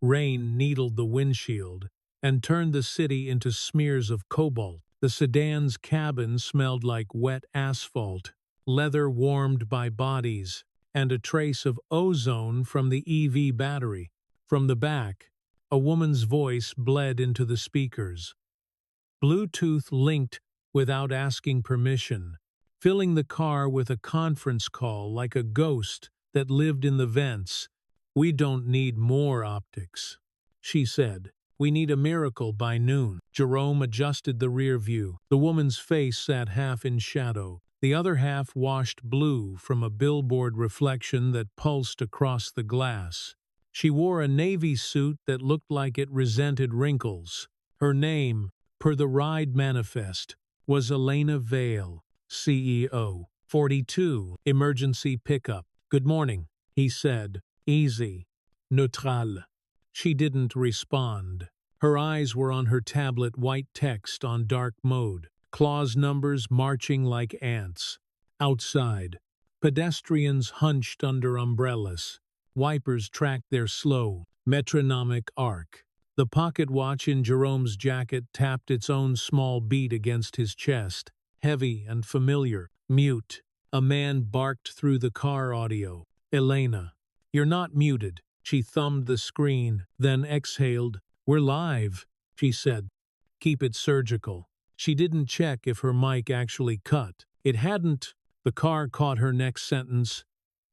Rain needled the windshield and turned the city into smears of cobalt. The sedan's cabin smelled like wet asphalt, leather warmed by bodies, and a trace of ozone from the EV battery. From the back, a woman's voice bled into the speakers. Bluetooth linked without asking permission, filling the car with a conference call like a ghost that lived in the vents. "We don't need more optics," she said. "We need a miracle by noon." Jerome adjusted the rear view. The woman's face sat half in shadow, the other half washed blue from a billboard reflection that pulsed across the glass. She wore a navy suit that looked like it resented wrinkles. Her name, per the ride manifest, was Elena Vale, CEO. 42, emergency pickup. "Good morning," he said. Easy. Neutral. She didn't respond. Her eyes were on her tablet, white text on dark mode. Clause numbers marching like ants. Outside, pedestrians hunched under umbrellas. Wipers tracked their slow, metronomic arc. The pocket watch in Jerome's jacket tapped its own small beat against his chest, heavy and familiar. Mute. A man barked through the car audio. "Elena, you're not muted." She thumbed the screen, then exhaled. "We're live," she said. "Keep it surgical." She didn't check if her mic actually cut. It hadn't. The car caught her next sentence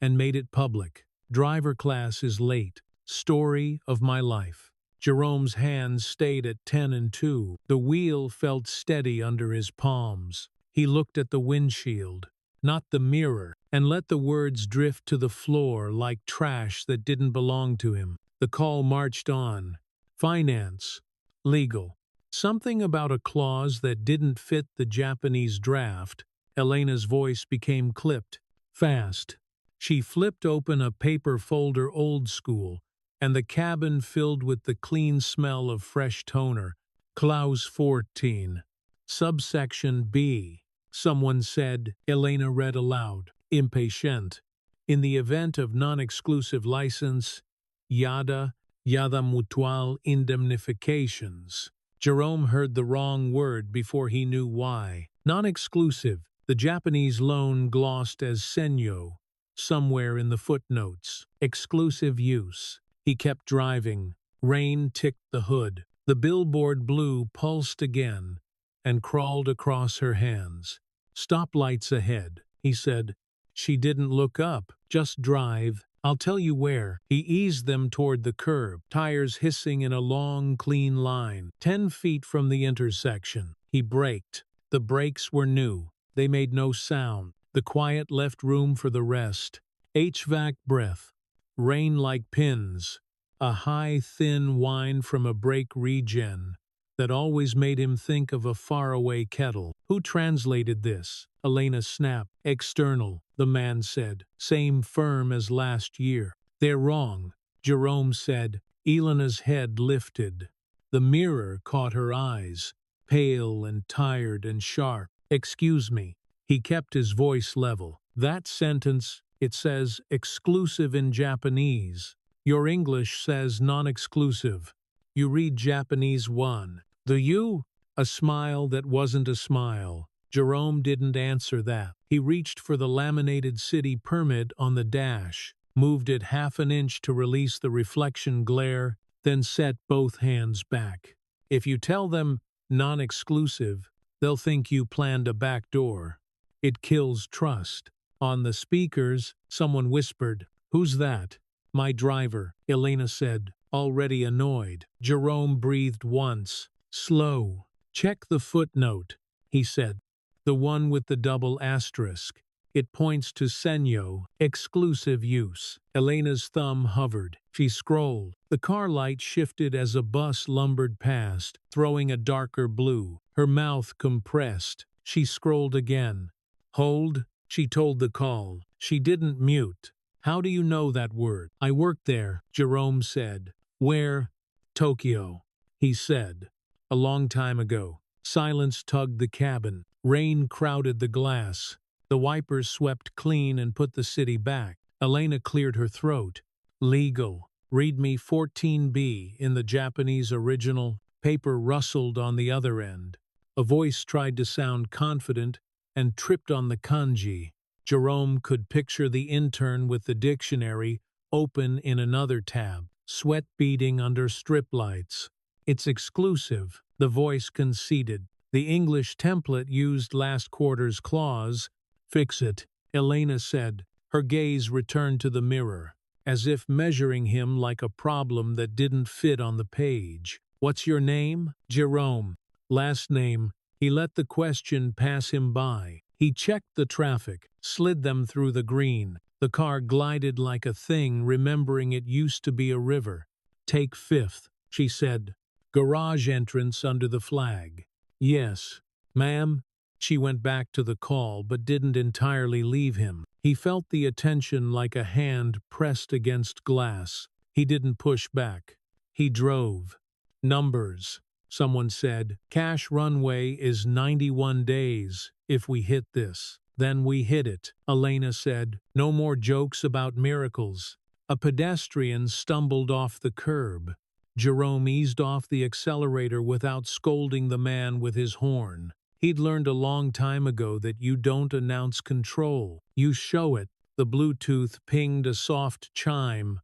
and made it public. "Driver class is late. Story of my life." Jerome's hands stayed at 10 and 2. The wheel felt steady under his palms. He looked at the windshield, not the mirror, and let the words drift to the floor like trash that didn't belong to him. The call marched on. Finance. Legal. Something about a clause that didn't fit the Japanese draft. Elena's voice became clipped. Fast. She flipped open a paper folder, old school, and the cabin filled with the clean smell of fresh toner. Clause 14. Subsection B. Someone said. Elena read aloud, impatient. "In the event of non-exclusive license, yada mutual indemnifications." Jerome heard the wrong word before he knew why. Non-exclusive, the Japanese loan glossed as senyo, somewhere in the footnotes. Exclusive use. He kept driving. Rain ticked the hood. The billboard blue pulsed again and crawled across her hands. "Stoplights ahead," he said. She didn't look up. "Just drive. I'll tell you where." He eased them toward the curb, tires hissing in a long, clean line. 10 feet from the intersection, he braked. The brakes were new. They made no sound. The quiet left room for the rest. HVAC breath. Rain like pins. A high, thin whine from a brake regen that always made him think of a faraway kettle. "Who translated this?" Elena snapped. "External," the man said. "Same firm as last year." "They're wrong," Jerome said. Elena's head lifted. The mirror caught her eyes, pale and tired and sharp. "Excuse me." He kept his voice level. "That sentence, it says exclusive in Japanese. Your English says non-exclusive. You read Japanese 1. Do you?" A smile that wasn't a smile. Jerome didn't answer that. He reached for the laminated city permit on the dash, moved it half an inch to release the reflection glare, then set both hands back. "If you tell them non-exclusive, they'll think you planned a back door. It kills trust." On the speakers, someone whispered, "Who's that?" "My driver," Elena said, already annoyed. Jerome breathed once. Slow. "Check the footnote," he said. "The one with the double asterisk. It points to senyo, exclusive use." Elena's thumb hovered. She scrolled. The car light shifted as a bus lumbered past, throwing a darker blue. Her mouth compressed. She scrolled again. "Hold," she told the call. She didn't mute. "How do you know that word?" "I worked there," Jerome said. "Where?" "Tokyo," he said. "A long time ago." Silence tugged the cabin. Rain crowded the glass. The wipers swept clean and put the city back. Elena cleared her throat. "Legal." Read me 14B in the Japanese original. Paper rustled on the other end. A voice tried to sound confident and tripped on the kanji. Jerome could picture the intern with the dictionary open in another tab, sweat beading under strip lights. It's exclusive, the voice conceded. The English template used last quarter's clause. Fix it, Elena said. Her gaze returned to the mirror, as if measuring him like a problem that didn't fit on the page. What's your name? Jerome. Last name. He let the question pass him by. He checked the traffic, slid them through the green. The car glided like a thing, remembering it used to be a river. Take 5th, she said. Garage entrance under the flag. Yes, ma'am. She went back to the call but didn't entirely leave him. He felt the attention like a hand pressed against glass. He didn't push back. He drove. Numbers. Someone said, cash runway is 91 days. If we hit this, then we hit it. Elena said, no more jokes about miracles. A pedestrian stumbled off the curb. Jerome eased off the accelerator without scolding the man with his horn. He'd learned a long time ago that you don't announce control, you show it. The Bluetooth pinged a soft chime.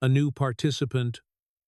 A new participant,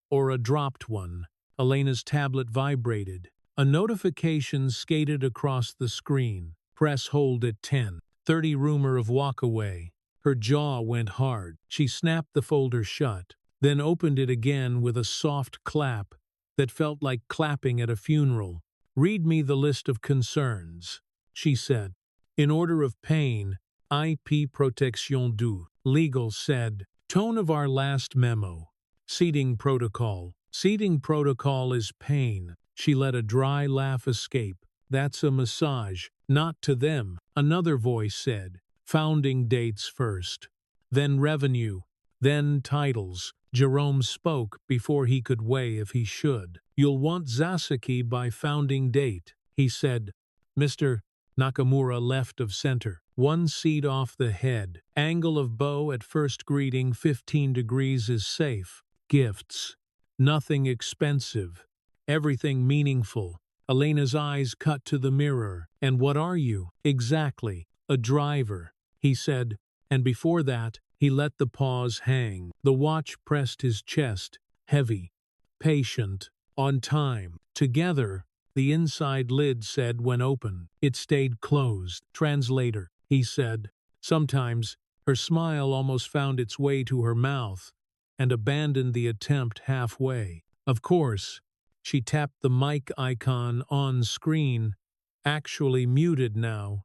or a dropped one. Elena's tablet vibrated. A notification skated across the screen. Press hold at 10:30. Rumor of walkaway. Her jaw went hard. She snapped the folder shut, then opened it again with a soft clap that felt like clapping at a funeral. Read me the list of concerns, she said. In order of pain, IP protection du. Legal said. Tone of our last memo. Seating protocol. Seating protocol is pain. She let a dry laugh escape. That's a massage. Not to them, another voice said. Founding dates first. Then revenue. Then titles. Jerome spoke before he could weigh if he should. You'll want Zasaki by founding date, he said. Mr. Nakamura left of center. 1 seat off the head. Angle of bow at first greeting 15 degrees is safe. Gifts. Nothing expensive. Everything meaningful. Elena's eyes cut to the mirror. And what are you? Exactly. A driver, he said. And before that, he let the pause hang. The watch pressed his chest. Heavy. Patient. On time. Together, the inside lid said when open. It stayed closed. Translator, he said. Sometimes, her smile almost found its way to her mouth and abandoned the attempt halfway. Of course, she tapped the mic icon on screen, actually muted now,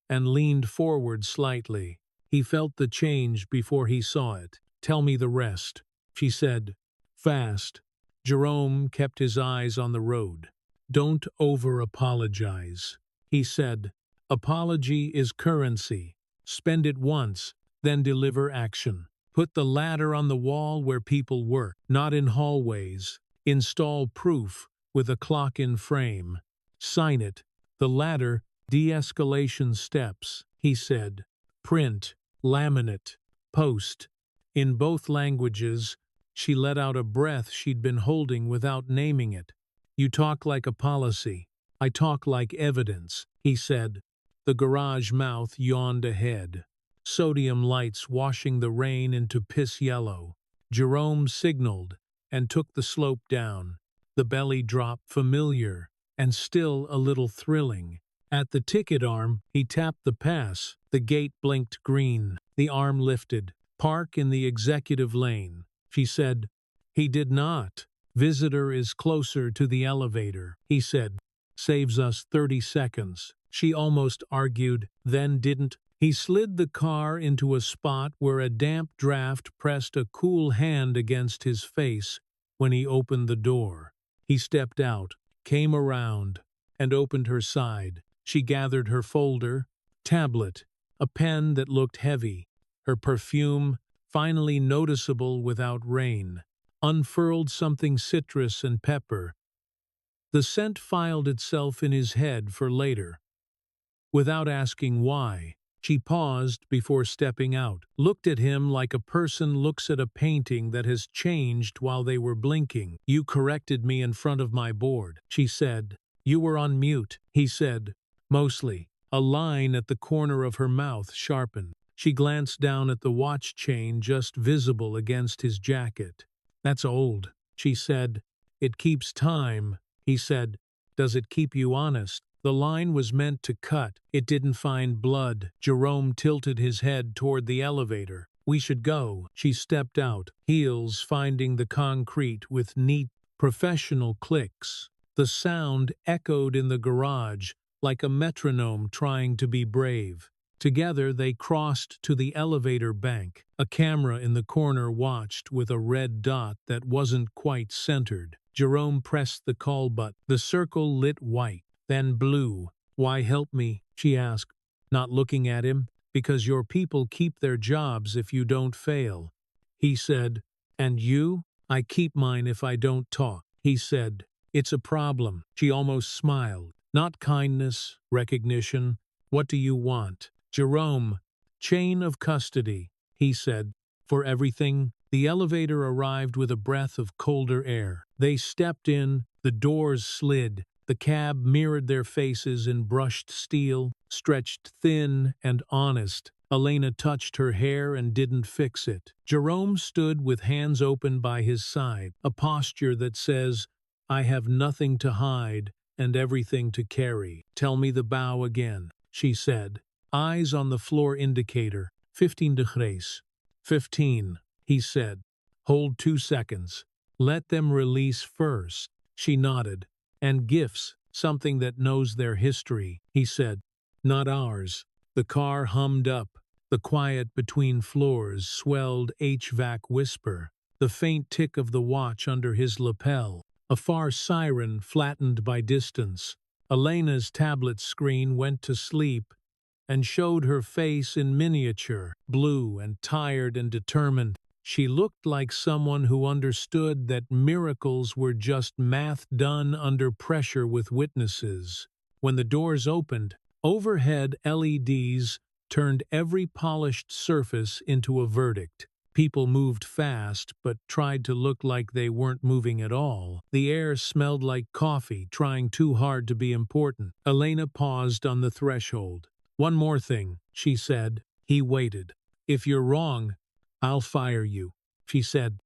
and leaned forward slightly. He felt the change before he saw it. Tell me the rest, she said. Fast. Jerome kept his eyes on the road. Don't over-apologize, he said. Apology is currency. Spend it once, then deliver action. Put the ladder on the wall where people work, not in hallways. Install proof with a clock in frame. Sign it. The ladder, de-escalation steps, he said. Print, laminate, post. In both languages, she let out a breath she'd been holding without naming it. You talk like a policy. I talk like evidence, he said. The garage mouth yawned ahead. Sodium lights washing the rain into piss yellow. Jerome signaled and took the slope down. The belly drop familiar and still a little thrilling. At the ticket arm, he tapped the pass. The gate blinked green. The arm lifted. Park in the executive lane, she said. He did not. Visitor is closer to the elevator, he said. Saves us 30 seconds. She almost argued, then didn't. He slid the car into a spot where a damp draft pressed a cool hand against his face when he opened the door. He stepped out, came around, and opened her side. She gathered her folder, tablet, a pen that looked heavy, her perfume, finally noticeable without rain, unfurled something citrus and pepper. The scent filed itself in his head for later. Without asking why, She paused before stepping out, looked at him like a person looks at a painting that has changed while they were blinking. "You corrected me in front of my board," she said. "You were on mute," he said. "Mostly." A line at the corner of her mouth sharpened. She glanced down at the watch chain just visible against his jacket. "That's old," she said. "It keeps time," he said. "Does it keep you honest?" The line was meant to cut. It didn't find blood. Jerome tilted his head toward the elevator. "We should go." She stepped out, heels finding the concrete with neat, professional clicks. The sound echoed in the garage like a metronome trying to be brave. Together they crossed to the elevator bank. A camera in the corner watched with a red dot that wasn't quite centered. Jerome pressed the call button. The circle lit white, then blue. "Why help me?" she asked, not looking at him. "Because your people keep their jobs if you don't fail," he said. "And you?" "I keep mine if I don't talk," he said. "It's a problem." She almost smiled. "Not kindness, recognition. What do you want?" "Jerome, chain of custody," he said. "For everything." The elevator arrived with a breath of colder air. They stepped in, the doors slid. The cab mirrored their faces in brushed steel, stretched thin and honest. Elena touched her hair and didn't fix it. Jerome stood with hands open by his side, a posture that says, "I have nothing to hide and everything to carry." "Tell me the bow again," she said. Eyes on the floor indicator. 15 degrees. 15, he said. "Hold 2 seconds. Let them release first." She nodded. "And gifts, something that knows their history," he said. "Not ours." The car hummed up. The quiet between floors swelled HVAC whisper. The faint tick of the watch under his lapel. A far siren flattened by distance. Elena's tablet screen went to sleep and showed her face in miniature, blue and tired and determined. She looked like someone who understood that miracles were just math done under pressure with witnesses. When the doors opened, overhead LEDs turned every polished surface into a verdict. People moved fast, but tried to look like they weren't moving at all. The air smelled like coffee, trying too hard to be important. Elena paused on the threshold. "One more thing," she said. He waited. "If you're wrong, I'll fire you," she said.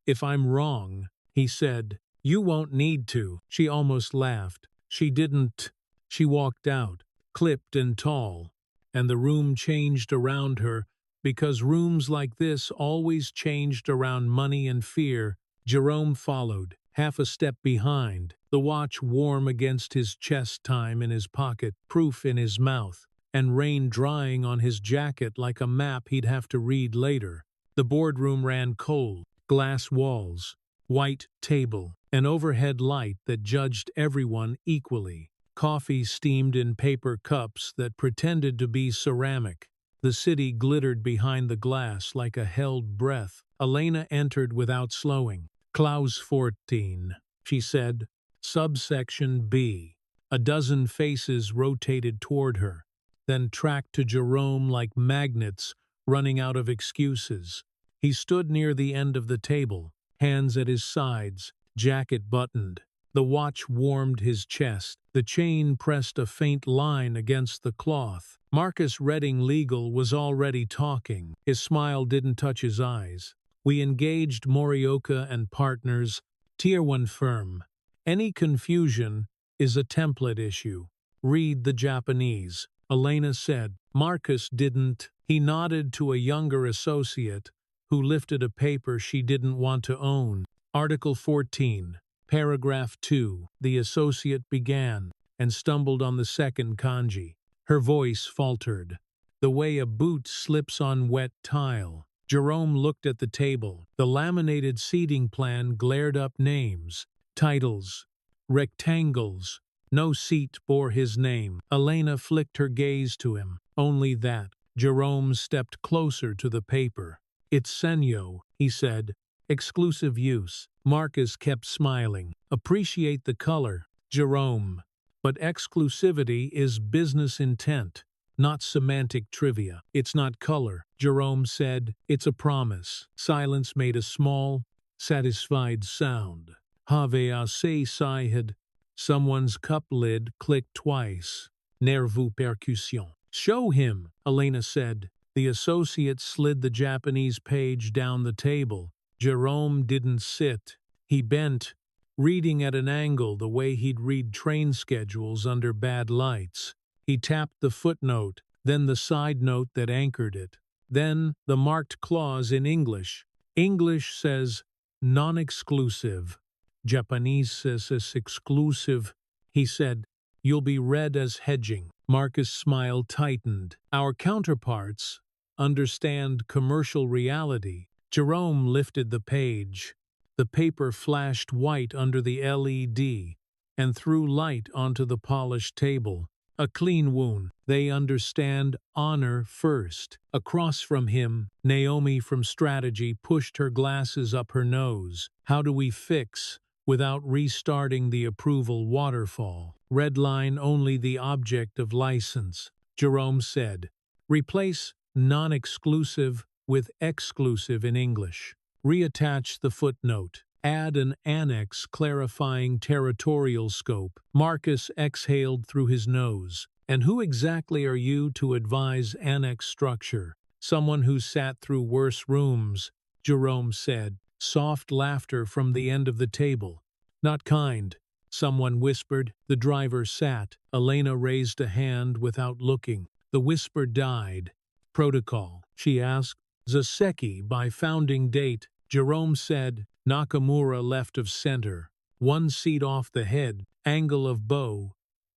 "If I'm wrong," he said, "you won't need to." She almost laughed. She didn't. She walked out, clipped and tall, and the room changed around her, because rooms like this always changed around money and fear. Jerome followed, half a step behind, the watch warm against his chest, time in his pocket, proof in his mouth, and rain drying on his jacket like a map he'd have to read later. The boardroom ran cold, glass walls, white table, an overhead light that judged everyone equally. Coffee steamed in paper cups that pretended to be ceramic. The city glittered behind the glass like a held breath. Elena entered without slowing. "Clause 14, she said. "Subsection B." A dozen faces rotated toward her, then tracked to Jerome like magnets running out of excuses. He stood near the end of the table, hands at his sides, jacket buttoned. The watch warmed his chest. The chain pressed a faint line against the cloth. Marcus Redding Legal was already talking. His smile didn't touch his eyes. "We engaged Morioka and Partners, Tier 1 firm. Any confusion is a template issue. Read the Japanese," Elena said. Marcus didn't. He nodded to a younger associate who lifted a paper she didn't want to own. "Article 14. Paragraph 2, the associate began, and stumbled on the second kanji. Her voice faltered, the way a boot slips on wet tile. Jerome looked at the table. The laminated seating plan glared up names, titles, rectangles. No seat bore his name. Elena flicked her gaze to him. Only that. Jerome stepped closer to the paper. "It's Senyo," he said. "Exclusive use." Marcus kept smiling. "Appreciate the color, Jerome. But exclusivity is business intent, not semantic trivia. It's not color. Jerome said, it's a promise. Silence made a small, satisfied sound. Have assez said. Someone's cup lid clicked twice. Nerveux percussion. Show him, Elena said. The associate slid the Japanese page down the table. Jerome didn't sit. He bent, reading at an angle the way he'd read train schedules under bad lights. He tapped the footnote, then the side note that anchored it. Then the marked clause in English. English says non-exclusive. Japanese says exclusive. He said, you'll be read as hedging. Marcus' smile tightened. Our counterparts understand commercial reality. Jerome lifted the page. The paper flashed white under the LED and threw light onto the polished table. A clean wound. They understand honor first. Across from him, Naomi from strategy pushed her glasses up her nose. How do we fix without restarting the approval waterfall? Redline only the object of license. Jerome said, replace non-exclusive with exclusive in English. Reattach the footnote. Add an annex clarifying territorial scope. Marcus exhaled through his nose. And who exactly are you to advise annex structure? Someone who sat through worse rooms, Jerome said. Soft laughter from the end of the table. Not kind, someone whispered. The driver sat. Elena raised a hand without looking. The whisper died. Protocol, she asked. Zaseki by founding date. Jerome said. Nakamura left of center. 1 seat off the head. Angle of bow.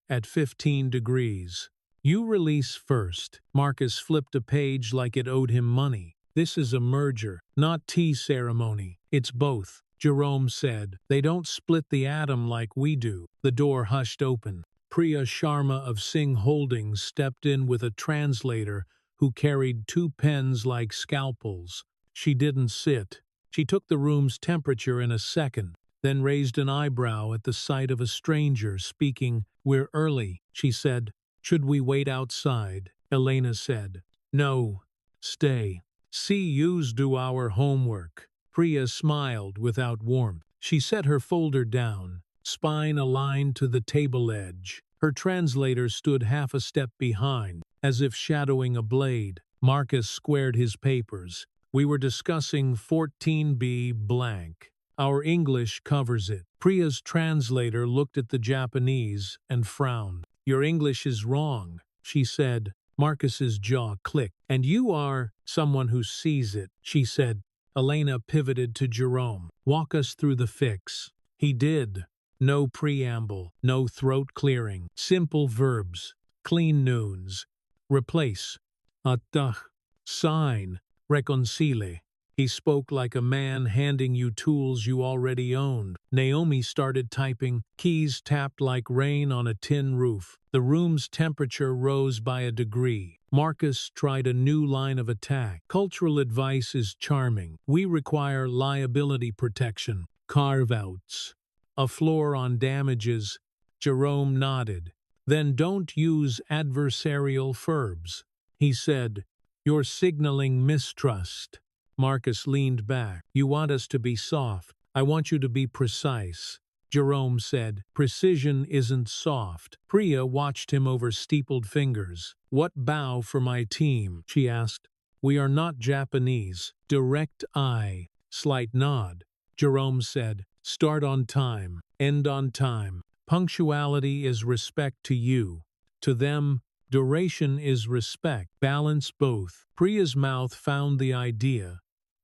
At 15 degrees. You release first. Marcus flipped a page like it owed him money. This is a merger, not tea ceremony. It's both. Jerome said. They don't split the atom like we do. The door hushed open. Priya Sharma of Singh Holdings stepped in with a translator who carried 2 pens like scalpels. She didn't sit. She took the room's temperature in a second, then raised an eyebrow at the sight of a stranger speaking. We're early, she said. Should we wait outside? Elena said. No. Stay. See yous do our homework. Priya smiled without warmth. She set her folder down, spine aligned to the table edge. Her translator stood half a step behind, as if shadowing a blade. Marcus squared his papers. We were discussing 14b blank. Our English covers it. Priya's translator looked at the Japanese and frowned. Your English is wrong, she said. Marcus's jaw clicked. And you are someone who sees it, she said. Elena pivoted to Jerome. Walk us through the fix. He did. No preamble, no throat clearing. Simple verbs. Clean noons. Replace. Attach. Sign. Reconcile. He spoke like a man handing you tools you already owned. Naomi started typing. Keys tapped like rain on a tin roof. The room's temperature rose by a degree. Marcus tried a new line of attack. Cultural advice is charming. We require liability protection. Carve-outs. A floor on damages. Jerome nodded. Then don't use adversarial verbs. He said, you're signaling mistrust. Marcus leaned back. You want us to be soft. I want you to be precise. Jerome said, precision isn't soft. Priya watched him over steepled fingers. What bow for my team? She asked. We are not Japanese. Direct eye. Slight nod. Jerome said, start on time. End on time. Punctuality is respect to you. To them, duration is respect. Balance both. Priya's mouth found the idea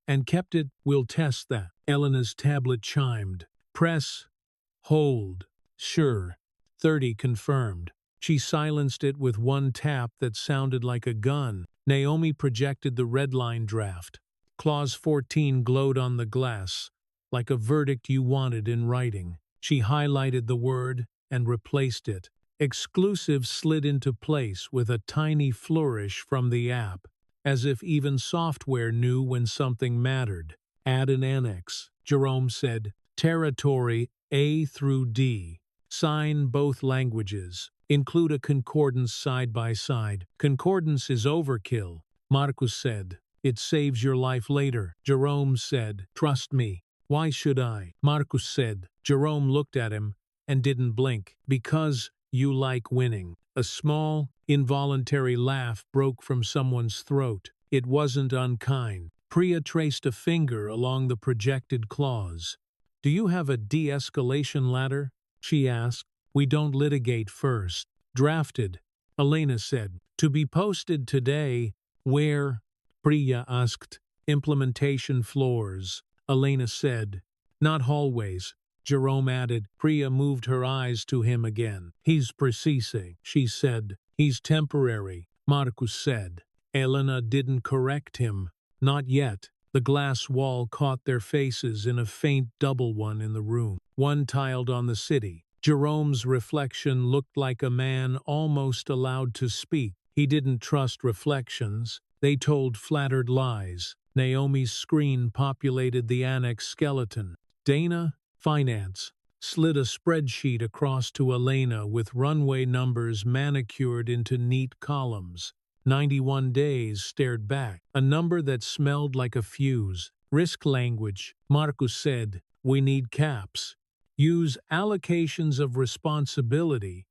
and kept it. We'll test that. Elena's tablet chimed. Press. Hold. Sure. 30 confirmed. She silenced it with one tap that sounded like a gun. Naomi projected the red line draft. Clause 14 glowed on the glass, like a verdict you wanted in writing. She highlighted the word and replaced it. Exclusive slid into place with a tiny flourish from the app, as if even software knew when something mattered. Add an annex, Jerome said. Territory A through D. Sign both languages. Include a concordance side by side. Concordance is overkill, Marcus said. It saves your life later. Jerome said, trust me. Why should I? Marcus said. Jerome looked at him and didn't blink. Because you like winning. A small, involuntary laugh broke from someone's throat. It wasn't unkind. Priya traced a finger along the projected clause. Do you have a de-escalation ladder? She asked. We don't litigate first. Drafted, Elena said. To be posted today. Where? Priya asked. Implementation floors, Elena said. Not hallways, Jerome added. Priya moved her eyes to him again. He's precise, she said. He's temporary, Marcus said. Elena didn't correct him. Not yet. The glass wall caught their faces in a faint double one in the room. One tiled on the city. Jerome's reflection looked like a man almost allowed to speak. He didn't trust reflections. They told flattered lies. Naomi's screen populated the annex skeleton. Dana, finance, slid a spreadsheet across to Elena with runway numbers manicured into neat columns. 91 days stared back, a number that smelled like a fuse. Risk language, Marcus said. We need caps. Use allocations of responsibility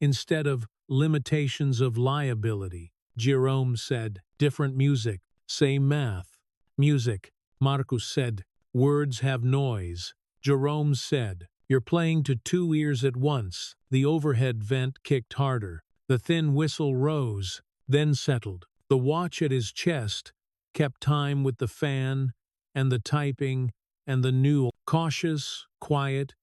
instead of limitations of liability. Jerome said. Different music, same math. Music, Marcus said. Words have noise. Jerome said. You're playing to two ears at once. The overhead vent kicked harder. The thin whistle rose, then settled. The watch at his chest kept time with the fan and the typing and the new, cautious, quiet.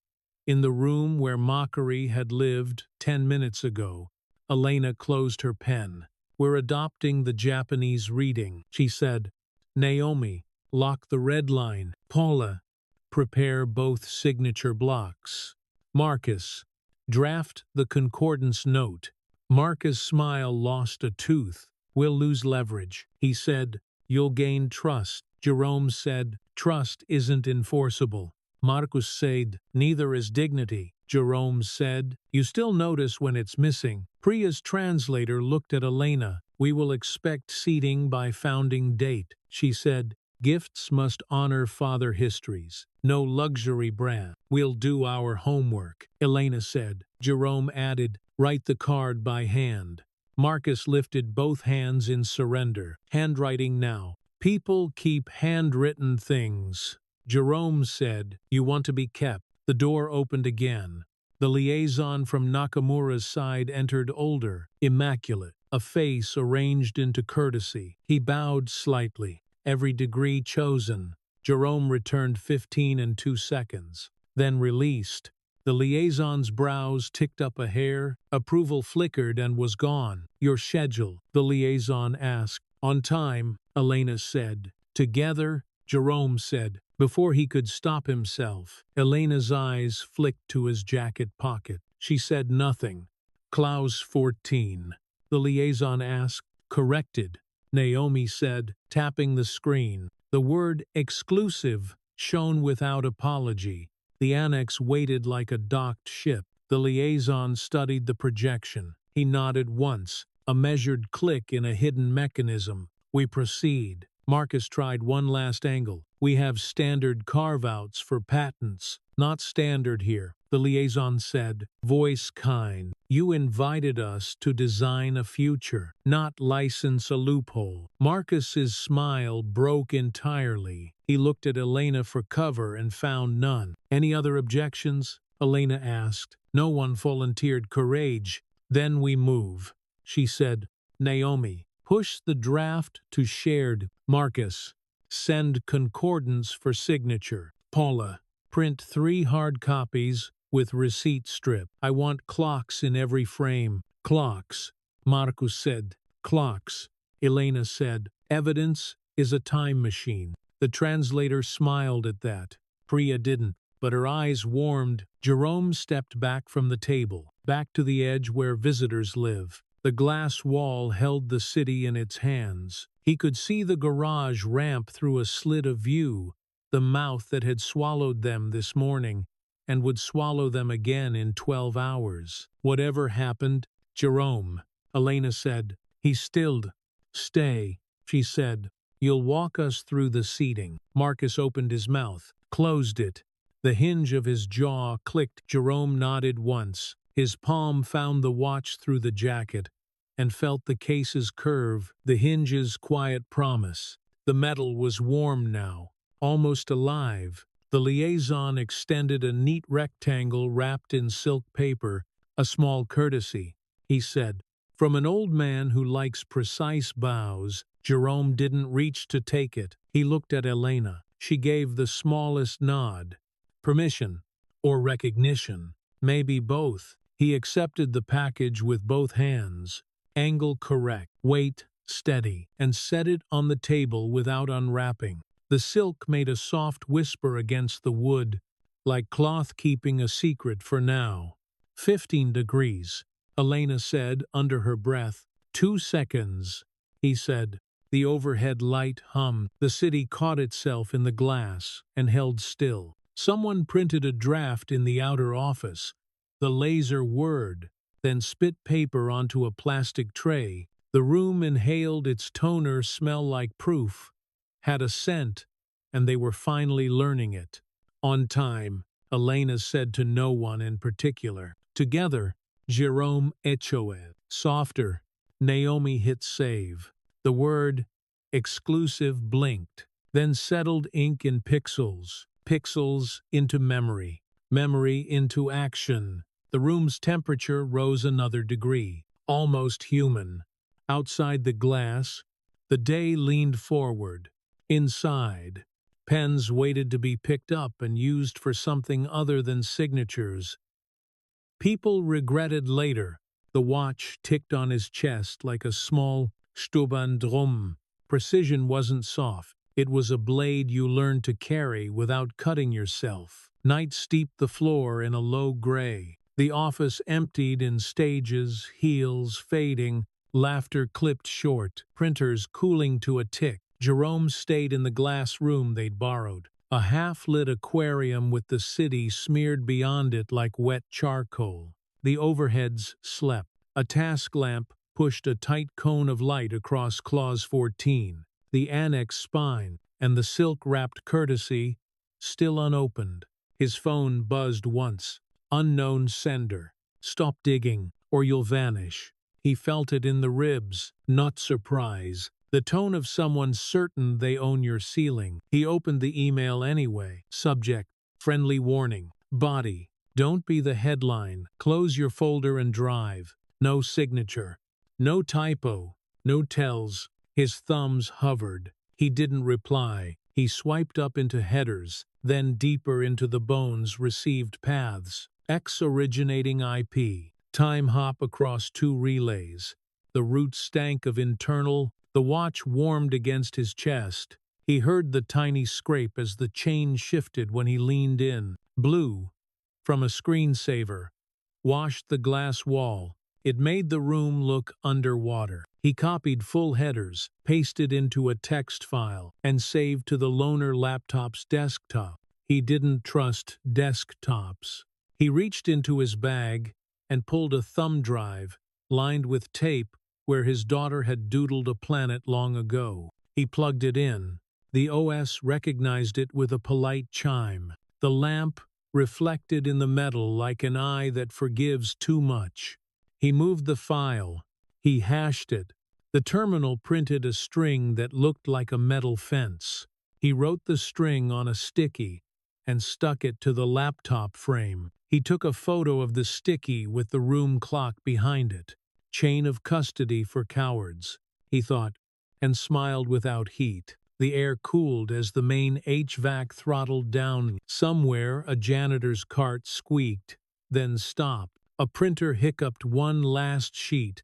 In the room where mockery had lived 10 minutes ago, Elena closed her pen. We're adopting the Japanese reading, she said. Naomi, lock the red line. Paula, prepare both signature blocks. Marcus, draft the concordance note. Marcus' smile lost a tooth. We'll lose leverage, he said. You'll gain trust. Jerome said, trust isn't enforceable. Marcus said, neither is dignity. Jerome said, you still notice when it's missing. Priya's translator looked at Elena. We will expect seating by founding date, she said. Gifts must honor father histories. No luxury brand. We'll do our homework, Elena said. Jerome added, write the card by hand. Marcus lifted both hands in surrender. Handwriting now. People keep handwritten things. Jerome said, you want to be kept. The door opened again. The liaison from Nakamura's side entered older, immaculate, a face arranged into courtesy. He bowed slightly. Every degree chosen. Jerome returned 15 and 2 seconds. Then released. The liaison's brows ticked up a hair. Approval flickered and was gone. Your schedule, the liaison asked. On time, Elena said. Together, Jerome said. Before he could stop himself, Elena's eyes flicked to his jacket pocket. She said nothing. Clause 14. The liaison asked. Corrected, Naomi said, tapping the screen. The word exclusive shone without apology. The annex waited like a docked ship. The liaison studied the projection. He nodded once, a measured click in a hidden mechanism. We proceed. Marcus tried one last angle. We have standard carve-outs for patents. Not standard here, the liaison said, voice kind. You invited us to design a future, not license a loophole. Marcus's smile broke entirely. He looked at Elena for cover and found none. Any other objections? Elena asked. No one volunteered courage. Then we move, she said. Naomi, push the draft to shared. Marcus, send concordance for signature. Paula, print 3 hard copies with receipt strip. I want clocks in every frame. Clocks, Marcus said. Clocks, Elena said. Evidence is a time machine. The translator smiled at that. Priya didn't, but her eyes warmed. Jerome stepped back from the table, back to the edge where visitors live. The glass wall held the city in its hands. He could see the garage ramp through a slit of view, the mouth that had swallowed them this morning and would swallow them again in 12 hours. Whatever happened, Jerome, Elena said. He stilled. Stay, she said. You'll walk us through the seating. Marcus opened his mouth, closed it. The hinge of his jaw clicked. Jerome nodded once. His palm found the watch through the jacket and felt the case's curve, the hinge's quiet promise. The metal was warm now, almost alive. The liaison extended a neat rectangle wrapped in silk paper, a small courtesy, he said. From an old man who likes precise bows, Jerome didn't reach to take it. He looked at Elena. She gave the smallest nod. Permission, or recognition, maybe both. He accepted the package with both hands. Angle correct, weight steady, and set it on the table without unwrapping. The silk made a soft whisper against the wood, like cloth keeping a secret for now. 15 degrees, Elena said under her breath. 2 seconds, he said. The overhead light hummed. The city caught itself in the glass and held still. Someone printed a draft in the outer office. The laser whirred, then spit paper onto a plastic tray. The room inhaled its toner smell like proof, had a scent, and they were finally learning it. On time, Elena said to no one in particular. Together, Jerome echoed. Softer, Naomi hit save. The word exclusive blinked, then settled ink in pixels, pixels into memory, memory into action. The room's temperature rose another degree, almost human. Outside the glass, the day leaned forward. Inside, pens waited to be picked up and used for something other than signatures. People regretted later. The watch ticked on his chest like a small Stubandrum. Precision wasn't soft. It was a blade you learned to carry without cutting yourself. Night steeped the floor in a low gray. The office emptied in stages, heels fading, laughter clipped short, printers cooling to a tick. Jerome stayed in the glass room they'd borrowed, a half-lit aquarium with the city smeared beyond it like wet charcoal. The overheads slept. A task lamp pushed a tight cone of light across Clause 14. The annex spine and the silk-wrapped courtesy still unopened. His phone buzzed once. Unknown sender. Stop digging, or you'll vanish. He felt it in the ribs, not surprise. The tone of someone certain they own your ceiling. He opened the email anyway. Subject, friendly warning. Body, don't be the headline. Close your folder and drive. No signature. No typo. No tells. His thumbs hovered. He didn't reply. He swiped up into headers, then deeper into the bones received paths. X originating IP. Time hop across 2 relays. The root stank of internal. The watch warmed against his chest. He heard the tiny scrape as the chain shifted when he leaned in. Blue, from a screensaver, washed the glass wall. It made the room look underwater. He copied full headers, pasted into a text file, and saved to the loaner laptop's desktop. He didn't trust desktops. He reached into his bag and pulled a thumb drive, lined with tape, where his daughter had doodled a planet long ago. He plugged it in. The OS recognized it with a polite chime. The lamp reflected in the metal like an eye that forgives too much. He moved the file. He hashed it. The terminal printed a string that looked like a metal fence. He wrote the string on a sticky and stuck it to the laptop frame. He took a photo of the sticky with the room clock behind it. Chain of custody for cowards, he thought, and smiled without heat. The air cooled as the main HVAC throttled down. Somewhere a janitor's cart squeaked, then stopped. A printer hiccuped one last sheet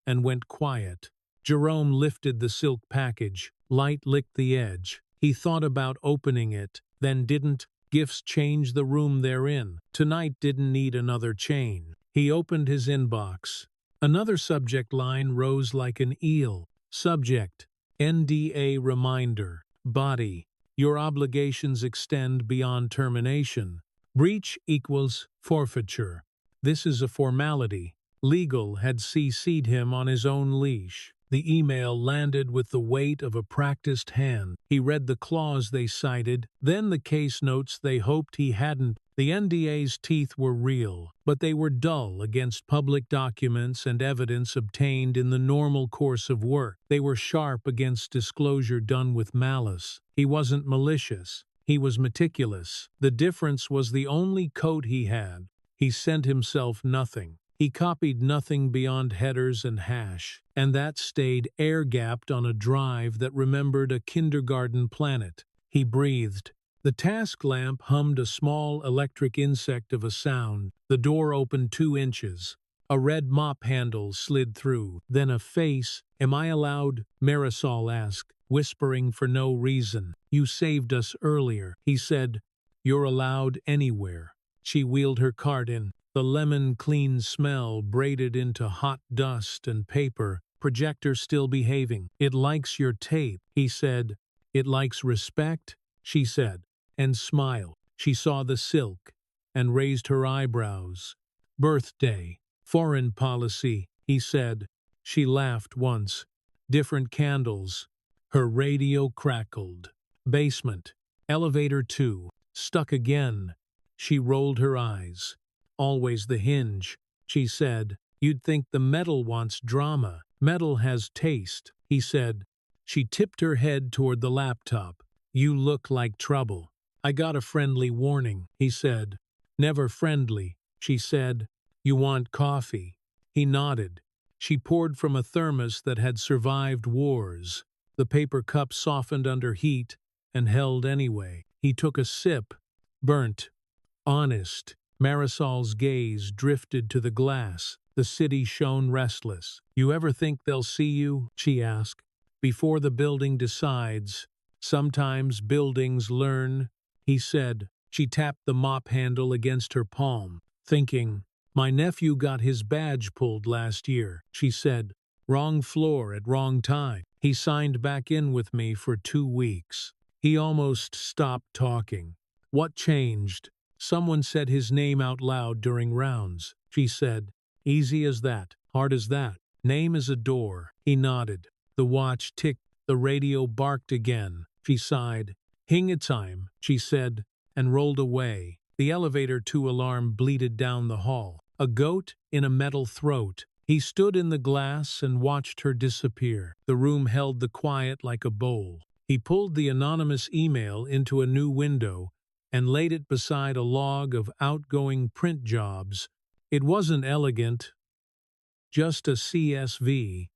and went quiet. Jerome lifted the silk package. Light licked the edge. He thought about opening it, then didn't. Gifts changed the room they're in. Tonight didn't need another chain. He opened his inbox. Another subject line rose like an eel. Subject, NDA reminder. Body, your obligations extend beyond termination. Breach equals forfeiture. This is a formality. Legal had CC'd him on his own leash. The email landed with the weight of a practiced hand. He read the clause they cited, then the case notes they hoped he hadn't. The NDA's teeth were real, but they were dull against public documents and evidence obtained in the normal course of work. They were sharp against disclosure done with malice. He wasn't malicious. He was meticulous. The difference was the only coat he had. He sent himself nothing. He copied nothing beyond headers and hash, and that stayed air-gapped on a drive that remembered a kindergarten planet. He breathed. The task lamp hummed a small electric insect of a sound. The door opened 2 inches. A red mop handle slid through. Then a face. "Am I allowed?" Marisol asked, whispering for no reason. "You saved us earlier," he said. "You're allowed anywhere." She wheeled her cart in. The lemon-clean smell braided into hot dust and paper. "Projector still behaving." "It likes your tape," he said. "It likes respect," she said, and smiled. She saw the silk and raised her eyebrows. "Birthday. Foreign policy," he said. She laughed once. Different candles. Her radio crackled. Basement. Elevator 2. Stuck again. She rolled her eyes. "Always the hinge," she said. "You'd think the metal wants drama. Metal has taste," he said. She tipped her head toward the laptop. "You look like trouble." "I got a friendly warning," he said. "Never friendly," she said. "You want coffee?" He nodded. She poured from a thermos that had survived wars. The paper cup softened under heat and held anyway. He took a sip. Burnt. Honest. Marisol's gaze drifted to the glass. The city shone restless. "You ever think they'll see you?" she asked. "Before the building decides. Sometimes buildings learn," he said. She tapped the mop handle against her palm, thinking, "My nephew got his badge pulled last year," she said. "Wrong floor at wrong time. He signed back in with me for 2 weeks." He almost stopped talking. "What changed?" "Someone said his name out loud during rounds," she said. "Easy as that. Hard as that. Name is a door." He nodded. The watch ticked. The radio barked again. She sighed. "Hinga time," she said, and rolled away. The elevator 2 alarm bleated down the hall. A goat in a metal throat. He stood in the glass and watched her disappear. The room held the quiet like a bowl. He pulled the anonymous email into a new window and laid it beside a log of outgoing print jobs. It wasn't elegant, just a CSV.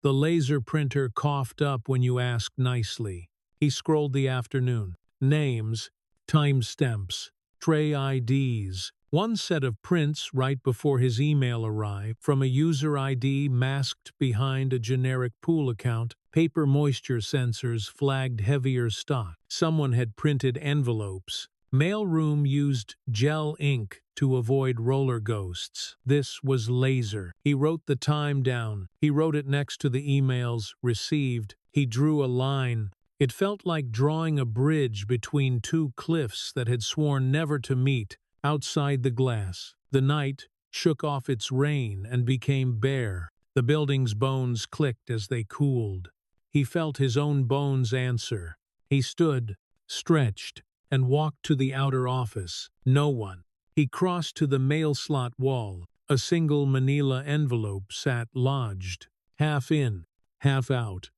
The laser printer coughed up when you asked nicely. He scrolled the afternoon. Names, timestamps, tray IDs. One set of prints right before his email arrived, from a user ID masked behind a generic pool account. Paper moisture sensors flagged heavier stock. Someone had printed envelopes. Mailroom used gel ink to avoid roller ghosts. This was laser. He wrote the time down. He wrote it next to the emails received. He drew a line. It felt like drawing a bridge between 2 cliffs that had sworn never to meet. Outside the glass, the night shook off its rain and became bare. The building's bones clicked as they cooled. He felt his own bones answer. He stood, stretched, and walked to the outer office. No one. He crossed to the mail slot wall. A single manila envelope sat lodged, half in, half out,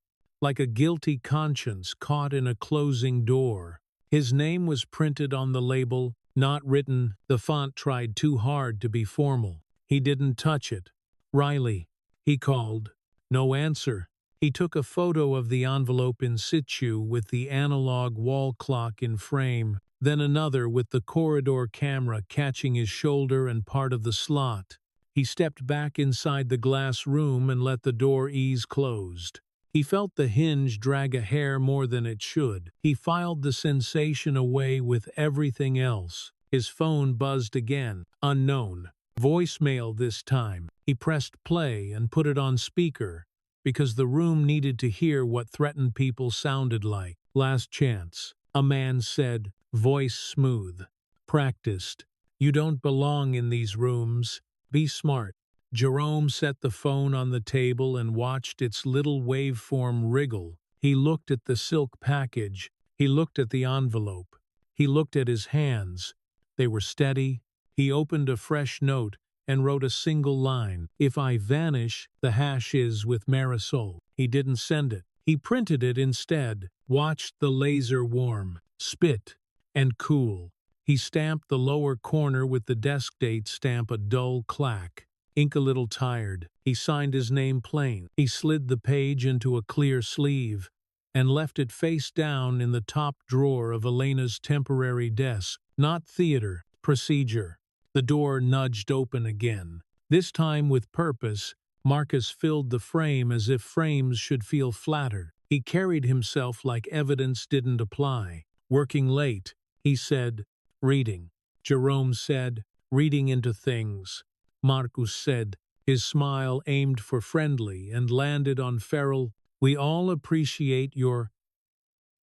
like a guilty conscience caught in a closing door. His name was printed on the label, not written. The font tried too hard to be formal. He didn't touch it. "Riley," he called. No answer. He took a photo of the envelope in situ with the analog wall clock in frame, then another with the corridor camera catching his shoulder and part of the slot. He stepped back inside the glass room and let the door ease closed. He felt the hinge drag a hair more than it should. He filed the sensation away with everything else. His phone buzzed again. Unknown. Voicemail this time. He pressed play and put it on speaker, because the room needed to hear what threatened people sounded like. "Last chance," a man said, voice smooth. "Practiced. You don't belong in these rooms. Be smart." Jerome set the phone on the table and watched its little waveform wriggle. He looked at the silk package. He looked at the envelope. He looked at his hands. They were steady. He opened a fresh note and wrote a single line. If I vanish, the hash is with Marisol. He didn't send it. He printed it instead, watched the laser warm, spit, and cool. He stamped the lower corner with the desk date stamp a dull clack. Ink a little tired. He signed his name plain. He slid the page into a clear sleeve and left it face down in the top drawer of Elena's temporary desk. Not theater, procedure. The door nudged open again. This time with purpose, Marcus filled the frame as if frames should feel flattered. He carried himself like evidence didn't apply. Working late, he said, reading. Jerome said, reading into things. Marcus said, his smile aimed for friendly and landed on feral. We all appreciate your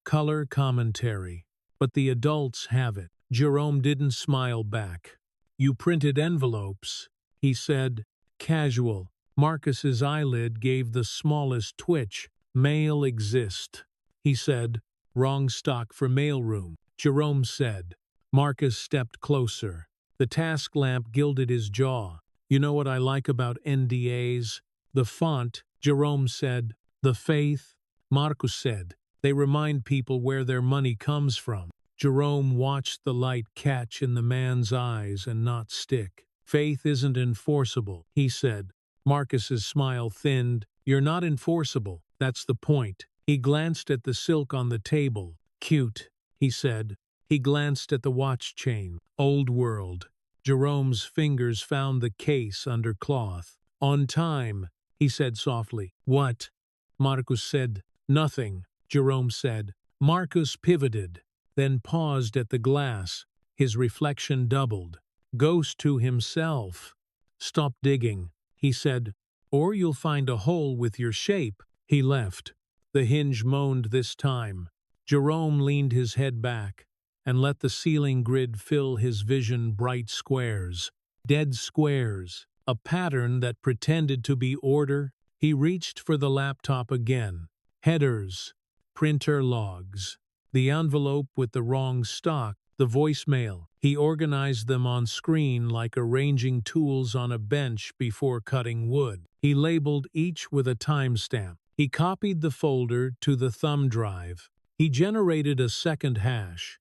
color commentary, but the adults have it. Jerome didn't smile back. You printed envelopes, he said, casual. Marcus's eyelid gave the smallest twitch. Mail exist, he said. Wrong stock for mailroom, Jerome said. Marcus stepped closer. The task lamp gilded his jaw. You know what I like about NDAs? The font, Jerome said. The faith, Marcus said. They remind people where their money comes from. Jerome watched the light catch in the man's eyes and not stick. Faith isn't enforceable, he said. Marcus's smile thinned. You're not enforceable, that's the point. He glanced at the silk on the table. Cute, he said. He glanced at the watch chain. Old world. Jerome's fingers found the case under cloth. On time, he said softly. What? Marcus said. Nothing, Jerome said. Marcus pivoted, then paused at the glass. His reflection doubled. Ghost to himself. Stop digging, he said, or you'll find a hole with your shape. He left. The hinge moaned this time. Jerome leaned his head back and let the ceiling grid fill his vision. Bright squares, dead squares, a pattern that pretended to be order. He reached for the laptop again. Headers, printer logs, the envelope with the wrong stock, the voicemail. He organized them on screen like arranging tools on a bench before cutting wood. He labeled each with a timestamp. He copied the folder to the thumb drive. He generated a second hash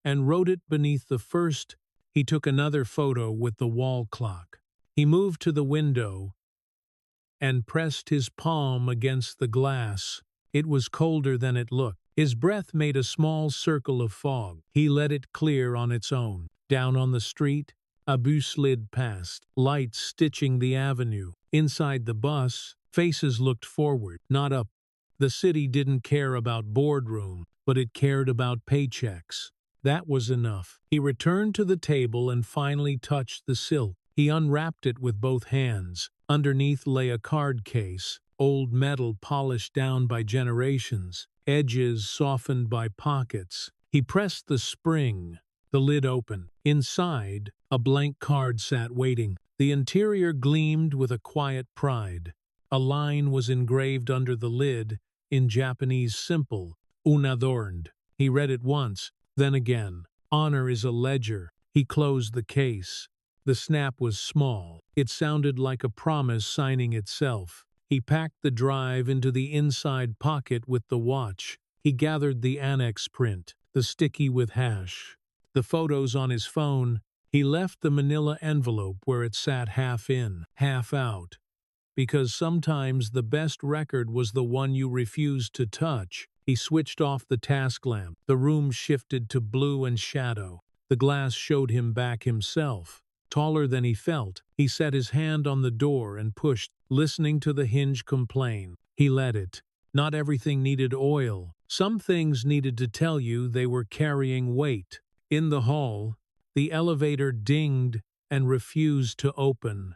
and wrote it beneath the first. He took another photo with the wall clock. He moved to the window and pressed his palm against the glass. It was colder than it looked. His breath made a small circle of fog. He let it clear on its own. Down on the street, a bus slid past, lights stitching the avenue. Inside the bus, faces looked forward, not up. The city didn't care about boardroom, but it cared about paychecks. That was enough. He returned to the table and finally touched the silk. He unwrapped it with both hands. Underneath lay a card case, old metal polished down by generations, edges softened by pockets. He pressed the spring. The lid opened. Inside, a blank card sat waiting. The interior gleamed with a quiet pride. A line was engraved under the lid, in Japanese simple, unadorned. He read it once, then again. Honor is a ledger. He closed the case. The snap was small. It sounded like a promise signing itself. He packed the drive into the inside pocket with the watch. He gathered the annex print, the sticky with hash, the photos on his phone. He left the manila envelope where it sat half in, half out. Because sometimes the best record was the one you refused to touch. He switched off the task lamp. The room shifted to blue and shadow. The glass showed him back himself. Taller than he felt, he set his hand on the door and pushed, listening to the hinge complain. He let it. Not everything needed oil. Some things needed to tell you they were carrying weight. In the hall, the elevator dinged and refused to open.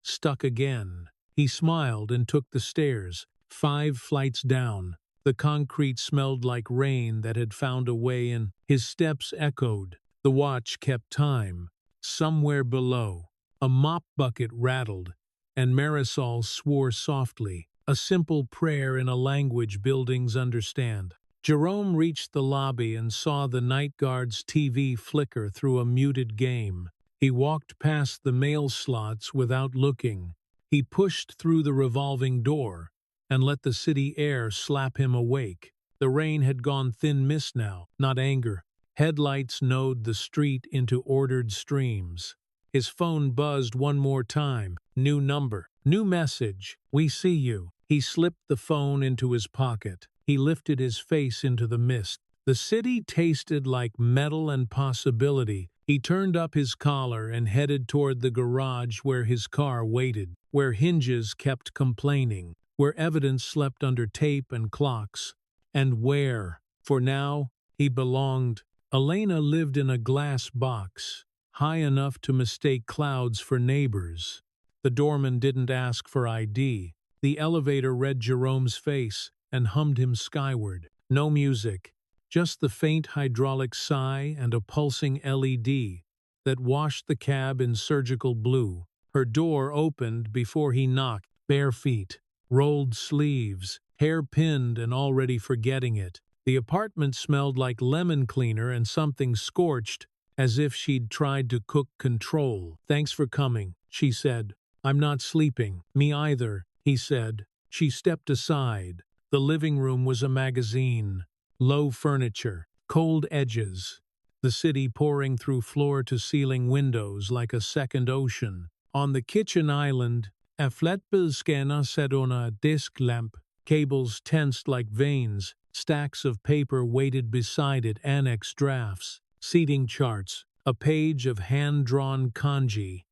Stuck again. He smiled and took the stairs. 5 flights down. The concrete smelled like rain that had found a way in. His steps echoed. The watch kept time. Somewhere below, a mop bucket rattled. and Marisol swore softly, a simple prayer in a language buildings understand. Jerome reached the lobby and saw the night guard's TV flicker through a muted game. He walked past the mail slots without looking. He pushed through the revolving door and let the city air slap him awake. The rain had gone thin mist now, not anger. Headlights knowed the street into ordered streams. His phone buzzed one more time. New number. New message. We see you. He slipped the phone into his pocket. He lifted his face into the mist. The city tasted like metal and possibility. He turned up his collar and headed toward the garage where his car waited, where hinges kept complaining, where evidence slept under tape and clocks, and where, for now, he belonged. Elena lived in a glass box, high enough to mistake clouds for neighbors. The doorman didn't ask for ID. The elevator read Jerome's face and hummed him skyward. No music, just the faint hydraulic sigh and a pulsing LED that washed the cab in surgical blue. Her door opened before he knocked, bare feet, rolled sleeves, hair pinned and already forgetting it. The apartment smelled like lemon cleaner and something scorched, as if she'd tried to cook control. "Thanks for coming," she said. "I'm not sleeping." "Me either," he said. She stepped aside. The living room was a magazine. Low furniture, cold edges. The city pouring through floor-to-ceiling windows like a second ocean. On the kitchen island, a flatbill scanner sat on a desk lamp, cables tensed like veins, stacks of paper weighted beside it, annex drafts, seating charts, a page of hand-drawn kanji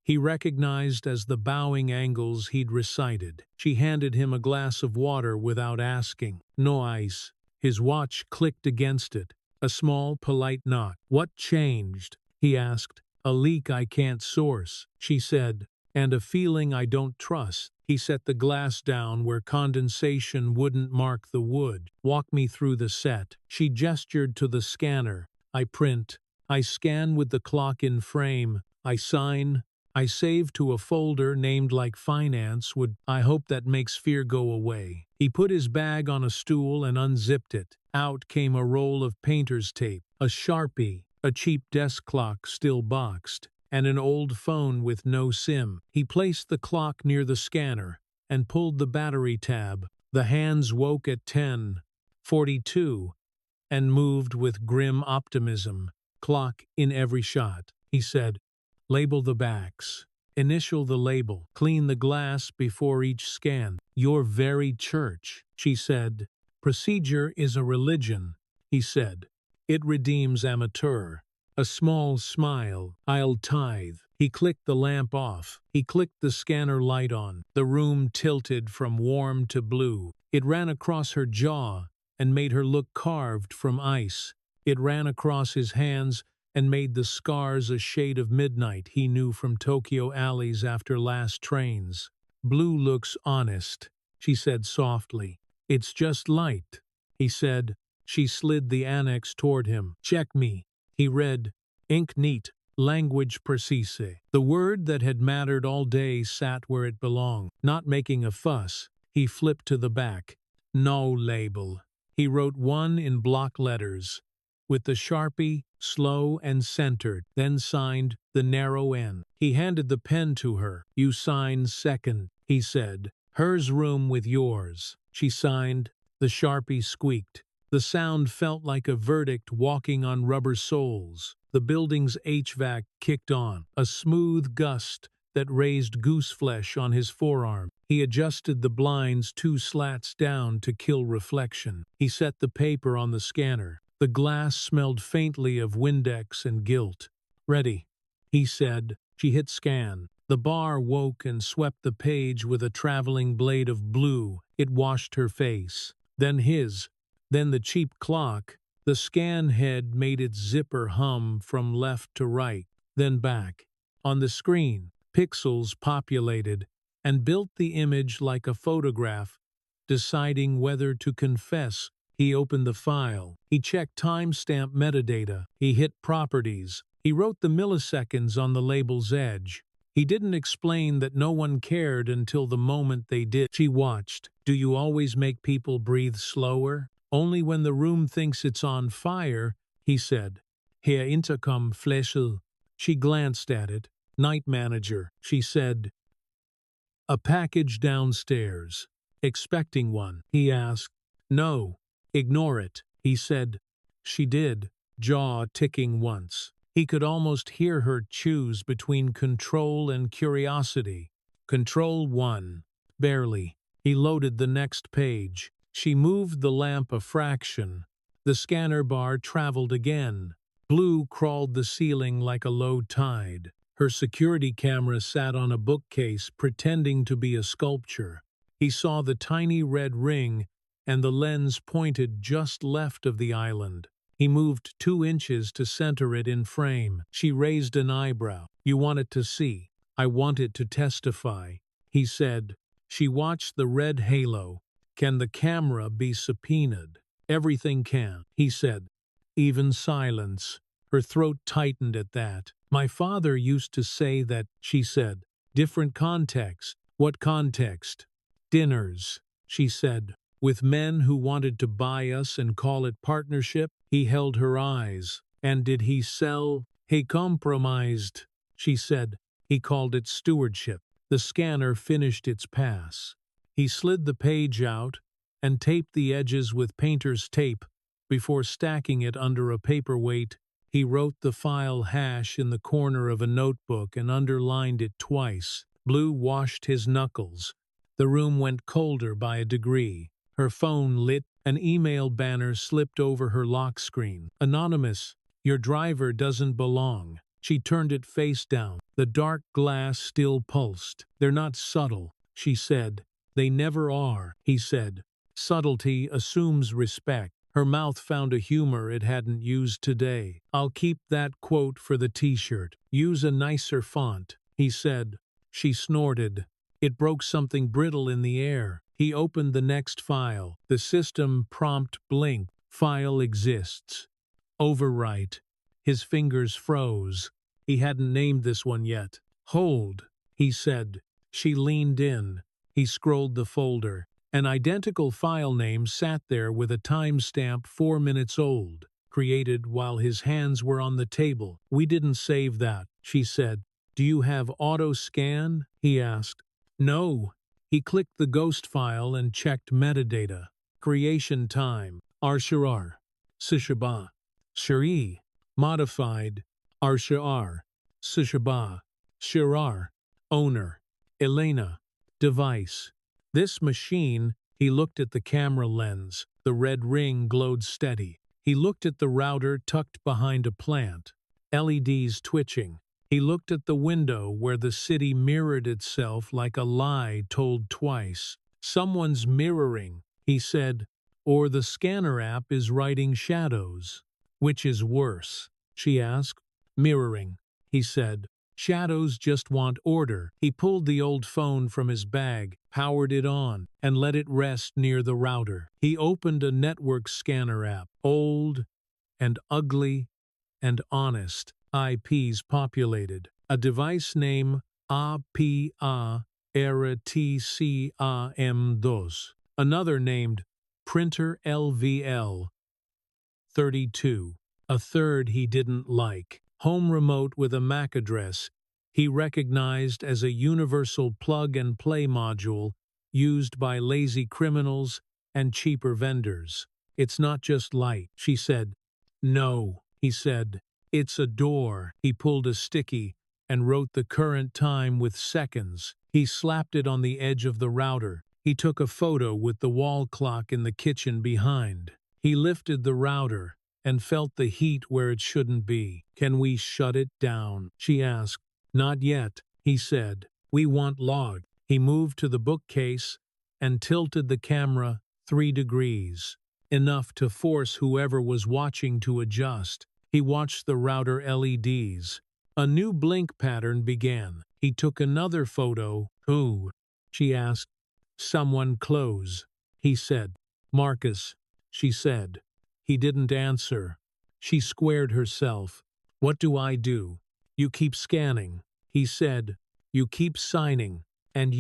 he recognized as the bowing angles he'd recited. She handed him a glass of water without asking. "No ice." His watch clicked against it, a small, polite knock. "What changed?" he asked. "A leak I can't source," she said, "and a feeling I don't trust." He set the glass down where condensation wouldn't mark the wood. "Walk me through the set." She gestured to the scanner. "I print. I scan with the clock in frame. I sign. I save to a folder named like finance would. I hope that makes fear go away." He put his bag on a stool and unzipped it. Out came a roll of painter's tape, a Sharpie, a cheap desk clock still boxed, and an old phone with no SIM. He placed the clock near the scanner and pulled the battery tab. The hands woke at 10:42 and moved with grim optimism. "Clock in every shot," he said. "Label the backs. Initial the label. Clean the glass before each scan." "Your very church," she said. "Procedure is a religion," he said. "It redeems amateur." A small smile. "I'll tithe." He clicked the lamp off. He clicked the scanner light on. The room tilted from warm to blue. It ran across her jaw and made her look carved from ice. It ran across his hands and made the scars a shade of midnight he knew from Tokyo alleys after last trains. "Blue looks honest," she said softly. "It's just light," he said. She slid the annex toward him. "Check me." He read, "Ink neat, language precise." The word that had mattered all day sat where it belonged. Not making a fuss, he flipped to the back. "No label." He wrote one in block letters, with the Sharpie slow and centered, then signed the narrow N. He handed the pen to her. "You sign second," he said. "Hers room with yours." She signed. The Sharpie squeaked. The sound felt like a verdict walking on rubber soles. The building's HVAC kicked on, a smooth gust that raised gooseflesh on his forearm. He adjusted the blinds 2 slats down to kill reflection. He set the paper on the scanner. The glass smelled faintly of Windex and guilt. "Ready," he said. She hit scan. The bar woke and swept the page with a traveling blade of blue. It washed her face. Then his. Then the cheap clock. The scan head made its zipper hum from left to right, then back. On the screen, pixels populated and built the image like a photograph, deciding whether to confess. He opened the file. He checked timestamp metadata. He hit properties. He wrote the milliseconds on the label's edge. He didn't explain that no one cared until the moment they did. She watched. Do you always make people breathe slower? Only when the room thinks it's on fire, he said. Herr Intercom Fläschel. She glanced at it. Night manager, she said. A package downstairs. Expecting one, he asked. No, ignore it, he said. She did, jaw ticking once. He could almost hear her choose between control and curiosity. Control won. Barely. He loaded the next page. She moved the lamp a fraction. The scanner bar traveled again. Blue crawled the ceiling like a low tide. Her security camera sat on a bookcase pretending to be a sculpture. He saw the tiny red ring, and the lens pointed just left of the island. He moved 2 inches to center it in frame. She raised an eyebrow. You want it to see. I want it to testify, he said. She watched the red halo. Can the camera be subpoenaed? Everything can, he said. Even silence. Her throat tightened at that. My father used to say that, she said. Different context. What context? Dinners, she said. With men who wanted to buy us and call it partnership. He held her eyes. And did he sell? He compromised, she said. He called it stewardship. The scanner finished its pass. He slid the page out and taped the edges with painter's tape. Before stacking it under a paperweight, he wrote the file hash in the corner of a notebook and underlined it twice. Blue washed his knuckles. The room went colder by a degree. Her phone lit. An email banner slipped over her lock screen. Anonymous, your driver doesn't belong. She turned it face down. The dark glass still pulsed. They're not subtle, she said. They never are, he said. Subtlety assumes respect. Her mouth found a humor it hadn't used today. I'll keep that quote for the t-shirt. Use a nicer font, he said. She snorted. It broke something brittle in the air. He opened the next file. The system prompt blinked. File exists. Overwrite. His fingers froze. He hadn't named this one yet. Hold, he said. She leaned in. He scrolled the folder. An identical file name sat there with a timestamp 4 minutes old, created while his hands were on the table. We didn't save that, she said. Do you have auto scan? He asked. No. He clicked the ghost file and checked metadata. Creation time. Arsharar. Sishaba. Shari. Modified. Arshar. Sishaba. Shirar. Owner. Elena. Device. This machine, he looked at the camera lens. The red ring glowed steady. He looked at the router tucked behind a plant. LEDs twitching. He looked at the window where the city mirrored itself like a lie told twice. Someone's mirroring, he said, or the scanner app is writing shadows. Which is worse? She asked. Mirroring, he said. Shadows just want order. He pulled the old phone from his bag, powered it on, and let it rest near the router. He opened a network scanner app, old and ugly and honest. IPs populated. A device name APA Era TCAM2. Another named Printer LVL 32. A third he didn't like. Home remote with a MAC address he recognized as a universal plug-and-play module used by lazy criminals and cheaper vendors. It's not just light, she said. No, he said. It's a door. He pulled a sticky and wrote the current time with seconds. He slapped it on the edge of the router. He took a photo with the wall clock in the kitchen behind. He lifted the router and felt the heat where it shouldn't be. Can we shut it down? She asked. Not yet, he said. We want log. He moved to the bookcase and tilted the camera 3 degrees, enough to force whoever was watching to adjust. He watched the router LEDs. A new blink pattern began. He took another photo. Who? She asked. Someone close, he said. Marcus, she said. He didn't answer. She squared herself. What do I do? You keep scanning, he said. You keep signing. And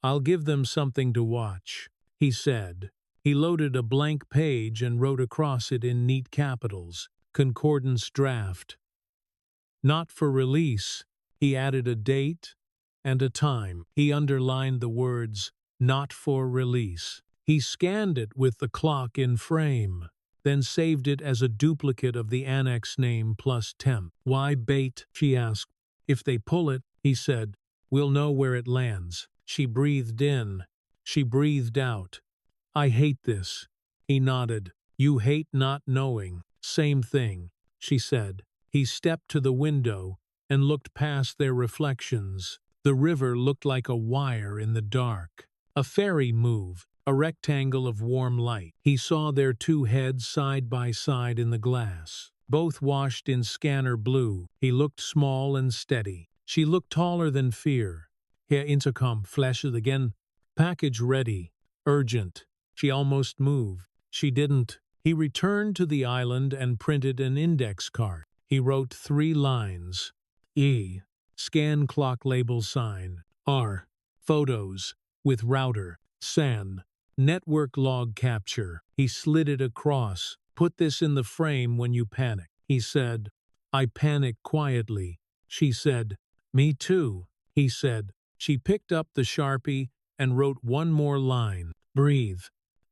I'll give them something to watch, he said. He loaded a blank page and wrote across it in neat capitals, Concordance Draft. Not for release. He added a date and a time. He underlined the words, not for release. He scanned it with the clock in frame, then saved it as a duplicate of the annex name plus temp. Why bait? She asked. If they pull it, he said, we'll know where it lands. She breathed in. She breathed out. I hate this. He nodded. You hate not knowing. Same thing, she said. He stepped to the window and looked past their reflections. The river looked like a wire in the dark. A fairy move, a rectangle of warm light. He saw their two heads side by side in the glass, both washed in scanner blue. He looked small and steady. She looked taller than fear. Herr Intercom flashed again. Package ready. Urgent. She almost moved. She didn't. He returned to the island and printed an index card. He wrote 3 lines. E. Scan clock label sign. R. Photos. With router. SAN. Network log capture. He slid it across. Put this in the frame when you panic. He said. I panicked quietly. She said. Me too. He said. She picked up the Sharpie and wrote one more line. Breathe.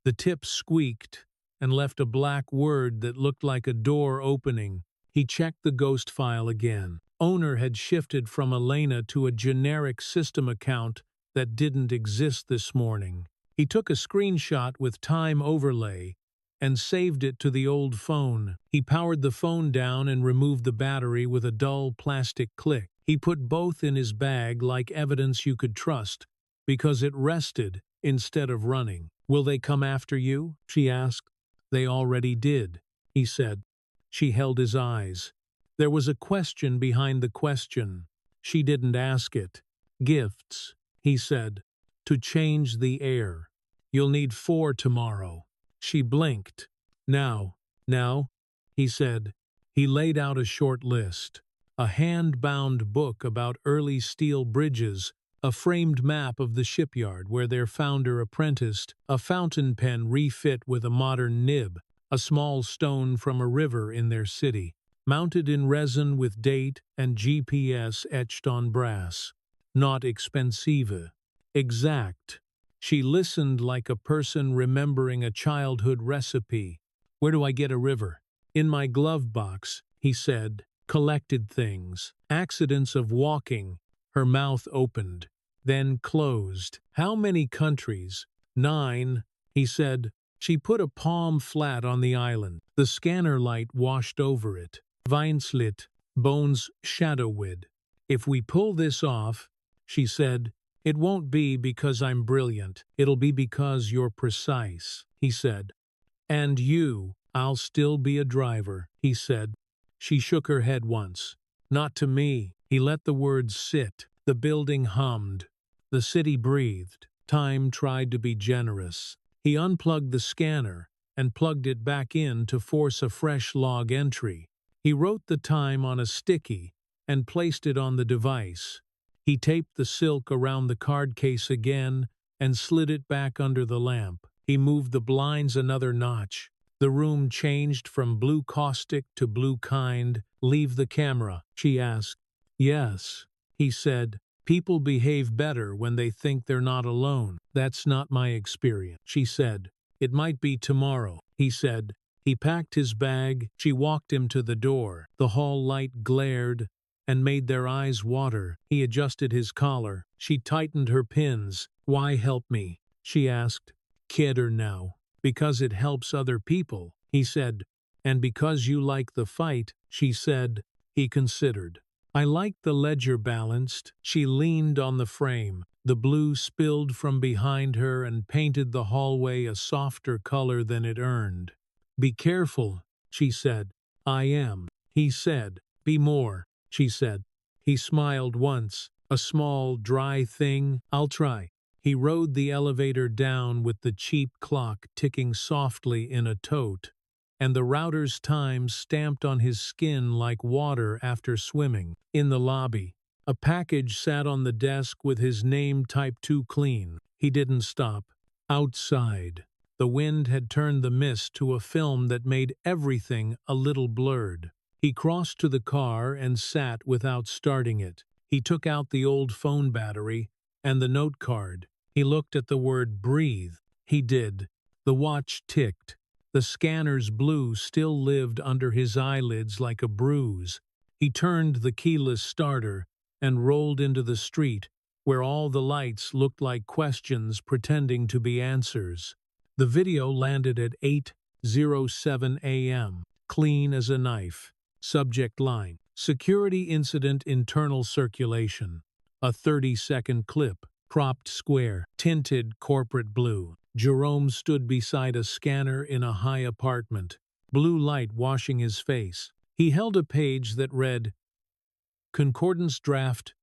The tip squeaked and left a black word that looked like a door opening. He checked the ghost file again. Owner had shifted from Elena to a generic system account that didn't exist this morning. He took a screenshot with time overlay and saved it to the old phone. He powered the phone down and removed the battery with a dull plastic click. He put both in his bag like evidence you could trust, because it rested instead of running. Will they come after you? She asked. They already did, he said. She held his eyes. There was a question behind the question. She didn't ask it. Gifts, he said, to change the air. You'll need 4 tomorrow. She blinked. Now, he said. He laid out a short list. A hand-bound book about early steel bridges, a framed map of the shipyard where their founder apprenticed, a fountain pen refit with a modern nib, a small stone from a river in their city, mounted in resin with date and GPS etched on brass. Not expensive. Exact. She listened like a person remembering a childhood recipe. Where do I get a river? In my glove box, he said. Collected things. Accidents of walking. Her mouth opened, then closed. How many countries? 9, he said. She put a palm flat on the island. The scanner light washed over it. Vinslit, bones shadowwid. If we pull this off, she said, it won't be because I'm brilliant. It'll be because you're precise, he said. And I'll still be a driver, he said. She shook her head once. Not to me. He let the words sit. The building hummed. The city breathed. Time tried to be generous. He unplugged the scanner and plugged it back in to force a fresh log entry. He wrote the time on a sticky and placed it on the device. He taped the silk around the card case again and slid it back under the lamp. He moved the blinds another notch. The room changed from blue caustic to blue kind. Leave the camera, she asked. Yes, he said. People behave better when they think they're not alone. That's not my experience, she said. It might be tomorrow, he said. He packed his bag. She walked him to the door. The hall light glared and made their eyes water. He adjusted his collar. She tightened her pins. Why help me? She asked. Kidder now. Because it helps other people, he said. And because you like the fight, she said. He considered. I like the ledger balanced. She leaned on the frame. The blue spilled from behind her and painted the hallway a softer color than it earned. Be careful, she said. I am, he said. Be more, she said. He smiled once. A small, dry thing. I'll try. He rode the elevator down with the cheap clock ticking softly in a tote, and the router's time stamped on his skin like water after swimming. In the lobby, A package sat on the desk with his name typed too clean. He didn't stop. Outside, the wind had turned the mist to a film that made everything a little blurred. He crossed to the car and sat without starting it. He took out the old phone battery and the note card. He looked at the word breathe. He did. The watch ticked. The scanner's blue still lived under his eyelids like a bruise. He turned the keyless starter and rolled into the street, where all the lights looked like questions pretending to be answers. The video landed at 8:07 a.m., clean as a knife. Subject line: Security Incident Internal Circulation. A 30-second clip, cropped square, tinted corporate blue. Jerome stood beside a scanner in a high apartment, blue light washing his face. He held a page that read, Concordance Draft,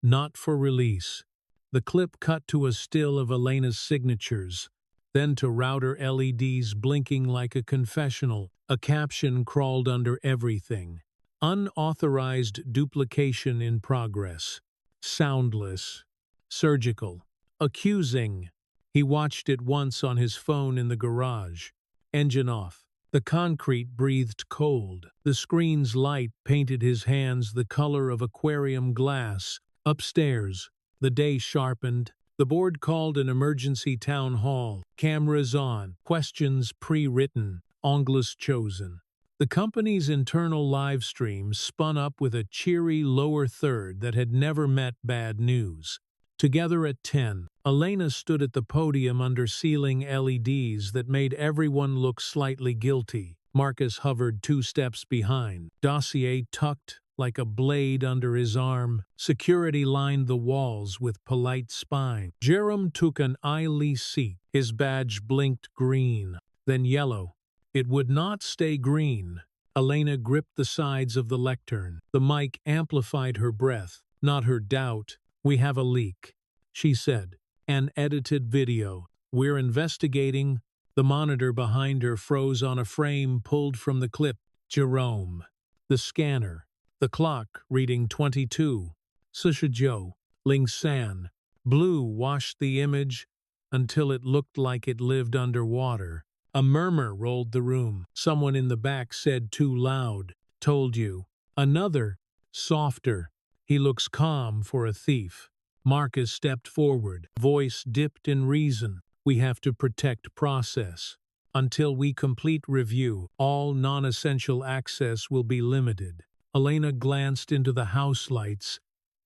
Not for Release. The clip cut to a still of Elena's signatures, then to router LEDs blinking like a confessional. A caption crawled under everything. Unauthorized duplication in progress. Soundless. Surgical. Accusing. He watched it once on his phone in the garage. Engine off. The concrete breathed cold. The screen's light painted his hands the color of aquarium glass. Upstairs, the day sharpened. The board called an emergency town hall. Cameras on. Questions pre-written. Angles chosen. The company's internal live stream spun up with a cheery lower third that had never met bad news. Together at 10, Elena stood at the podium under ceiling LEDs that made everyone look slightly guilty. Marcus hovered 2 steps behind, dossier tucked like a blade under his arm. Security lined the walls with polite spying. Jerome took an aisle seat. His badge blinked green, then yellow. It would not stay green. Elena gripped the sides of the lectern. The mic amplified her breath, not her doubt. We have a leak, she said. An edited video. We're investigating. The monitor behind her froze on a frame pulled from the clip. Jerome. The scanner. The clock reading 22. Susha Joe. Ling San. Blue washed the image until it looked like it lived underwater. A murmur rolled the room. Someone in the back said too loud. Told you. Another, softer. He looks calm for a thief. Marcus stepped forward. Voice dipped in reason. We have to protect process. Until we complete review, all non-essential access will be limited. Elena glanced into the house lights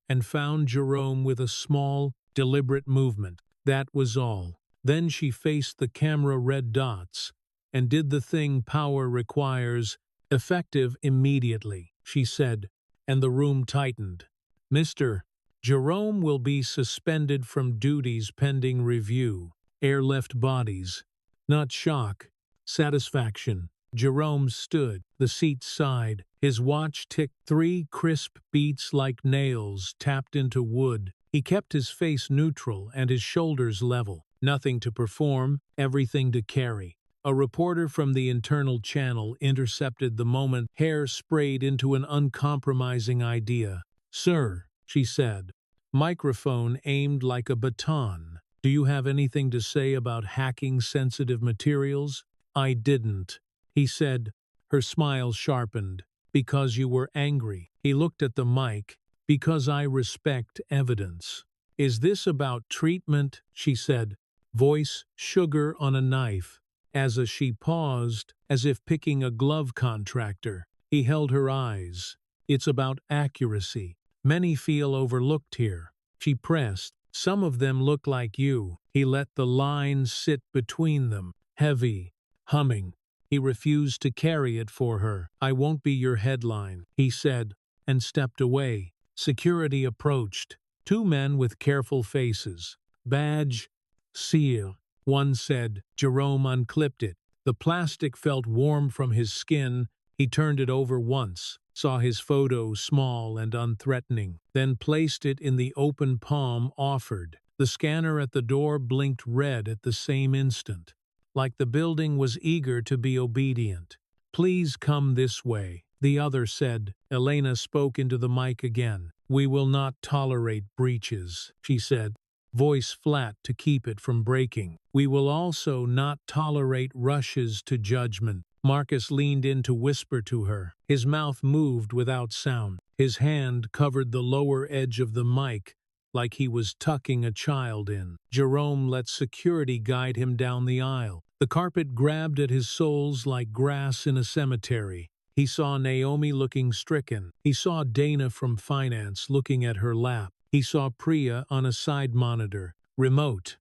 and found Jerome with a small, deliberate movement. That was all. Then she faced the camera red dots and did the thing power requires, effective immediately, she said, and the room tightened. Mr. Jerome will be suspended from duties pending review. Airlift bodies. Not shock. Satisfaction. Jerome stood, the seat side. His watch ticked 3 crisp beats like nails tapped into wood. He kept his face neutral and his shoulders level. Nothing to perform, everything to carry. A reporter from the internal channel intercepted the moment, hair sprayed into an uncompromising idea. Sir, she said, microphone aimed like a baton. Do you have anything to say about hacking sensitive materials? I didn't, he said. Her smile sharpened. Because you were angry. He looked at the mic. Because I respect evidence. Is this about treatment? She said. Voice sugar on a knife. As she paused, as if picking a glove contractor, he held her eyes. It's about accuracy. Many feel overlooked here. She pressed. Some of them look like you. He let the lines sit between them, heavy, humming. He refused to carry it for her. I won't be your headline, he said, and stepped away. Security approached. 2 men with careful faces. Badge, seal. One said. Jerome unclipped it. The plastic felt warm from his skin. He turned it over once, saw his photo small and unthreatening, then placed it in the open palm offered. The scanner at the door blinked red at the same instant, like the building was eager to be obedient. Please come this way, the other said. Elena spoke into the mic again. "We will not tolerate breaches," she said, voice flat to keep it from breaking. "We will also not tolerate rushes to judgment." Marcus leaned in to whisper to her. His mouth moved without sound. His hand covered the lower edge of the mic like he was tucking a child in. Jerome let security guide him down the aisle. The carpet grabbed at his soles like grass in a cemetery. He saw Naomi looking stricken. He saw Dana from finance looking at her lap. He saw Priya on a side monitor, remote,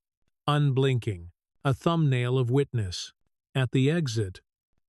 unblinking, a thumbnail of witness. At the exit,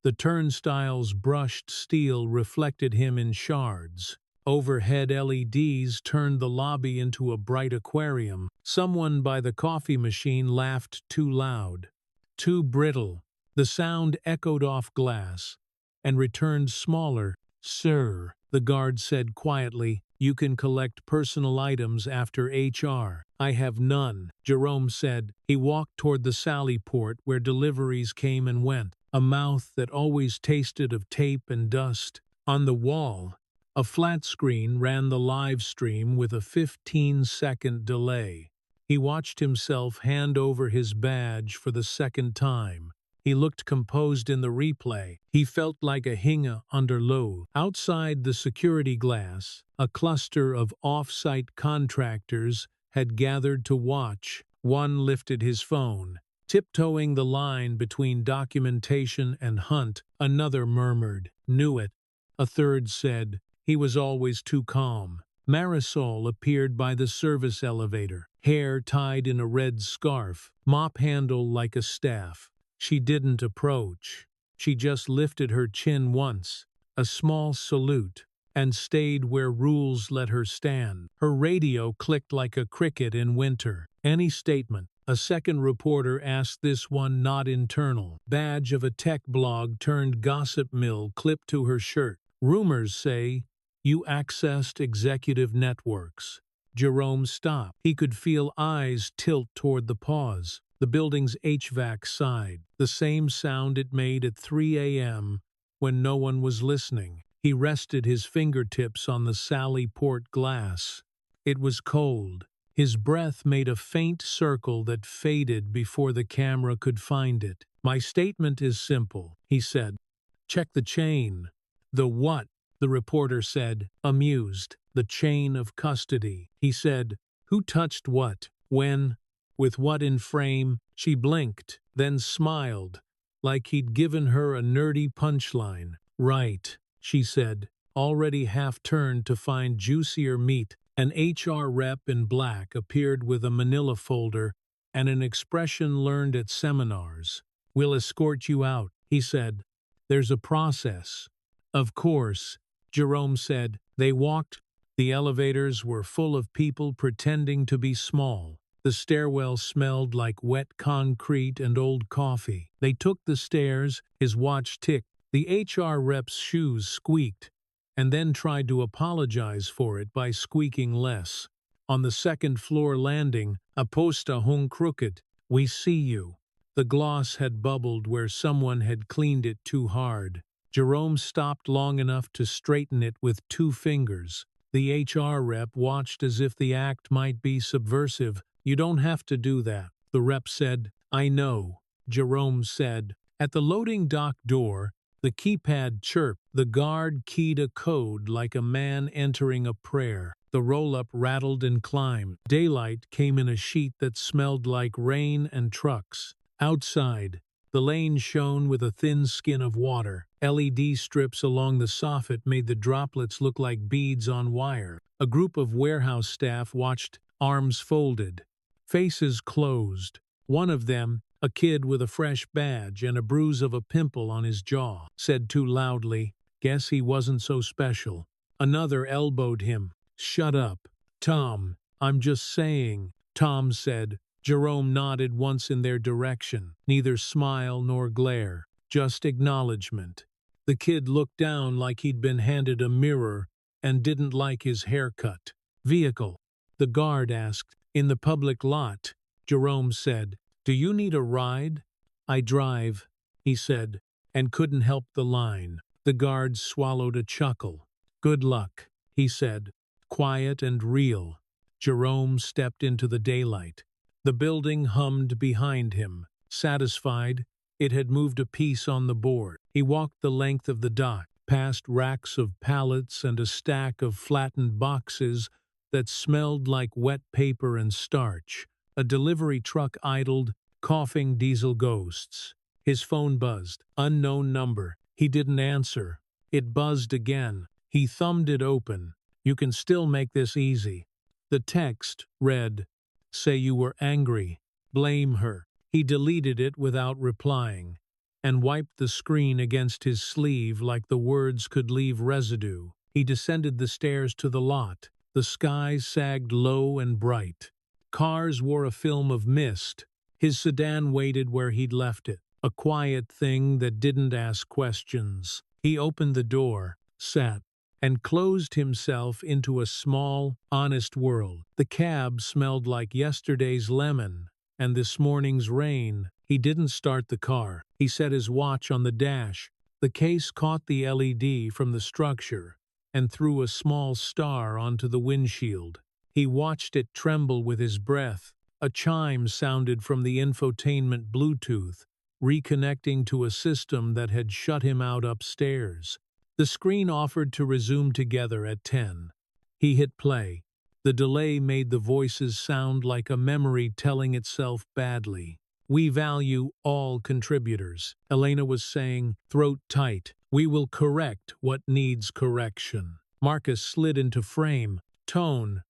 the turnstile's brushed steel reflected him in shards. Overhead LEDs turned the lobby into a bright aquarium. Someone by the coffee machine laughed too loud, too brittle. The sound echoed off glass and returned smaller. "Sir," the guard said quietly, "you can collect personal items after HR." "I have none," Jerome said. He walked toward the Sally port where deliveries came and went, a mouth that always tasted of tape and dust. On the wall, a flat screen ran the live stream with a 15-second delay. He watched himself hand over his badge for the second time. He looked composed in the replay. He felt like a hinga under load. Outside the security glass, a cluster of off-site contractors had gathered to watch. One lifted his phone. Tiptoeing the line between documentation and hunt, another murmured, "Knew it." A third said, "He was always too calm." Marisol appeared by the service elevator, hair tied in a red scarf, mop handle like a staff. She didn't approach. She just lifted her chin once, a small salute, and stayed where rules let her stand. Her radio clicked like a cricket in winter. "Any statement?" A second reporter asked, this one not internal. Badge of a tech blog turned gossip mill clipped to her shirt. "Rumors say you accessed executive networks." Jerome stopped. He could feel eyes tilt toward the pause. The building's HVAC sighed, the same sound it made at 3 a.m. when no one was listening. He rested his fingertips on the Sally port glass. It was cold. His breath made a faint circle that faded before the camera could find it. "My statement is simple," he said. "Check the chain." "The what?" the reporter said, amused. "The chain of custody." He said, "Who touched what? When? With what in frame?" She blinked, then smiled, like he'd given her a nerdy punchline. "Right," she said, already half-turned to find juicier meat. An HR rep in black appeared with a manila folder and an expression learned at seminars. "We'll escort you out," he said. "There's a process." "Of course," Jerome said. They walked. The elevators were full of people pretending to be small. The stairwell smelled like wet concrete and old coffee. They took the stairs. His watch ticked. The HR rep's shoes squeaked, and then tried to apologize for it by squeaking less. On the second-floor landing, a posta hung crooked. "We see you." The gloss had bubbled where someone had cleaned it too hard. Jerome stopped long enough to straighten it with 2 fingers. The HR rep watched as if the act might be subversive. "You don't have to do that," the rep said. "I know," Jerome said. At the loading dock door, the keypad chirped. The guard keyed a code like a man entering a prayer. The roll-up rattled and climbed. Daylight came in a sheet that smelled like rain and trucks. Outside, the lane shone with a thin skin of water. LED strips along the soffit made the droplets look like beads on wire. A group of warehouse staff watched, arms folded, faces closed. One of them, a kid with a fresh badge and a bruise of a pimple on his jaw, said too loudly, "Guess he wasn't so special." Another elbowed him. "Shut up, Tom. I'm just saying," Tom said. Jerome nodded once in their direction. Neither smile nor glare, just acknowledgement. The kid looked down like he'd been handed a mirror and didn't like his haircut. "Vehicle?" the guard asked. "In the public lot," Jerome said. "Do you need a ride?" "I drive," he said, and couldn't help the line. The guard swallowed a chuckle. "Good luck," he said. quiet and real. Jerome stepped into the daylight. The building hummed behind him. Satisfied, it had moved a piece on the board. He walked the length of the dock, past racks of pallets and a stack of flattened boxes that smelled like wet paper and starch. A delivery truck idled, coughing diesel ghosts. His phone buzzed. Unknown number. He didn't answer. It buzzed again. He thumbed it open. "You can still make this easy." The text read, "Say you were angry. Blame her." He deleted it without replying, and wiped the screen against his sleeve like the words could leave residue. He descended the stairs to the lot. The sky sagged low and bright. Cars wore a film of mist. His sedan waited where he'd left it, a quiet thing that didn't ask questions. He opened the door, sat, and closed himself into a small, honest world. The cab smelled like yesterday's lemon and this morning's rain. He didn't start the car. He set his watch on the dash. The case caught the LED from the structure and threw a small star onto the windshield. He watched it tremble with his breath. A chime sounded from the infotainment Bluetooth, reconnecting to a system that had shut him out upstairs. The screen offered to resume together at 10. He hit play. The delay made the voices sound like a memory telling itself badly. "We value all contributors," Elena was saying, throat tight. "We will correct what needs correction." Marcus slid into frame, tone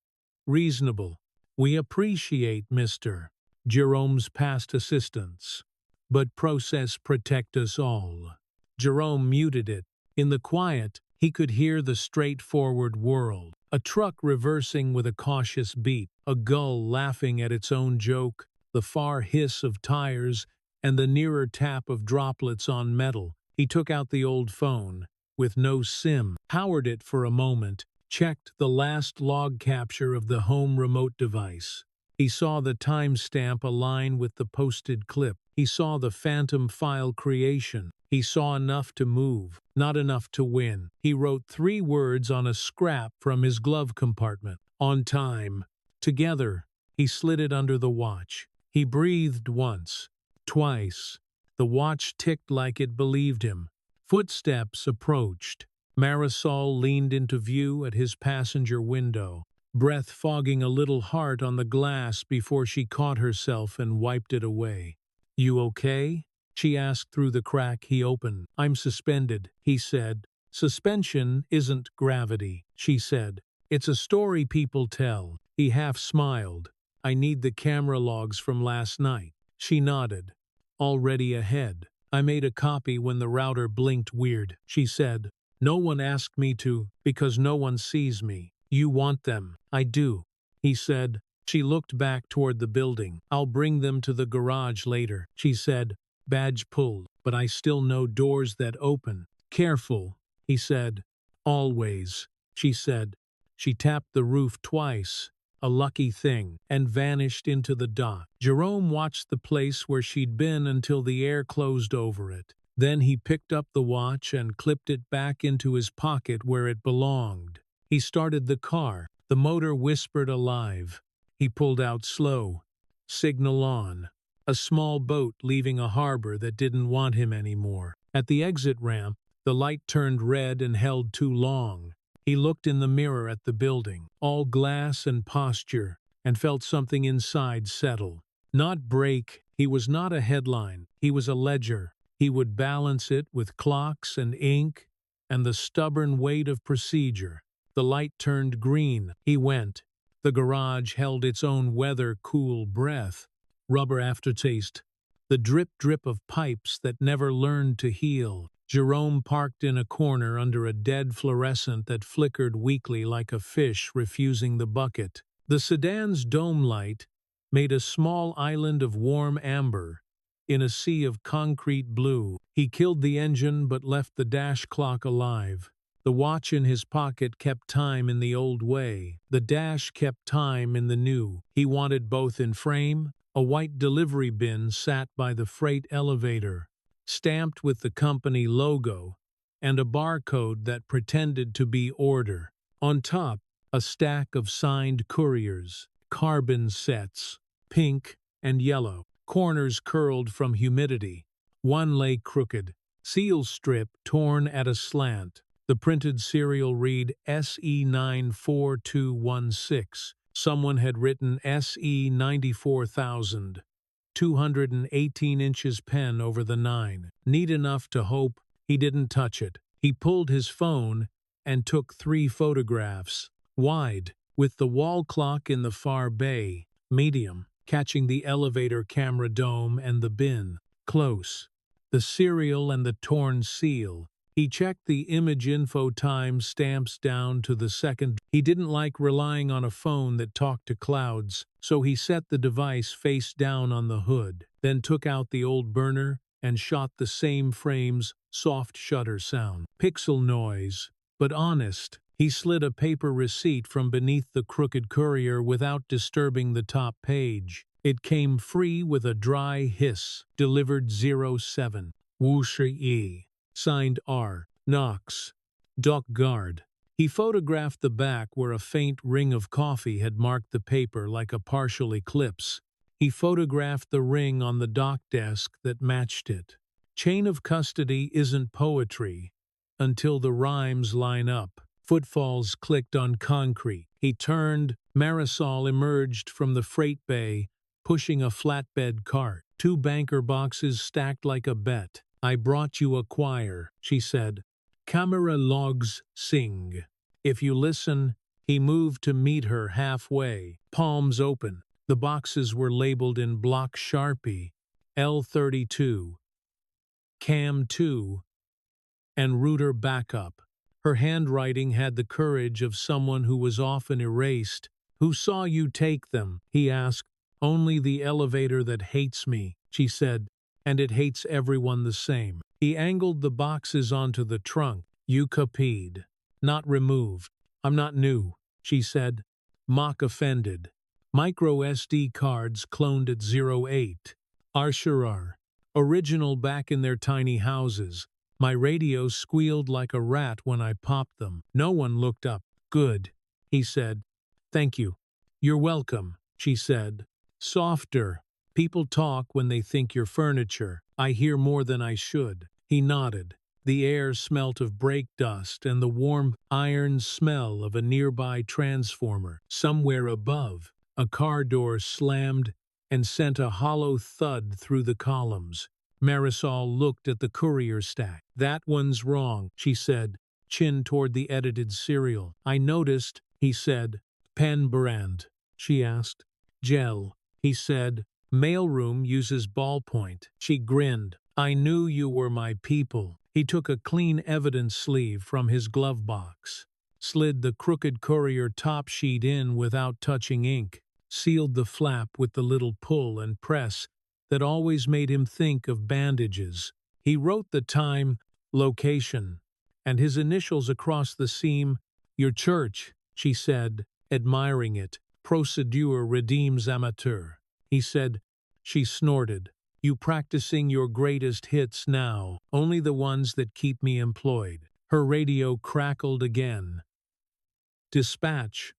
reasonable. "We appreciate Mr. Jerome's past assistance, but process protect us all." Jerome muted it. In the quiet, he could hear the straightforward world. A truck reversing with a cautious beat, a gull laughing at its own joke, the far hiss of tires, and the nearer tap of droplets on metal. He took out the old phone, with no SIM, powered it for a moment, checked the last log capture of the home remote device. He saw the timestamp align with the posted clip. He saw the phantom file creation. He saw enough to move, not enough to win. He wrote 3 words on a scrap from his glove compartment. "On time." Together, he slid it under the watch. He breathed once, twice. The watch ticked like it believed him. Footsteps approached. Marisol leaned into view at his passenger window, breath fogging a little heart on the glass before she caught herself and wiped it away. "You okay?" she asked through the crack he opened. "I'm suspended," he said. "Suspension isn't gravity," she said. "It's a story people tell." He half smiled. "I need the camera logs from last night." She nodded. "Already ahead. I made a copy when the router blinked weird," she said. "No one asked me to, because no one sees me." "You want them." "I do," he said. She looked back toward the building. "I'll bring them to the garage later," she said. Badge pulled, "but I still know doors that open." "Careful," he said. "Always," she said. She tapped the roof twice, a lucky thing, and vanished into the dock. Jerome watched the place where she'd been until the air closed over it. Then he picked up the watch and clipped it back into his pocket where it belonged. He started the car. The motor whispered alive. He pulled out slow. Signal on. A small boat leaving a harbor that didn't want him anymore. At the exit ramp, the light turned red and held too long. He looked in the mirror at the building, all glass and posture, and felt something inside settle. Not break. He was not a headline. He was a ledger. He would balance it with clocks and ink and the stubborn weight of procedure. The light turned green. He went. The garage held its own weather-cool breath. Rubber aftertaste. The drip-drip of pipes that never learned to heal. Jerome parked in a corner under a dead fluorescent that flickered weakly like a fish refusing the bucket. The sedan's dome light made a small island of warm amber in a sea of concrete blue. He killed the engine but left the dash clock alive. The watch in his pocket kept time in the old way. The dash kept time in the new. He wanted both in frame. A white delivery bin sat by the freight elevator, stamped with the company logo and a barcode that pretended to be order. On top, A stack of signed couriers, carbon sets, pink and yellow, corners curled from humidity. One lay crooked, seal strip torn at a slant. The printed serial read SE94216. Someone had written SE 94,000. 218 inches pen over the 9. Neat enough to hope he didn't touch it. He pulled his phone and took 3 photographs. Wide, with the wall clock in the far bay. Medium, catching the elevator camera dome and the bin. Close, the serial and the torn seal. He checked the image info time stamps down to the second. He didn't like relying on a phone that talked to clouds, so he set the device face down on the hood, then took out the old burner and shot the same frame's soft shutter sound. Pixel noise, but honest. He slid a paper receipt from beneath the crooked courier without disturbing the top page. It came free with a dry hiss. Delivered 07. Wushe. Signed R. Knox. Dock Guard. He photographed the back where a faint ring of coffee had marked the paper like a partial eclipse. He photographed the ring on the dock desk that matched it. Chain of custody isn't poetry until the rhymes line up. Footfalls clicked on concrete. He turned. Marisol emerged from the freight bay, pushing a flatbed cart. 2 banker boxes stacked like a bet. I brought you a choir, she said. Camera logs sing. If you listen. He moved to meet her halfway, palms open. The boxes were labeled in block Sharpie, L32, Cam 2, and router backup. Her handwriting had the courage of someone who was often erased. Who saw you take them? He asked. Only the elevator that hates me, she said, and it hates everyone the same. He angled the boxes onto the trunk. You copied. Not removed. I'm not new, she said, mock offended. Micro SD cards cloned at 08. Arsharar. Original back in their tiny houses. My radio squealed like a rat when I popped them. No one looked up. Good, he said. Thank you. You're welcome, she said. Softer. People talk when they think you're furniture. I hear more than I should. He nodded. The air smelt of brake dust and the warm, iron smell of a nearby transformer. Somewhere above, a car door slammed and sent a hollow thud through the columns. Marisol looked at the courier stack. That one's wrong, she said, chin toward the edited serial. I noticed, he said. Pen brand, she asked. Gel, he said. Mailroom uses ballpoint. She grinned. I knew you were my people. He took a clean evidence sleeve from his glove box, slid the crooked courier top sheet in without touching ink, sealed the flap with the little pull and press that always made him think of bandages. He wrote the time, location, and his initials across the seam. Your church, she said, admiring it. Procedure redeems amateur. He said. She snorted. You practicing your greatest hits now, only the ones that keep me employed. Her radio crackled again. Dispatch.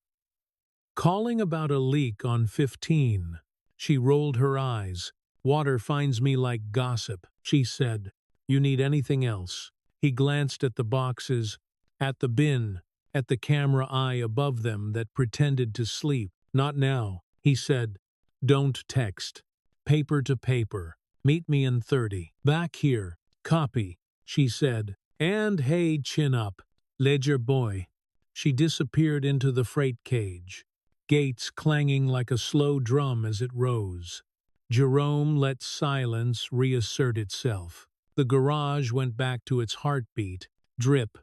Calling about a leak on 15. She rolled her eyes. Water finds me like gossip, she said. You need anything else? He glanced at the boxes, at the bin, at the camera eye above them that pretended to sleep. Not now, he said. Don't text. Paper to paper. Meet me in 30. Back here. Copy, she said. And hey, chin up. Ledger boy. She disappeared into the freight cage, gates clanging like a slow drum as it rose. Jerome let silence reassert itself. The garage went back to its heartbeat. Drip.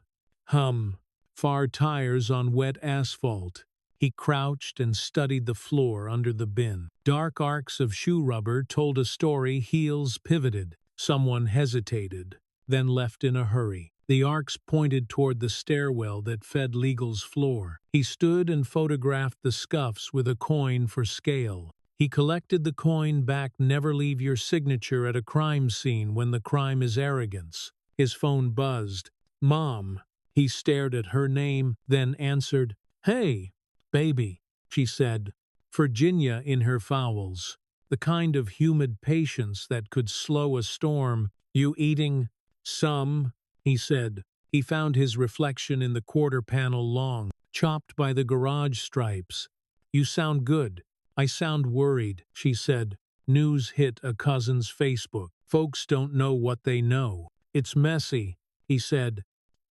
Hum. Far tires on wet asphalt. He crouched and studied the floor under the bin. Dark arcs of shoe rubber told a story. Heels pivoted. Someone hesitated, then left in a hurry. The arcs pointed toward the stairwell that fed Legal's floor. He stood and photographed the scuffs with a coin for scale. He collected the coin back. Never leave your signature at a crime scene when the crime is arrogance. His phone buzzed. Mom. He stared at her name, then answered. Hey. Baby, she said, Virginia in her vowels, the kind of humid patience that could slow a storm. You eating? Some, he said. He found his reflection in the quarter panel long, chopped by the garage stripes. You sound good. I sound worried, she said. News hit a cousin's Facebook. Folks don't know what they know. It's messy, he said.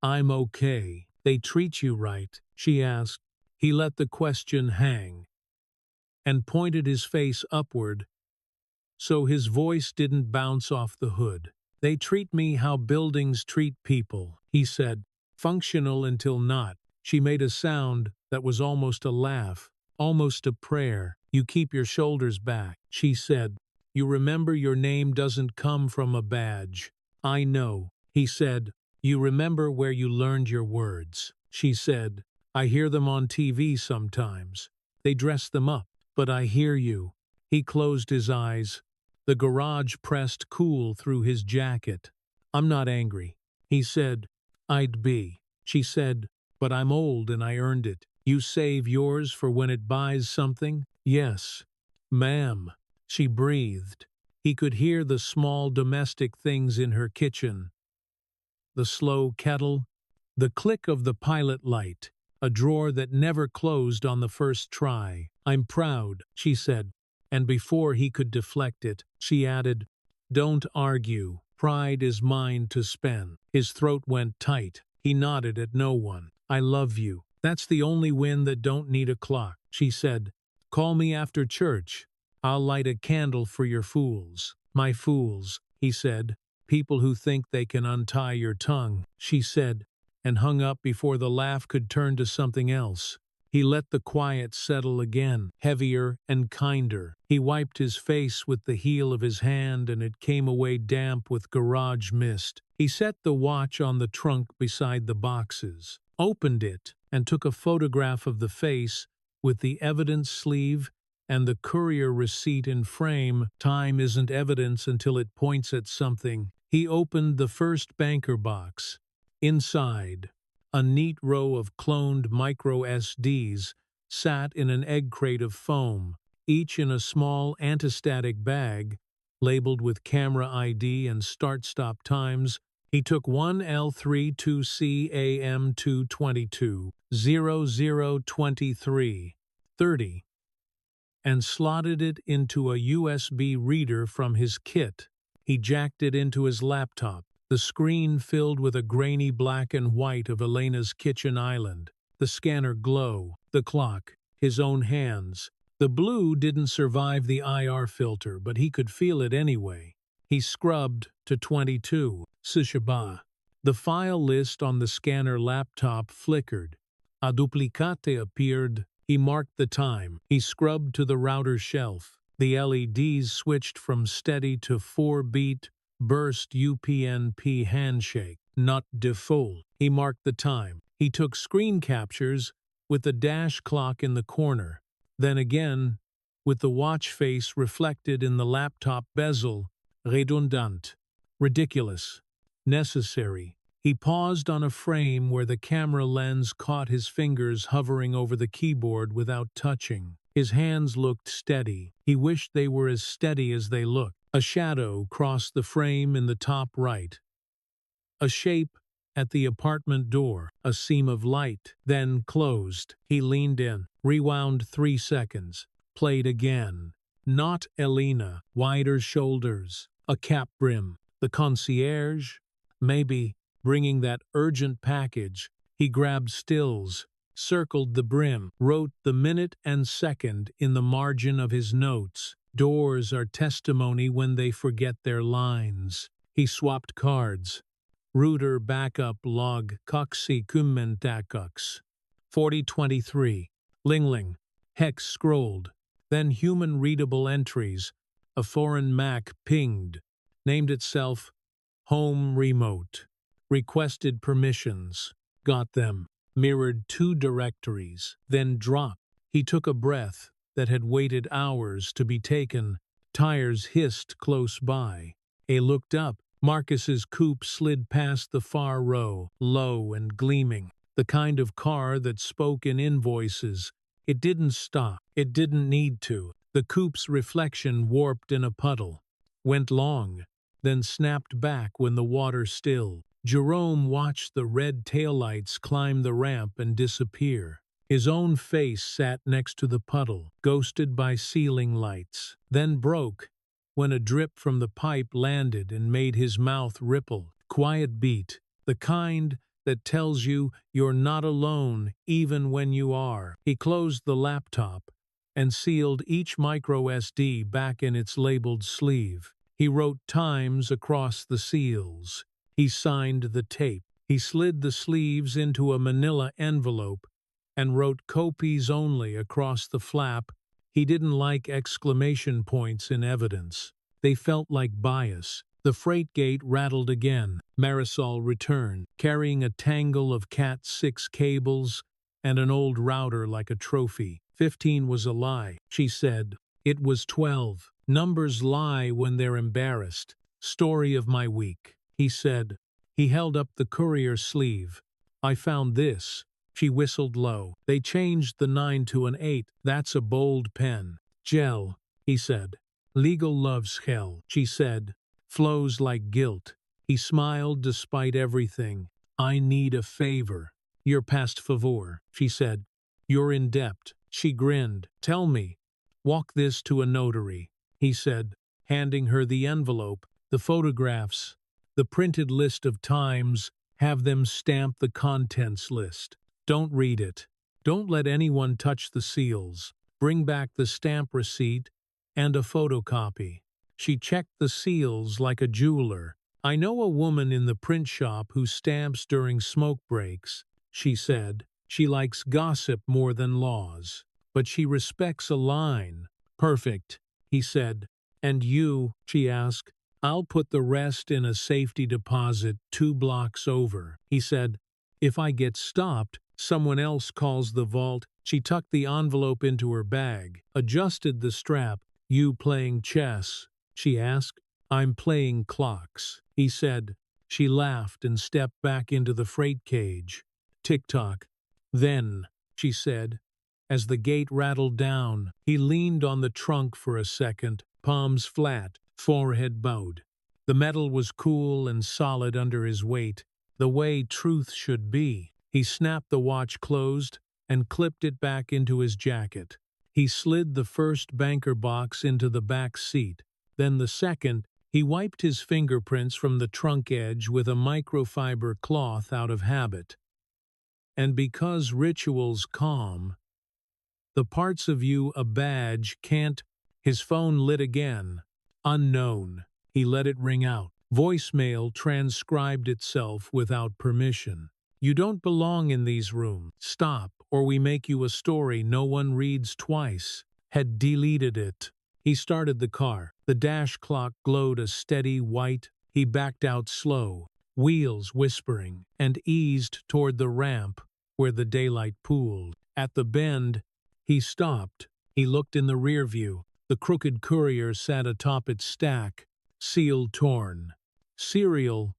I'm okay. They treat you right, she asked. He let the question hang and pointed his face upward so his voice didn't bounce off the hood. They treat me how buildings treat people, he said. Functional until not. She made a sound that was almost a laugh, almost a prayer. You keep your shoulders back, she said. You remember your name doesn't come from a badge. I know, he said. You remember where you learned your words, she said. I hear them on TV sometimes. They dress them up, but I hear you. He closed his eyes. The garage pressed cool through his jacket. I'm not angry, he said. I'd be, she said, but I'm old and I earned it. You save yours for when it buys something? Yes, ma'am, she breathed. He could hear the small domestic things in her kitchen. The slow kettle, the click of the pilot light, a drawer that never closed on the first try. I'm proud, she said. And before he could deflect it, she added, Don't argue. Pride is mine to spend. His throat went tight. He nodded at no one. I love you. That's the only win that don't need a clock, she said. Call me after church. I'll light a candle for your fools. My fools, he said. People who think they can untie your tongue, she said, and hung up before the laugh could turn to something else. He let the quiet settle again, heavier and kinder. He wiped his face with the heel of his hand and it came away damp with garage mist. He set the watch on the trunk beside the boxes, opened it, and took a photograph of the face with the evidence sleeve and the courier receipt in frame. Time isn't evidence until it points at something. He opened the first banker box. Inside, a neat row of cloned micro SDs sat in an egg crate of foam, each in a small antistatic bag, labeled with camera ID and start-stop times. He took one L32CAM222 0023 30 and slotted it into a USB reader from his kit. He jacked it into his laptop. The screen filled with a grainy black and white of Elena's kitchen island, the scanner glow, the clock, his own hands. The blue didn't survive the IR filter, but he could feel it anyway. He scrubbed to 22. Sushaba. The file list on the scanner laptop flickered. A duplicate appeared. He marked the time. He scrubbed to the router shelf. The LEDs switched from steady to 4-beat burst UPnP handshake, not default. He marked the time. He took screen captures with the dash clock in the corner. Then again, with the watch face reflected in the laptop bezel. Redundant. Ridiculous. Necessary. He paused on a frame where the camera lens caught his fingers hovering over the keyboard without touching. His hands looked steady. He wished they were as steady as they looked. A shadow crossed the frame in the top right. A shape at the apartment door, a seam of light, then closed. He leaned in, rewound 3 seconds, played again. Not Elena, wider shoulders, a cap brim. The concierge? Maybe, bringing that urgent package. He grabbed stills, circled the brim, wrote the minute and second in the margin of his notes. Doors are testimony when they forget their lines. He swapped cards. Router backup log coxi kummentakux. 4023. Lingling. Hex scrolled. Then human-readable entries. A foreign Mac pinged. Named itself Home Remote. Requested permissions. Got them. Mirrored 2 directories. Then dropped. He took a breath that had waited hours to be taken. Tires hissed close by. He looked up. Marcus's coupe slid past the far row, low and gleaming. The kind of car that spoke in invoices. It didn't stop. It didn't need to. The coupe's reflection warped in a puddle, went long, then snapped back when the water stilled. Jerome watched the red taillights climb the ramp and disappear. His own face sat next to the puddle, ghosted by ceiling lights, then broke when a drip from the pipe landed and made his mouth ripple. Quiet beat, the kind that tells you you're not alone even when you are. He closed the laptop and sealed each micro SD back in its labeled sleeve. He wrote times across the seals. He signed the tape. He slid the sleeves into a manila envelope and wrote copies only across the flap. He didn't like exclamation points in evidence. They felt like bias. The freight gate rattled again. Marisol returned, carrying a tangle of Cat 6 cables and an old router like a trophy. 15 was a lie, she said. It was 12. Numbers lie when they're embarrassed. Story of my week, he said. He held up the courier sleeve. I found this. She whistled low. They changed the 9 to an 8. That's a bold pen. Gel, he said. Legal loves hell, she said. Flows like guilt. He smiled despite everything. I need a favor. Your past favor, she said. You're in debt. She grinned. Tell me. Walk this to a notary, he said, handing her the envelope, the photographs, the printed list of times. Have them stamp the contents list. Don't read it. Don't let anyone touch the seals. Bring back the stamp receipt and a photocopy. She checked the seals like a jeweler. I know a woman in the print shop who stamps during smoke breaks, she said. She likes gossip more than laws. But she respects a line. Perfect, he said. And you, she asked. I'll put the rest in a safety deposit 2 blocks over, he said. If I get stopped, someone else calls the vault. She tucked the envelope into her bag, adjusted the strap. You playing chess? She asked. I'm playing clocks, he said. She laughed and stepped back into the freight cage. Tick-tock. Then, she said, as the gate rattled down, he leaned on the trunk for a second, palms flat, forehead bowed. The metal was cool and solid under his weight, the way truth should be. He snapped the watch closed and clipped it back into his jacket. He slid the first banker box into the back seat. Then the second, he wiped his fingerprints from the trunk edge with a microfiber cloth out of habit. And because rituals calm, the parts of you a badge can't. His phone lit again. Unknown. He let it ring out. Voicemail transcribed itself without permission. You don't belong in these rooms. Stop, or we make you a story no one reads twice. Had deleted it. He started the car. The dash clock glowed a steady white. He backed out slow, wheels whispering, and eased toward the ramp where the daylight pooled. At the bend, he stopped. He looked in the rear view. The crooked courier sat atop its stack, seal torn, cereal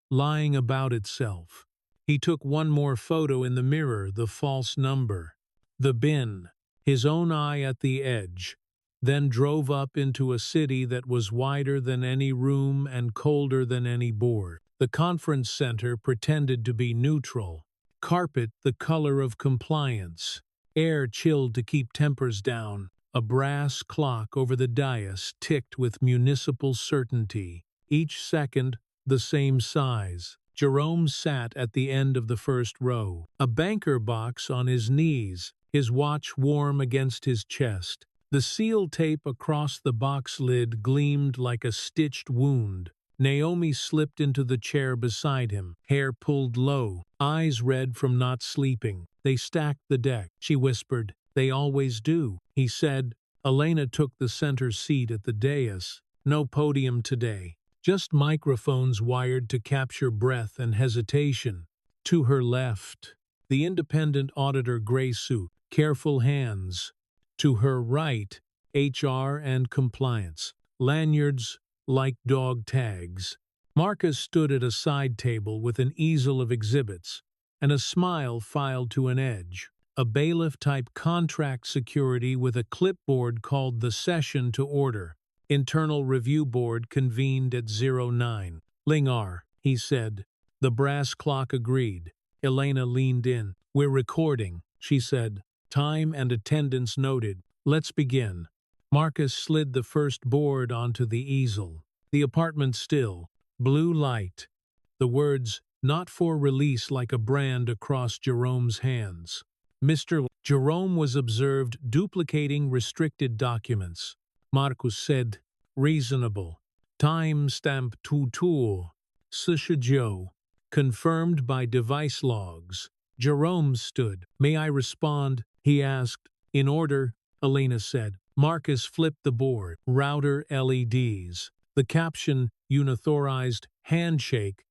lying about itself. He took one more photo in the mirror, the false number, the bin, his own eye at the edge, then drove up into a city that was wider than any room and colder than any board. The conference center pretended to be neutral, carpet the color of compliance, air chilled to keep tempers down. A brass clock over the dais ticked with municipal certainty, each second the same size. Jerome sat at the end of the first row, a banker box on his knees, his watch warm against his chest. The seal tape across the box lid gleamed like a stitched wound. Naomi slipped into the chair beside him, hair pulled low, eyes red from not sleeping. They stacked the deck, she whispered. They always do, he said. Elena took the center seat at the dais. No podium today. Just microphones wired to capture breath and hesitation. To her left, the independent auditor gray suit, careful hands. To her right, HR and compliance, lanyards like dog tags. Marcus stood at a side table with an easel of exhibits and a smile filed to an edge. a bailiff-type contract security with a clipboard called the Session to Order. Internal Review Board convened at 09. Lingar, he said. The brass clock agreed. Elena leaned in. We're recording, she said. Time and attendance noted. Let's begin. Marcus slid the first board onto the easel. The apartment still. Blue light. The words, not for release, like a brand across Jerome's hands. Mr. Jerome was observed duplicating restricted documents. Marcus said, reasonable. Time stamp tutur. Susha Joe. Confirmed by device logs. Jerome stood. May I respond? He asked. In order, Elena said. Marcus flipped the board. Router LEDs. The caption, unauthorized handshake.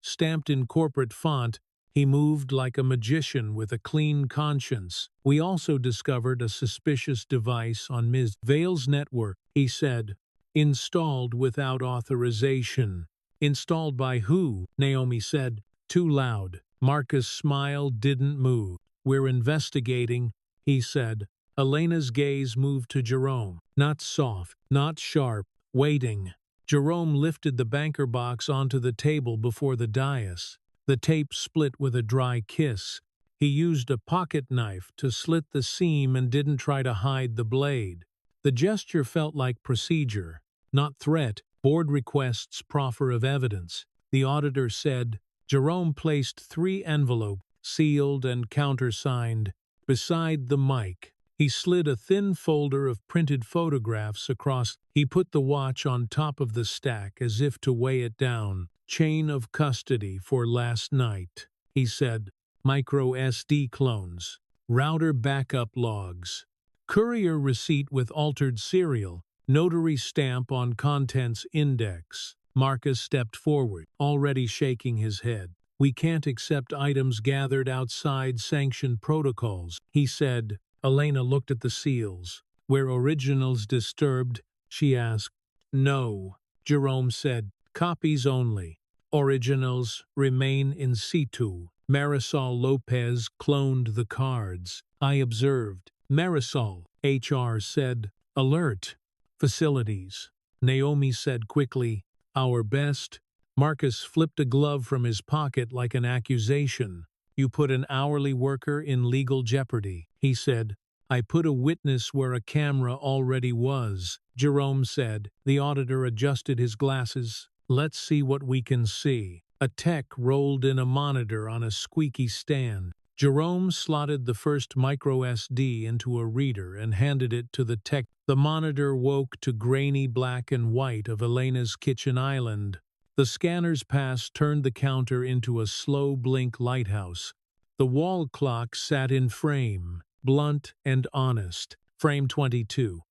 Stamped in corporate font, he moved like a magician with a clean conscience. We also discovered a suspicious device on Ms. Vale's network, he said. Installed without authorization. Installed by who? Naomi said. Too loud. Marcus' smile didn't move. We're investigating, he said. Elena's gaze moved to Jerome. Not soft, not sharp, waiting. Jerome lifted the banker box onto the table before the dais. The tape split with a dry kiss. He used a pocket knife to slit the seam and didn't try to hide the blade. The gesture felt like procedure, not threat. Board requests proffer of evidence. The auditor said. Jerome placed 3 envelopes, sealed and countersigned, beside the mic. He slid a thin folder of printed photographs across. He put the watch on top of the stack as if to weigh it down. Chain of custody for last night, he said. Micro SD clones. Router backup logs. Courier receipt with altered serial. Notary stamp on contents index. Marcus stepped forward, already shaking his head. We can't accept items gathered outside sanctioned protocols, he said. Elena looked at the seals. Were originals disturbed? She asked. No, Jerome said. Copies only. Originals remain in situ. Marisol Lopez cloned the cards. I observed. Marisol, HR said. Alert. Facilities. Naomi said quickly. Our best. Marcus flipped a glove from his pocket like an accusation. You put an hourly worker in legal jeopardy, he said. I put a witness where a camera already was, Jerome said. The auditor adjusted his glasses. Let's see what we can see. A tech rolled in a monitor on a squeaky stand. Jerome slotted the first micro SD into a reader and handed it to the tech. The monitor woke to grainy black and white of Elena's kitchen island. The scanner's pass turned the counter into a slow blink lighthouse. The wall clock sat in frame, blunt and honest. Frame 22.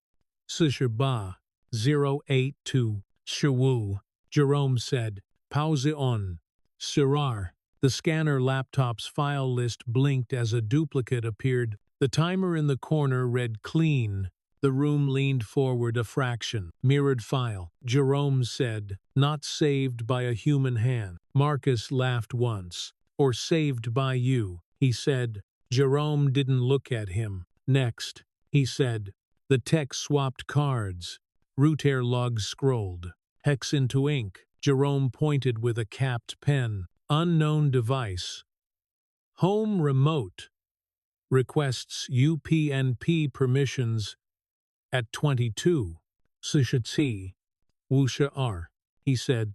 Sushaba, 082, Shawu, Jerome said. Pause on. Sirar. The scanner laptop's file list blinked as a duplicate appeared. The timer in the corner read clean. The room leaned forward a fraction. Mirrored file, Jerome said. Not saved by a human hand. Marcus laughed once. Or saved by you, he said. Jerome didn't look at him. Next, he said. The tech swapped cards. Router logs scrolled. Hex into ink. Jerome pointed with a capped pen. Unknown device. Home remote. Requests UPnP permissions at 22. Sushatsi. Wusha R. He said.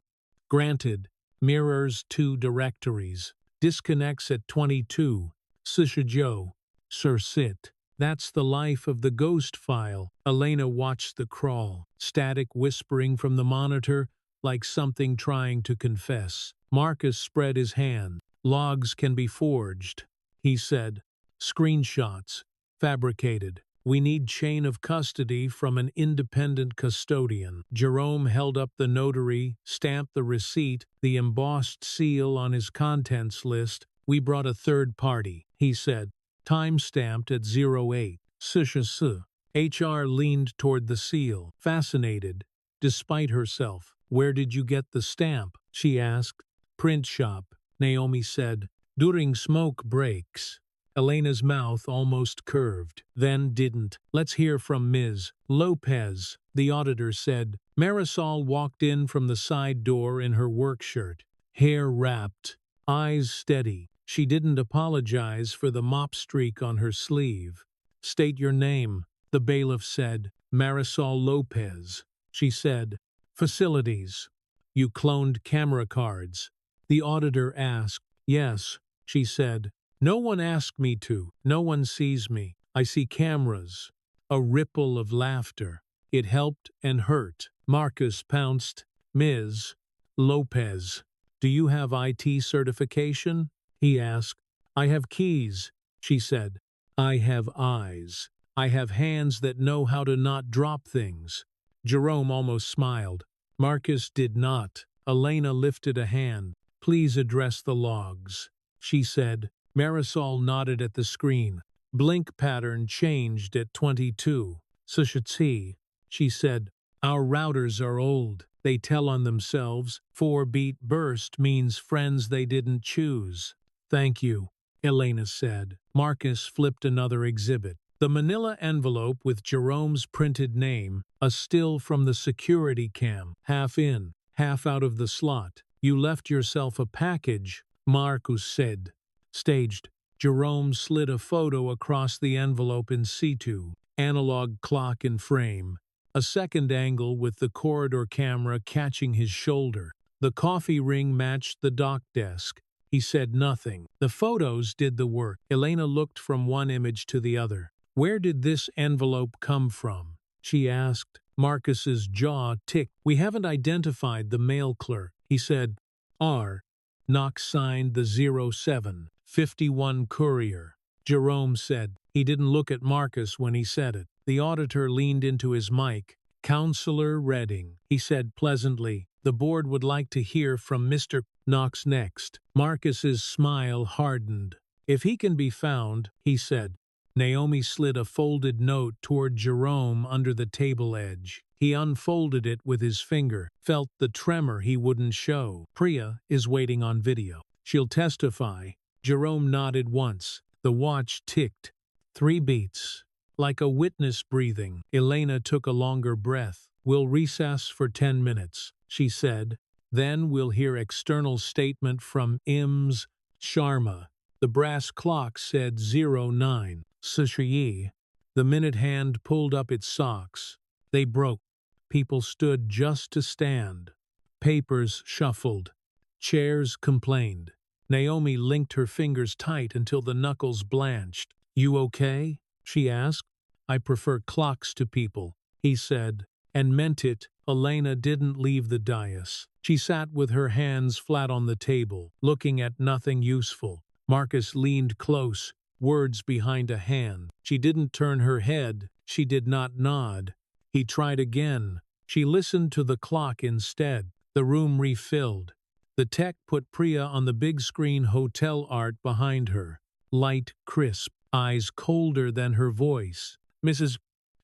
Granted. Mirrors 2 directories. Disconnects at 22. Sushajo. Sir Sit. That's the life of the ghost file. Elena watched the crawl. Static whispering from the monitor, like something trying to confess. Marcus spread his hand. Logs can be forged, he said. Screenshots. Fabricated. We need chain of custody from an independent custodian. Jerome held up the notary, stamped the receipt, the embossed seal on his contents list. We brought a third party, he said. Time-stamped at 08. Susha. HR leaned toward the seal, fascinated, despite herself. Where did you get the stamp? She asked. Print shop, Naomi said. During smoke breaks. Elena's mouth almost curved, then didn't. Let's hear from Ms. Lopez, the auditor said. Marisol walked in from the side door in her work shirt, hair wrapped, eyes steady. She didn't apologize for the mop streak on her sleeve. State your name, the bailiff said. Marisol Lopez. She said, facilities. You cloned camera cards. The auditor asked. Yes, she said. No one asked me to. No one sees me. I see cameras. A ripple of laughter. It helped and hurt. Marcus pounced. Ms. Lopez, do you have IT certification? He asked. I have keys, she said. I have eyes. I have hands that know how to not drop things. Jerome almost smiled. Marcus did not. Elena lifted a hand. Please address the logs, she said. Marisol nodded at the screen. Blink pattern changed at 22. Sushati, she said. Our routers are old. They tell on themselves. 4-beat burst means friends they didn't choose. Thank you, Elena said. Marcus flipped another exhibit. The manila envelope with Jerome's printed name, a still from the security cam, half in, half out of the slot. You left yourself a package, Marcus said. Staged. Jerome slid a photo across the envelope in situ, analog clock in frame. A second angle with the corridor camera catching his shoulder. The coffee ring matched the dock desk. He said nothing. The photos did the work. Elena looked from one image to the other. Where did this envelope come from? She asked. Marcus's jaw ticked. We haven't identified the mail clerk, he said. R. Knox signed the 0751 courier. Jerome said. He didn't look at Marcus when he said it. The auditor leaned into his mic. Counselor Redding, he said pleasantly. The board would like to hear from Mr. Knox next. Marcus's smile hardened. If he can be found, he said. Naomi slid a folded note toward Jerome under the table edge. He unfolded it with his finger, felt the tremor he wouldn't show. Priya is waiting on video. She'll testify. Jerome nodded once. The watch ticked. 3 beats. Like a witness breathing. Elena took a longer breath. We'll recess for 10 minutes, she said. Then we'll hear external statement from Ms. Sharma. The brass clock said 09. Sushayi. The minute hand pulled up its socks. They broke. People stood just to stand. Papers shuffled. Chairs complained. Naomi linked her fingers tight until the knuckles blanched. You okay? She asked. I prefer clocks to people, he said, and meant it. Elena didn't leave the dais. She sat with her hands flat on the table, looking at nothing useful. Marcus leaned close, words behind a hand. She didn't turn her head. She did not nod. He tried again. She listened to the clock instead. The room refilled. The tech put Priya on the big screen hotel art behind her. Light, crisp, eyes colder than her voice. Mrs.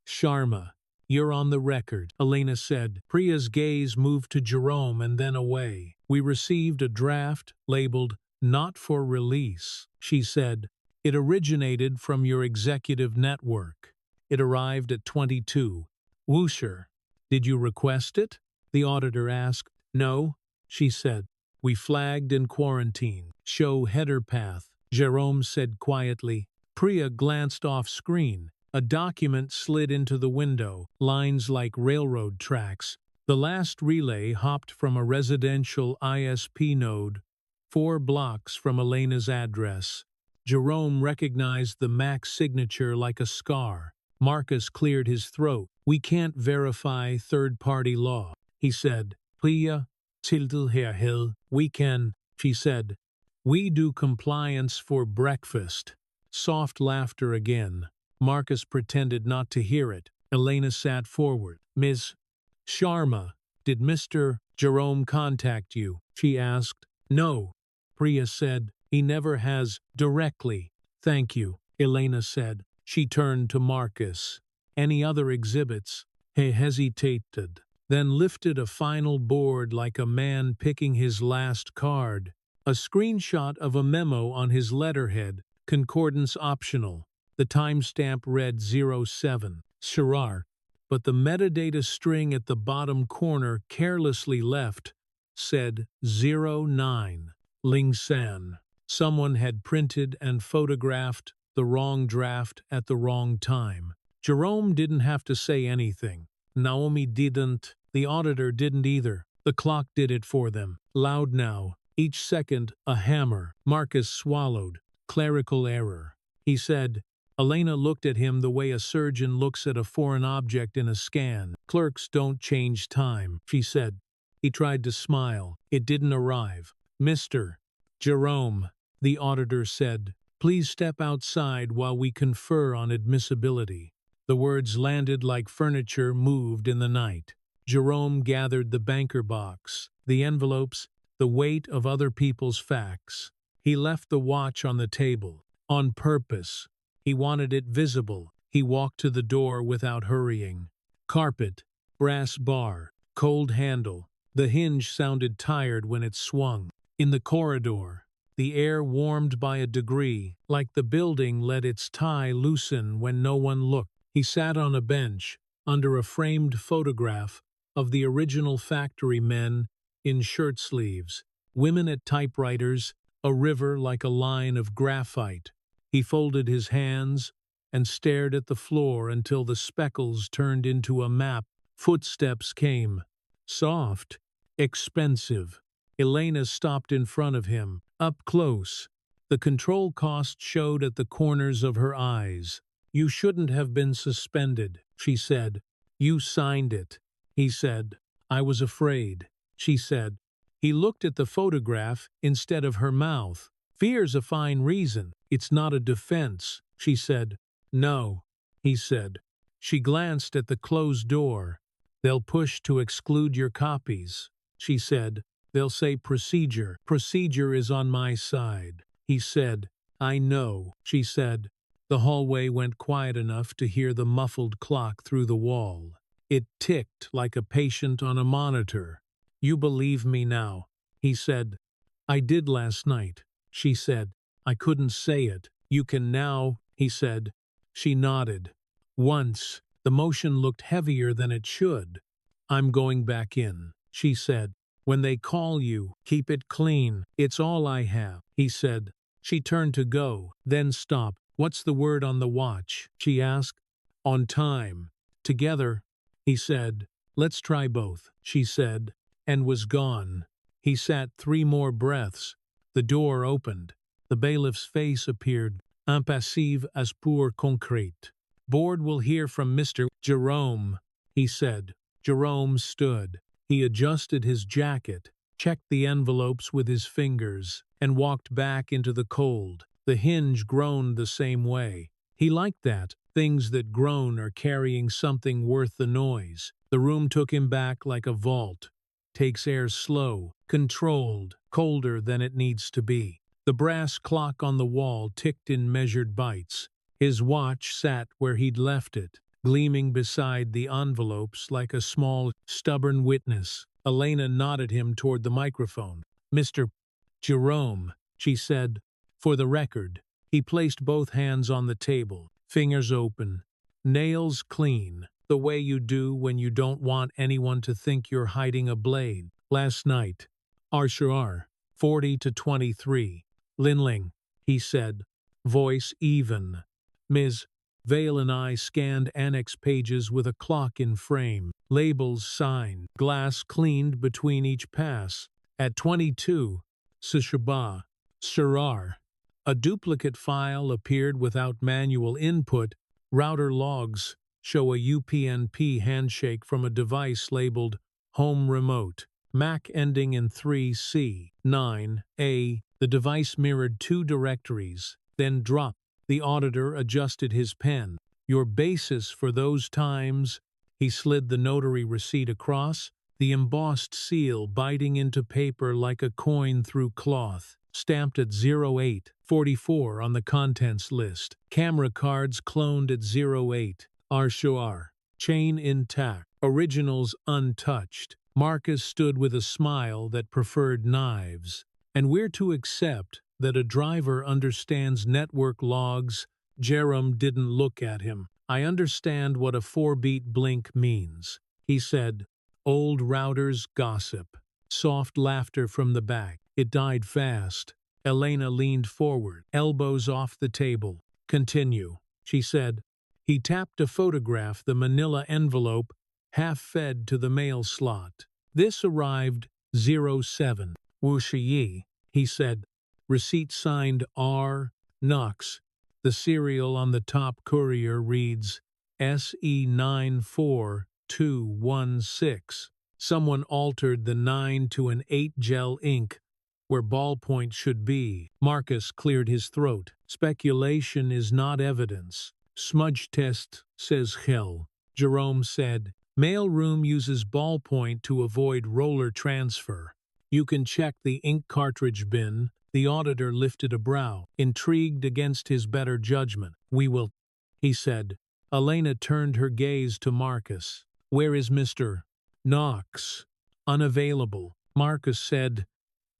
Sharma, you're on the record, Elena said. Priya's gaze moved to Jerome and then away. We received a draft labeled not for release, she said. It originated from your executive network. It arrived at 22. Woosher. Did you request it? The auditor asked. No, she said. We flagged in quarantine. Show header path, Jerome said quietly. Priya glanced off screen. A document slid into the window, lines like railroad tracks. The last relay hopped from a residential ISP node, 4 blocks from Elena's address. Jerome recognized the MAC signature like a scar. Marcus cleared his throat. We can't verify third-party law, he said. Priya, tilted her head. We can, she said. We do compliance for breakfast. Soft laughter again. Marcus pretended not to hear it. Elena sat forward. Ms. Sharma, did Mr. Jerome contact you? She asked. No, Priya said. He never has directly. Thank you, Elena said. She turned to Marcus. Any other exhibits? He hesitated, then lifted a final board like a man picking his last card. A screenshot of a memo on his letterhead, Concordance optional. The timestamp read 07, Shirar, but the metadata string at the bottom corner carelessly left said 09, Lingsan. Someone had printed and photographed the wrong draft at the wrong time. Jerome didn't have to say anything. Naomi didn't. The auditor didn't either. The clock did it for them. Loud now. Each second, a hammer. Marcus swallowed. Clerical error. He said. Elena looked at him the way a surgeon looks at a foreign object in a scan. Clerks don't change time, she said. He tried to smile. It didn't arrive. Mr. Jerome, the auditor said, please step outside while we confer on admissibility. The words landed like furniture moved in the night. Jerome gathered the banker box, the envelopes, the weight of other people's facts. He left the watch on the table, on purpose. He wanted it visible. He walked to the door without hurrying. Carpet, brass bar, cold handle. The hinge sounded tired when it swung. In the corridor, the air warmed by a degree, like the building let its tie loosen when no one looked. He sat on a bench, under a framed photograph of the original factory men in shirt sleeves, women at typewriters, a river like a line of graphite. He folded his hands and stared at the floor until the speckles turned into a map. Footsteps came. Soft, expensive. Elena stopped in front of him, up close. The control cost showed at the corners of her eyes. You shouldn't have been suspended, she said. You signed it, he said. I was afraid, she said. He looked at the photograph instead of her mouth. Fear's a fine reason. It's not a defense, she said. No, he said. She glanced at the closed door. They'll push to exclude your copies, she said. They'll say procedure. Procedure is on my side, he said. I know, she said. The hallway went quiet enough to hear the muffled clock through the wall. It ticked like a patient on a monitor. You believe me now, he said. I did last night, she said. I couldn't say it. You can now, he said. She nodded. Once, the motion looked heavier than it should. I'm going back in, she said. When they call you, keep it clean. It's all I have, he said. She turned to go, then stopped. What's the word on the watch? She asked. On time. Together, he said. Let's try both, she said, and was gone. He sat 3 more breaths. The door opened. The bailiff's face appeared, impassive as pour concrete. Board will hear from Mr. Jerome, he said. Jerome stood. He adjusted his jacket, checked the envelopes with his fingers, and walked back into the cold. The hinge groaned the same way. He liked that. Things that groan are carrying something worth the noise. The room took him back like a vault. Takes air slow, controlled, colder than it needs to be. The brass clock on the wall ticked in measured bites. His watch sat where he'd left it, gleaming beside the envelopes like a small, stubborn witness. Elena nodded him toward the microphone. Mr. Jerome, she said. For the record, he placed both hands on the table, fingers open, nails clean, the way you do when you don't want anyone to think you're hiding a blade. Last night, Arshar, 40 to 23. Linling, he said, voice even. Ms. Vale and I scanned annex pages with a clock in frame, labels signed, glass cleaned between each pass. At 22, Sishaba, Shirar. A duplicate file appeared without manual input. Router logs show a UPnP handshake from a device labeled Home Remote. MAC ending in 3C, 9A. The device mirrored 2 directories, then dropped. The auditor adjusted his pen. Your basis for those times, he slid the notary receipt across, the embossed seal biting into paper like a coin through cloth. Stamped at 0844 on the contents list. Camera cards cloned at 08. Arshar. Chain intact. Originals untouched. Marcus stood with a smile that preferred knives. And we're to accept, that a driver understands network logs. Jerome didn't look at him. I understand what a 4-beat blink means, he said. Old routers gossip. Soft laughter from the back. It died fast. Elena leaned forward, elbows off the table. Continue, she said. He tapped a photograph, the manila envelope, half fed to the mail slot. This arrived 07. Wuxi, he said. Receipt signed R. Knox. The serial on the top courier reads SE94216. Someone altered the 9 to an 8 gel ink where ballpoint should be. Marcus cleared his throat. Speculation is not evidence. Smudge test, says Hill. Jerome said, mailroom uses ballpoint to avoid roller transfer. You can check the ink cartridge bin. The auditor lifted a brow, intrigued against his better judgment. We will, he said. Elena turned her gaze to Marcus. Where is Mr. Knox? Unavailable, Marcus said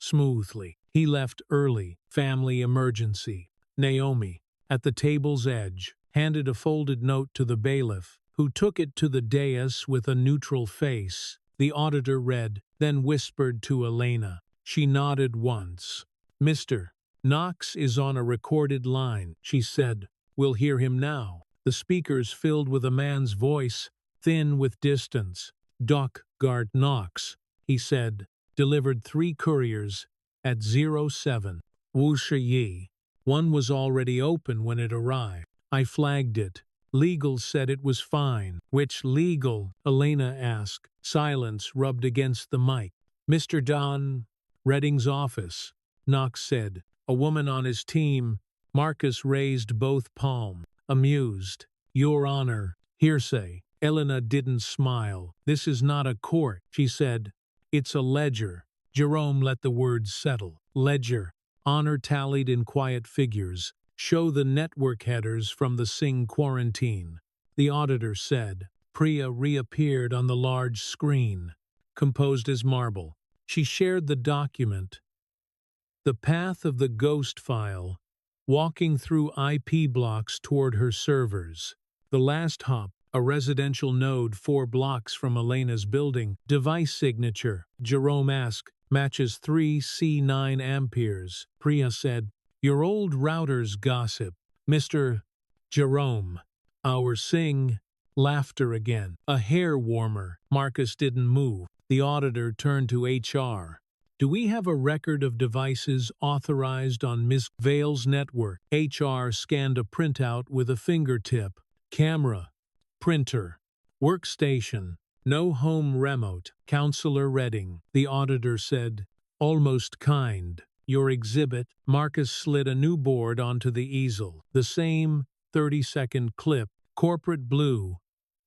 smoothly. He left early. Family emergency. Naomi, at the table's edge, handed a folded note to the bailiff, who took it to the dais with a neutral face. The auditor read, then whispered to Elena. She nodded once. Mr. Knox is on a recorded line, she said. We'll hear him now. The speakers filled with a man's voice, thin with distance. Doc Guard Knox, he said, delivered 3 couriers at 07. Wuxi. One was already open when it arrived. I flagged it. Legal said it was fine. Which legal? Elena asked. Silence rubbed against the mic. Mr. Don Redding's office, Knox said. A woman on his team. Marcus raised both palms. Amused. Your Honor. Hearsay. Elena didn't smile. This is not a court, she said. It's a ledger. Jerome let the words settle. Ledger. Honor tallied in quiet figures. Show the network headers from the Sing quarantine. The auditor said. Priya reappeared on the large screen, composed as marble. She shared the document. The path of the ghost file, walking through IP blocks toward her servers. The last hop, a residential node 4 blocks from Elena's building. Device signature, Jerome asked, matches 3 C9 amperes. Priya said, your old routers gossip. Mr. Jerome. Our Sing. Laughter again. A hair warmer. Marcus didn't move. The auditor turned to HR. Do we have a record of devices authorized on Ms. Vale's network? HR scanned a printout with a fingertip. Camera. Printer. Workstation. No home remote. Counselor Redding. The auditor said. Almost kind. Your exhibit. Marcus slid a new board onto the easel. The same 30-second clip. Corporate blue.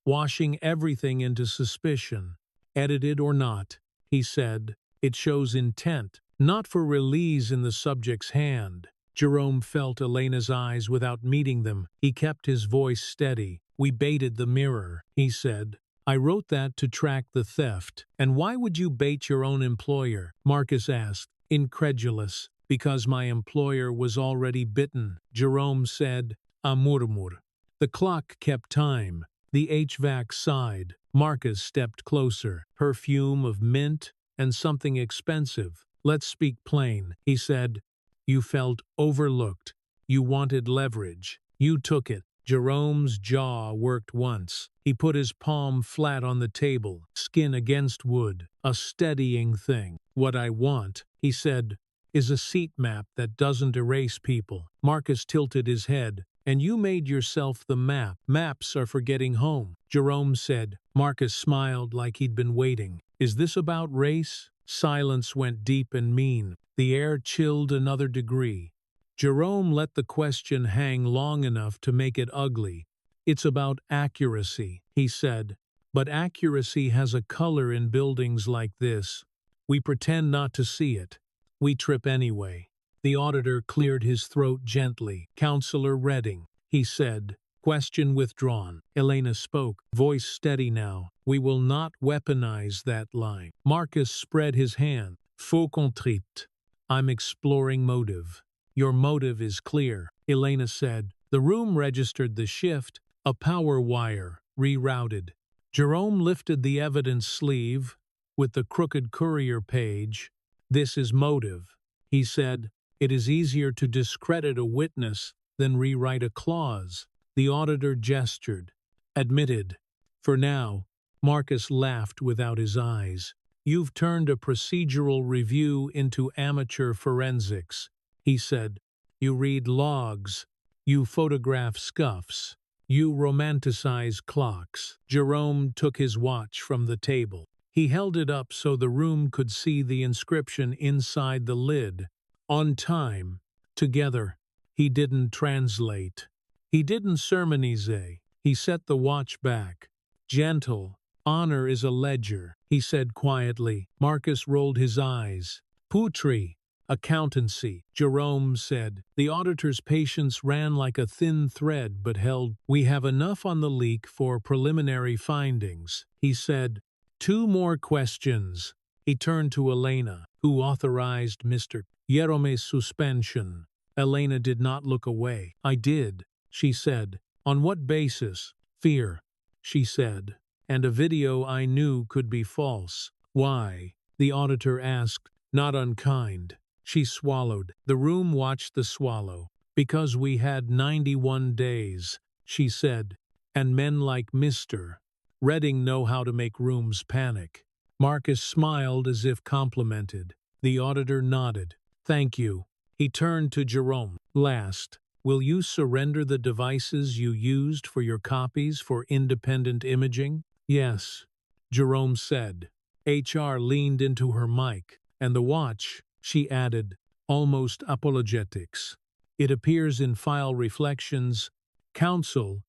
Washing everything into suspicion. Edited or not, he said. It shows intent, not for release in the subject's hand. Jerome felt Elena's eyes without meeting them. He kept his voice steady. We baited the mirror, he said. I wrote that to track the theft. And why would you bait your own employer? Marcus asked, incredulous. Because my employer was already bitten, Jerome said. A murmur. The clock kept time. The HVAC sighed. Marcus stepped closer. Perfume of mint and something expensive. Let's speak plain, he said. You felt overlooked. You wanted leverage. You took it. Jerome's jaw worked once. He put his palm flat on the table, skin against wood, a steadying thing. What I want, he said, is a seat map that doesn't erase people. Marcus tilted his head. And you made yourself the map. Maps are for getting home, Jerome said. Marcus smiled like he'd been waiting. Is this about race? Silence went deep and mean. The air chilled another degree. Jerome let the question hang long enough to make it ugly. It's about accuracy, he said. But accuracy has a color in buildings like this. We pretend not to see it. We trip anyway. The auditor cleared his throat gently. Counselor Redding, he said. Question withdrawn. Elena spoke, voice steady now. We will not weaponize that line. Marcus spread his hand. Faux contript. I'm exploring motive. Your motive is clear, Elena said. The room registered the shift, a power wire, rerouted. Jerome lifted the evidence sleeve with the crooked courier page. This is motive, he said. It is easier to discredit a witness than rewrite a clause. The auditor gestured. Admitted. For now, Marcus laughed without his eyes. You've turned a procedural review into amateur forensics, he said. You read logs. You photograph scuffs. You romanticize clocks. Jerome took his watch from the table. He held it up so the room could see the inscription inside the lid. On time. Together. He didn't translate. He didn't sermonize. He set the watch back. Gentle. Honor is a ledger, he said quietly. Marcus rolled his eyes. Putri. Accountancy, Jerome said. The auditor's patience ran like a thin thread but held. We have enough on the leak for preliminary findings, he said. 2 more questions. He turned to Elena, who authorized Mr. Jerome's suspension. Elena did not look away. I did, she said. On what basis? Fear, she said. And a video I knew could be false. Why? The auditor asked, not unkind. She swallowed. The room watched the swallow. Because we had 91 days, she said. And men like Mr. Redding know how to make rooms panic. Marcus smiled as if complimented. The auditor nodded. Thank you. He turned to Jerome. Last, will you surrender the devices you used for your copies for independent imaging? Yes, Jerome said. HR leaned into her mic. And the watch, she added, almost apologetics. It appears in file reflections. Counsel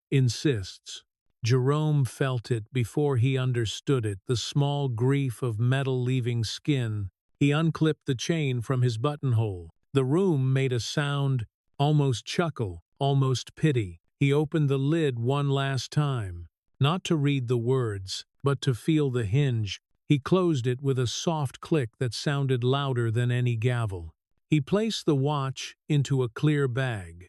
insists. Jerome felt it before he understood it, the small grief of metal leaving skin. He unclipped the chain from his buttonhole. The room made a sound, almost chuckle, almost pity. He opened the lid one last time, not to read the words, but to feel the hinge. He closed it with a soft click that sounded louder than any gavel. He placed the watch into a clear bag.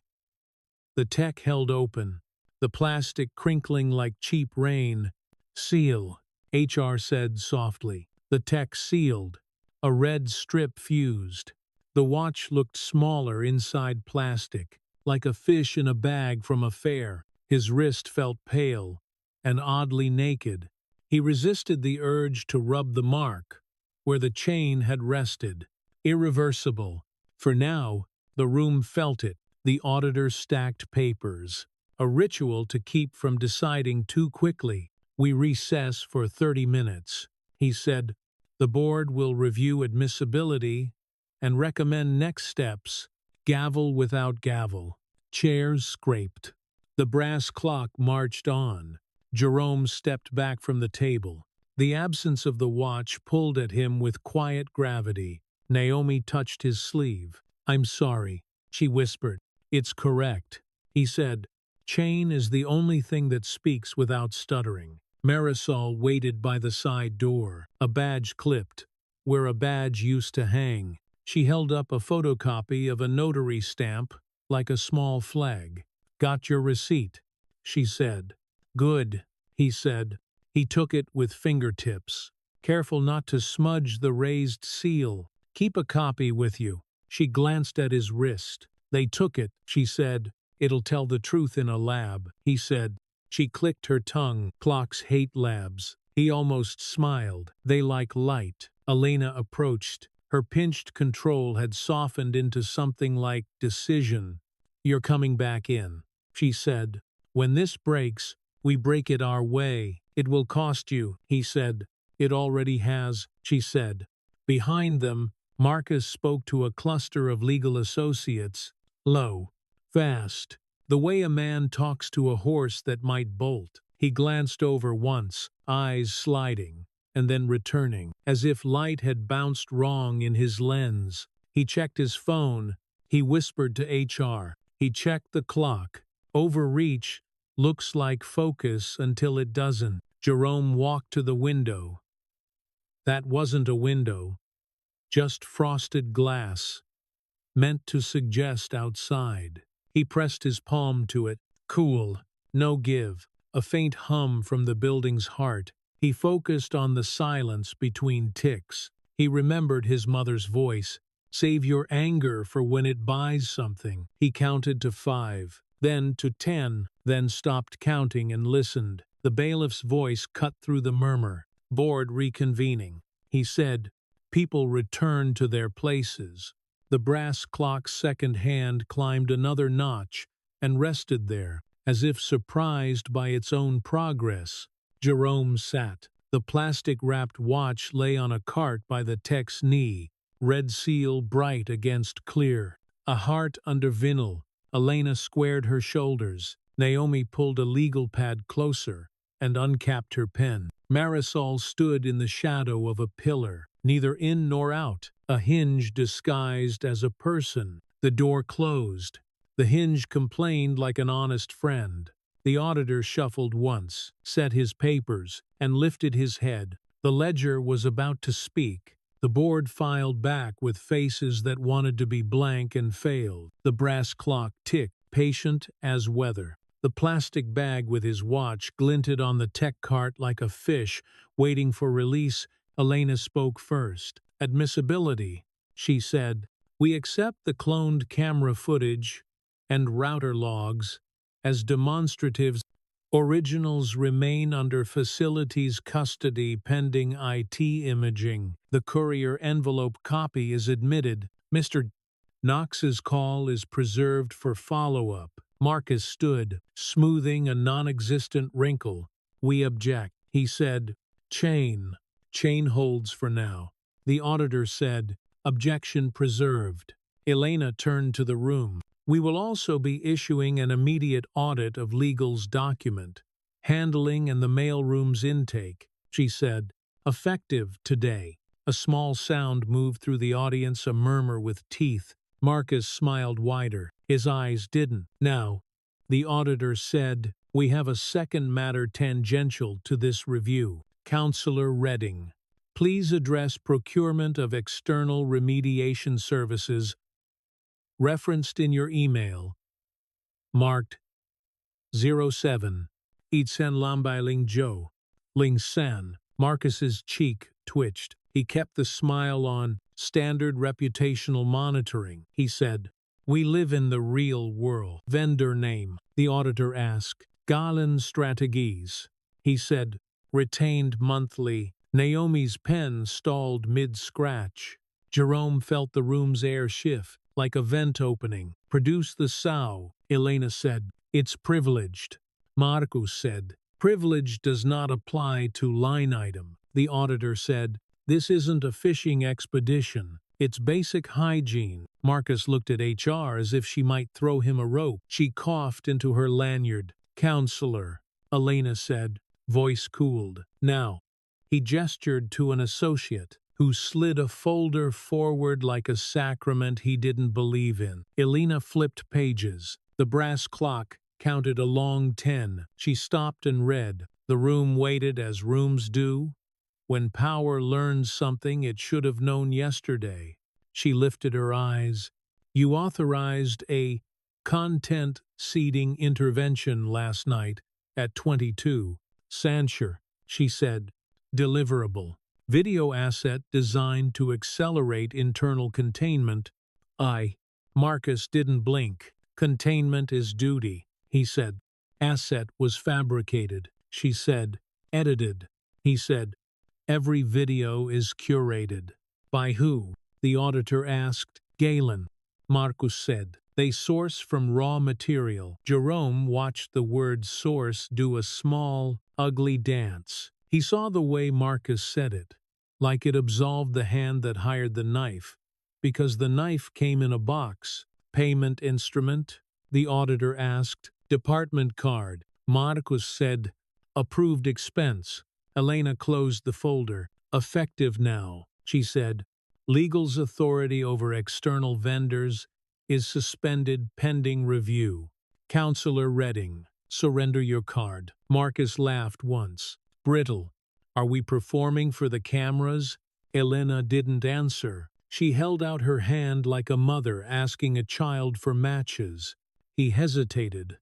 The tech held open, the plastic crinkling like cheap rain. Seal, HR said softly. The tech sealed. A red strip fused. The watch looked smaller inside plastic, like a fish in a bag from a fair. His wrist felt pale and oddly naked. He resisted the urge to rub the mark, where the chain had rested. Irreversible. For now, the room felt it. The auditor stacked papers. A ritual to keep from deciding too quickly. We recess for 30 minutes, he said. The board will review admissibility and recommend next steps. Gavel without gavel. Chairs scraped. The brass clock marched on. Jerome stepped back from the table. The absence of the watch pulled at him with quiet gravity. Naomi touched his sleeve. I'm sorry, she whispered. It's correct, he said. Chain is the only thing that speaks without stuttering. Marisol waited by the side door, a badge clipped, where a badge used to hang. She held up a photocopy of a notary stamp, like a small flag. Got your receipt, she said. Good, he said. He took it with fingertips. Careful not to smudge the raised seal. Keep a copy with you. She glanced at his wrist. They took it, she said. It'll tell the truth in a lab, he said. She clicked her tongue. Clocks hate labs. He almost smiled. They like light. Elena approached. Her pinched control had softened into something like decision. You're coming back in, she said. When this breaks, we break it our way. It will cost you, he said. It already has, she said. Behind them, Marcus spoke to a cluster of legal associates. Low. Fast. The way a man talks to a horse that might bolt. He glanced over once, eyes sliding, and then returning, as if light had bounced wrong in his lens. He checked his phone. He whispered to HR. He checked the clock. Overreach. Looks like focus until it doesn't. Jerome walked to the window. That wasn't a window. Just frosted glass. meant to suggest outside. He pressed his palm to it. Cool. No give. A faint hum from the building's heart. He focused on the silence between ticks. He remembered his mother's voice. Save your anger for when it buys something. He counted to 5, then to 10, then stopped counting and listened. The bailiff's voice cut through the murmur. Board reconvening. He said, people returned to their places. The brass clock's second hand climbed another notch and rested there, as if surprised by its own progress. Jerome sat. The plastic-wrapped watch lay on a cart by the tech's knee, red seal bright against clear. A heart under vinyl. Elena squared her shoulders. Naomi pulled a legal pad closer and uncapped her pen. Marisol stood in the shadow of a pillar, neither in nor out, a hinge disguised as a person. The door closed. The hinge complained like an honest friend. The auditor shuffled once, set his papers, and lifted his head. The ledger was about to speak. The board filed back with faces that wanted to be blank and failed. The brass clock ticked, patient as weather. The plastic bag with his watch glinted on the tech cart like a fish waiting for release. Elena spoke first. Admissibility, she said. We accept the cloned camera footage and router logs as demonstratives. Originals remain under facilities custody pending IT imaging. The courier envelope copy is admitted. Mr. Knox's call is preserved for follow-up. Marcus stood, smoothing a non-existent wrinkle. We object. He said, Chain. Chain holds for now. The auditor said, objection preserved. Elena turned to the room. We will also be issuing an immediate audit of legal's document, handling and the mailroom's intake, she said, effective today. A small sound moved through the audience, a murmur with teeth. Marcus smiled wider. His eyes didn't. Now, the auditor said, we have a second matter tangential to this review. Counselor Redding, please address procurement of external remediation services referenced in your email, marked 07, Itsen Lambai Ling Jo, Ling San. Marcus's cheek twitched. He kept the smile on. Standard reputational monitoring, he said. We live in the real world. Vendor name, the auditor asked. Galen Strategies, he said. Retained monthly. Naomi's pen stalled mid-scratch. Jerome felt the room's air shift, like a vent opening. Produce the sow, Elena said. It's privileged. Marcus said. Privilege does not apply to line item. The auditor said. This isn't a fishing expedition. It's basic hygiene. Marcus looked at HR as if she might throw him a rope. She coughed into her lanyard. Counselor, Elena said. Voice cooled. Now. He gestured to an associate, who slid a folder forward like a sacrament he didn't believe in. Elena flipped pages. The brass clock counted a long 10. She stopped and read. The room waited as rooms do. When power learns something it should have known yesterday. She lifted her eyes. You authorized a content seeding intervention last night at 22. Censure, she said. Deliverable. Video asset designed to accelerate internal containment. Marcus didn't blink. Containment is duty, he said. Asset was fabricated, she said. Edited, he said. Every video is curated. By who? The auditor asked. Galen, Marcus said. They source from raw material. Jerome watched the word source do a small, ugly dance. He saw the way Marcus said it, like it absolved the hand that hired the knife, because the knife came in a box. Payment instrument? The auditor asked. Department card. Marcus said. Approved expense. Elena closed the folder. Effective now, she said. Legal's authority over external vendors is suspended pending review. Counselor Redding, surrender your card. Marcus laughed once. Brittle. Are we performing for the cameras? Elena didn't answer. She held out her hand like a mother asking a child for matches. He hesitated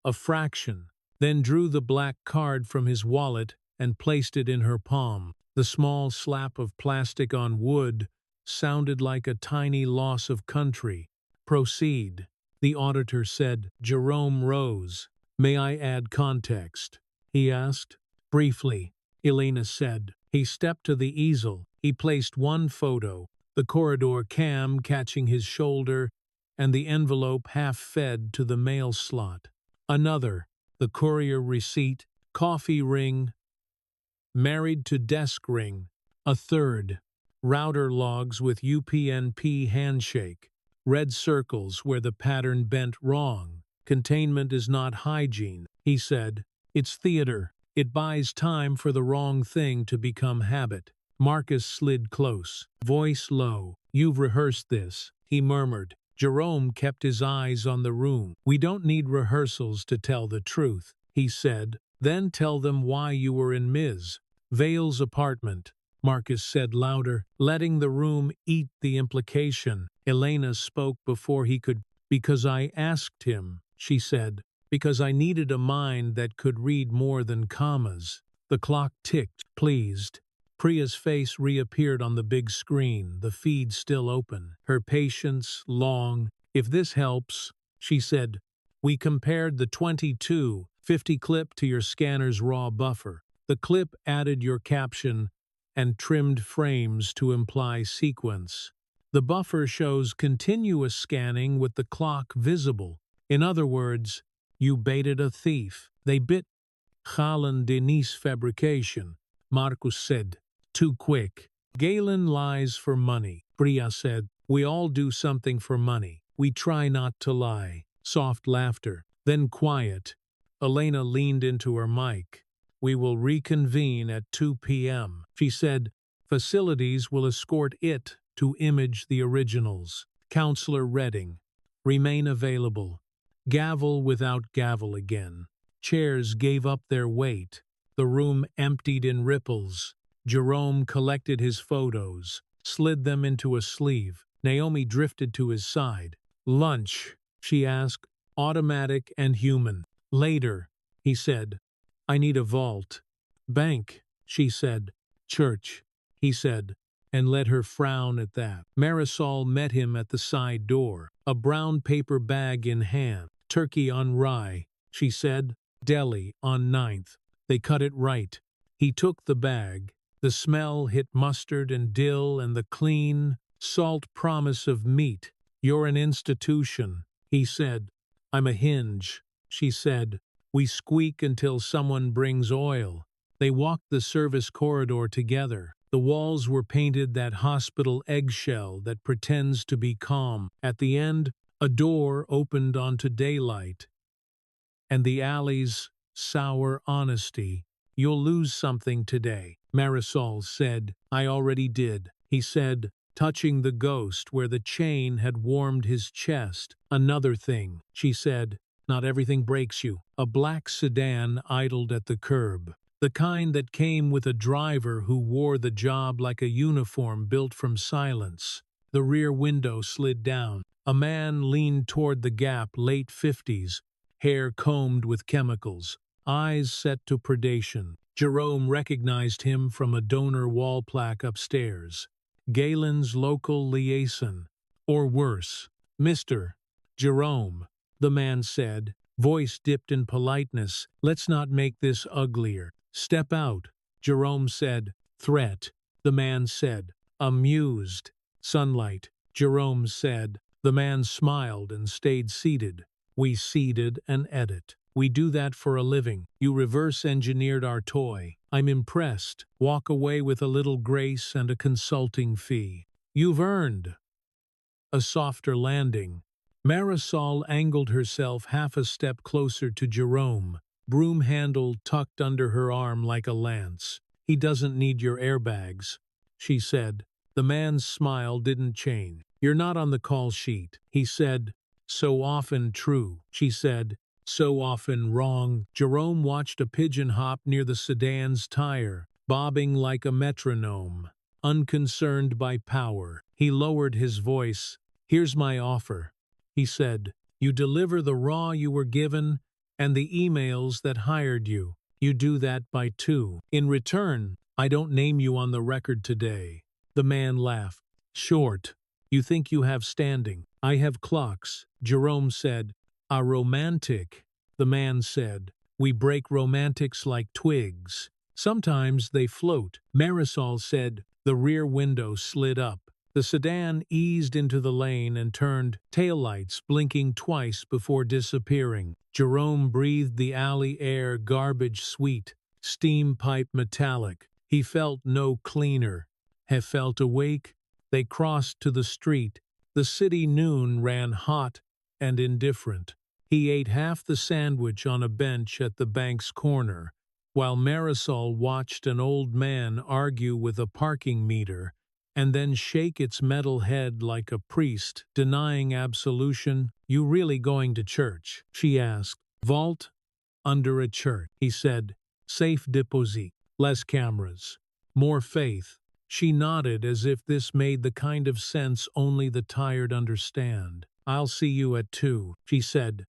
a fraction, then drew the black card from his wallet and placed it in her palm. The small slap of plastic on wood sounded like a tiny loss of country. Proceed, the auditor said. Jerome rose. May I add context? He asked. Briefly, Elena said. He stepped to the easel. He placed one photo, the corridor cam catching his shoulder, and the envelope half fed to the mail slot. Another, the courier receipt, coffee ring, married to desk ring. A third, router logs with UPnP handshake, red circles where the pattern bent wrong. Containment is not hygiene, he said. It's theater. It buys time for the wrong thing to become habit. Marcus slid close, voice low. You've rehearsed this, he murmured. Jerome kept his eyes on the room. We don't need rehearsals to tell the truth, he said. Then tell them why you were in Ms. Vale's apartment, Marcus said louder, letting the room eat the implication. Elena spoke before he could. Because I asked him, she said. Because I needed a mind that could read more than commas. The clock ticked, pleased. Priya's face reappeared on the big screen, the feed still open. Her patience long. If this helps, she said. We compared the 2250 clip to your scanner's raw buffer. The clip added your caption and trimmed frames to imply sequence. The buffer shows continuous scanning with the clock visible. In other words, you baited a thief. They bit Galen Denis fabrication, Marcus said. Too quick. Galen lies for money, Priya said. We all do something for money. We try not to lie. Soft laughter. Then quiet. Elena leaned into her mic. We will reconvene at 2 p.m., she said. Facilities will escort it to image the originals. Counselor Redding. Remain available. Gavel without gavel again. Chairs gave up their weight. The room emptied in ripples. Jerome collected his photos, slid them into a sleeve. Naomi drifted to his side. Lunch, she asked, automatic and human. Later, he said. I need a vault. Bank, she said. Church, he said, and let her frown at that. Marisol met him at the side door, a brown paper bag in hand. Turkey on rye, she said. Deli on 9th. They cut it right. He took the bag. The smell hit mustard and dill and the clean, salt promise of meat. You're an institution, he said. I'm a hinge, she said. We squeak until someone brings oil. They walked the service corridor together. The walls were painted that hospital eggshell that pretends to be calm. At the end, a door opened onto daylight. And the alley's sour honesty. You'll lose something today, Marisol said. I already did, he said, touching the ghost where the chain had warmed his chest. Another thing, she said. Not everything breaks you. A black sedan idled at the curb. The kind that came with a driver who wore the job like a uniform built from silence. The rear window slid down. A man leaned toward the gap, late 50s, hair combed with chemicals, eyes set to predation. Jerome recognized him from a donor wall plaque upstairs. Galen's local liaison. Or worse, Mr. Jerome, the man said, voice dipped in politeness. Let's not make this uglier. Step out, Jerome said. Threat, the man said. Amused. Sunlight, Jerome said. The man smiled and stayed seated. We seeded and edit. We do that for a living. You reverse-engineered our toy. I'm impressed. Walk away with a little grace and a consulting fee. You've earned a softer landing. Marisol angled herself half a step closer to Jerome, broom handle tucked under her arm like a lance. He doesn't need your airbags, she said. The man's smile didn't change. You're not on the call sheet, he said. So often true, she said. So often wrong. Jerome watched a pigeon hop near the sedan's tire, bobbing like a metronome, unconcerned by power. He lowered his voice. "Here's my offer," he said. "You deliver the raw you were given and the emails that hired you. You do that by 2. In return, I don't name you on the record today." The man laughed. "Short. You think you have standing. I have clocks," Jerome said. "A romantic," the man said. "We break romantics like twigs. Sometimes they float." Marisol said. The rear window slid up. The sedan eased into the lane and turned, taillights blinking twice before disappearing. Jerome breathed the alley air, garbage sweet, steam pipe metallic. He felt no cleaner. He felt awake. They crossed to the street. The city noon ran hot and indifferent. He ate half the sandwich on a bench at the bank's corner, while Marisol watched an old man argue with a parking meter and then shake its metal head like a priest denying absolution. "You really going to church?" she asked. "Vault under a church," he said. "Safe deposit. Less cameras. More faith." She nodded as if this made the kind of sense only the tired understand. "I'll see you at 2, she said.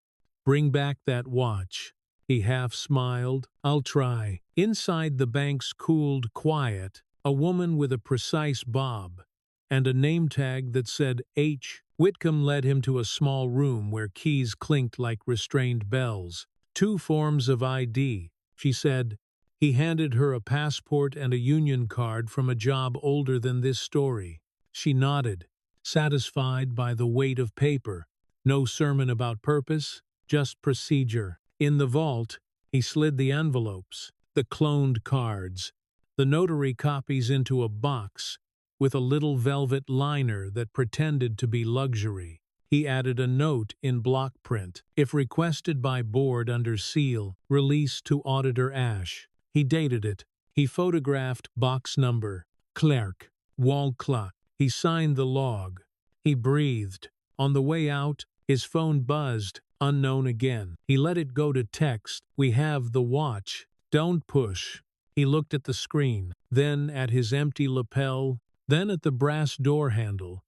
"Bring back that watch." He half smiled. "I'll try." Inside the bank's cooled quiet, a woman with a precise bob and a name tag that said H. Whitcomb led him to a small room where keys clinked like restrained bells. "2 forms of ID, she said. He handed her a passport and a union card from a job older than this story. She nodded, satisfied by the weight of paper. No sermon about purpose, just procedure. In the vault, he slid the envelopes, the cloned cards, the notary copies into a box with a little velvet liner that pretended to be luxury. He added a note in block print. If requested by board under seal, release to Auditor Ash. He dated it. He photographed box number, clerk, wall clock. He signed the log. He breathed. On the way out, his phone buzzed, unknown again. He let it go to text. "We have the watch. Don't push." He looked at the screen, then at his empty lapel, then at the brass door handle,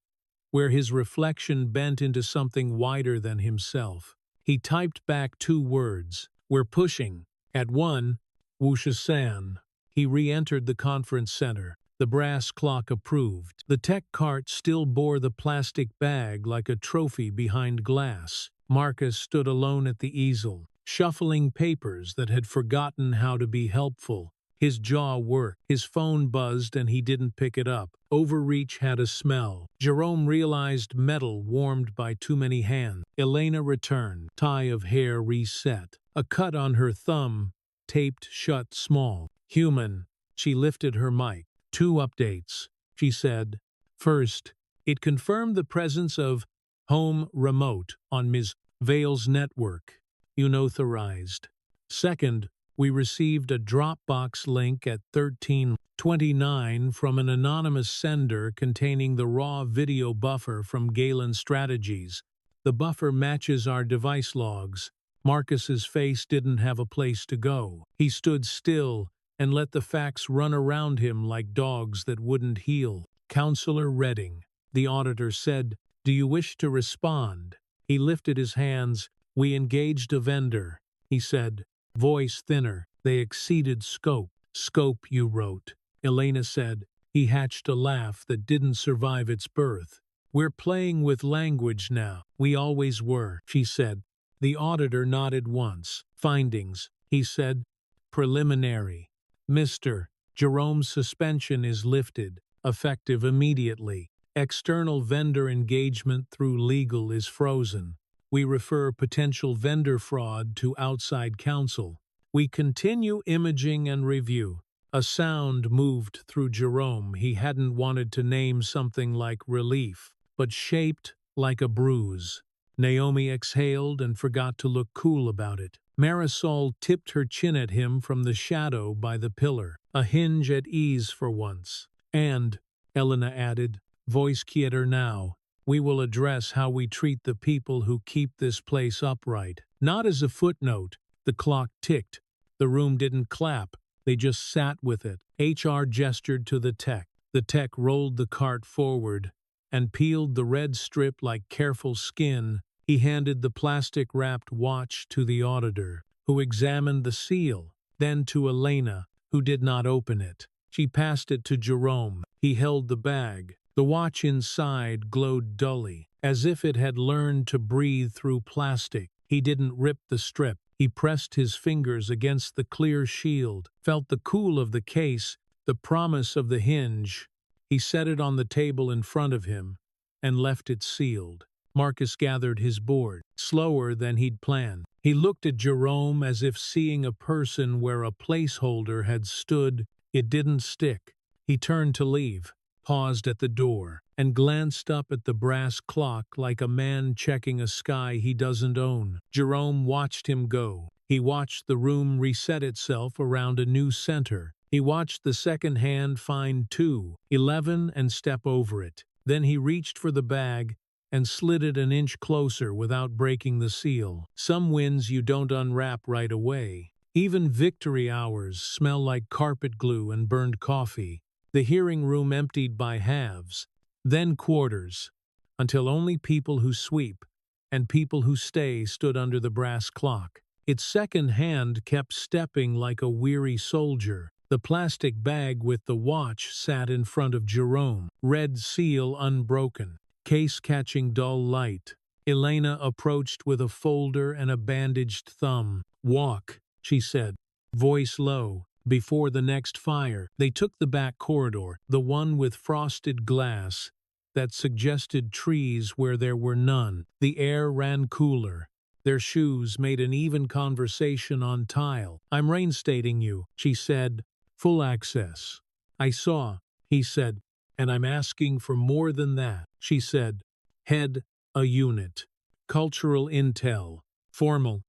where his reflection bent into something wider than himself. He typed back 2 words. "We're pushing." At 1, Wushassan. He re-entered the conference center. The brass clock approved. The tech cart still bore the plastic bag like a trophy behind glass. Marcus stood alone at the easel, shuffling papers that had forgotten how to be helpful. His jaw worked. His phone buzzed and he didn't pick it up. Overreach had a smell. Jerome realized metal warmed by too many hands. Elena returned. Tie of hair reset. A cut on her thumb, taped shut small. "Human." She lifted her mic. "2 updates," she said. First, it confirmed the presence of Home Remote on Ms. Vale's network, unauthorized. Second, we received a Dropbox link at 13:29 from an anonymous sender containing the raw video buffer from Galen Strategies. The buffer matches our device logs. Marcus's face didn't have a place to go. He stood still and let the facts run around him like dogs that wouldn't heel. "Counselor Redding," the auditor said, "do you wish to respond?" He lifted his hands. "We engaged a vendor," he said, voice thinner. "They exceeded scope." "Scope, you wrote," Elena said. He hatched a laugh that didn't survive its birth. "We're playing with language now." "We always were," she said. The auditor nodded once. "Findings," he said. "Preliminary. Mr. Jerome's suspension is lifted, effective immediately. External vendor engagement through legal is frozen. We refer potential vendor fraud to outside counsel. We continue imaging and review." A sound moved through Jerome. He hadn't wanted to name something like relief, but shaped like a bruise. Naomi exhaled and forgot to look cool about it. Marisol tipped her chin at him from the shadow by the pillar, a hinge at ease for once. "And," Elena added, voice quieter now, "we will address how we treat the people who keep this place upright." Not as a footnote. The clock ticked. The room didn't clap. They just sat with it. HR gestured to the tech. The tech rolled the cart forward. and peeled the red strip like careful skin. He handed the plastic-wrapped watch to the auditor, who examined the seal, then to Elena, who did not open it. She passed it to Jerome. He held the bag. The watch inside glowed dully, as if it had learned to breathe through plastic. He didn't rip the strip. He pressed his fingers against the clear shield, felt the cool of the case, the promise of the hinge. He set it on the table in front of him and left it sealed. Marcus gathered his board, slower than he'd planned. He looked at Jerome as if seeing a person where a placeholder had stood. It didn't stick. He turned to leave, paused at the door, and glanced up at the brass clock like a man checking a sky he doesn't own. Jerome watched him go. He watched the room reset itself around a new center. He watched the second hand find 211 and step over it. Then he reached for the bag and slid it an inch closer without breaking the seal. Some wins you don't unwrap right away. Even victory hours smell like carpet glue and burned coffee. The hearing room emptied by halves, then quarters, until only people who sweep and people who stay stood under the brass clock. Its second hand kept stepping like a weary soldier. The plastic bag with the watch sat in front of Jerome, red seal unbroken, case catching dull light. Elena approached with a folder and a bandaged thumb. "Walk," she said, voice low. Before the next fire, they took the back corridor, the one with frosted glass that suggested trees where there were none. The air ran cooler. Their shoes made an even conversation on tile. "I'm reinstating you," she said. "Full access." "I saw," he said, "and I'm asking for more than that," she said. "Head a unit. Cultural intel. Formal.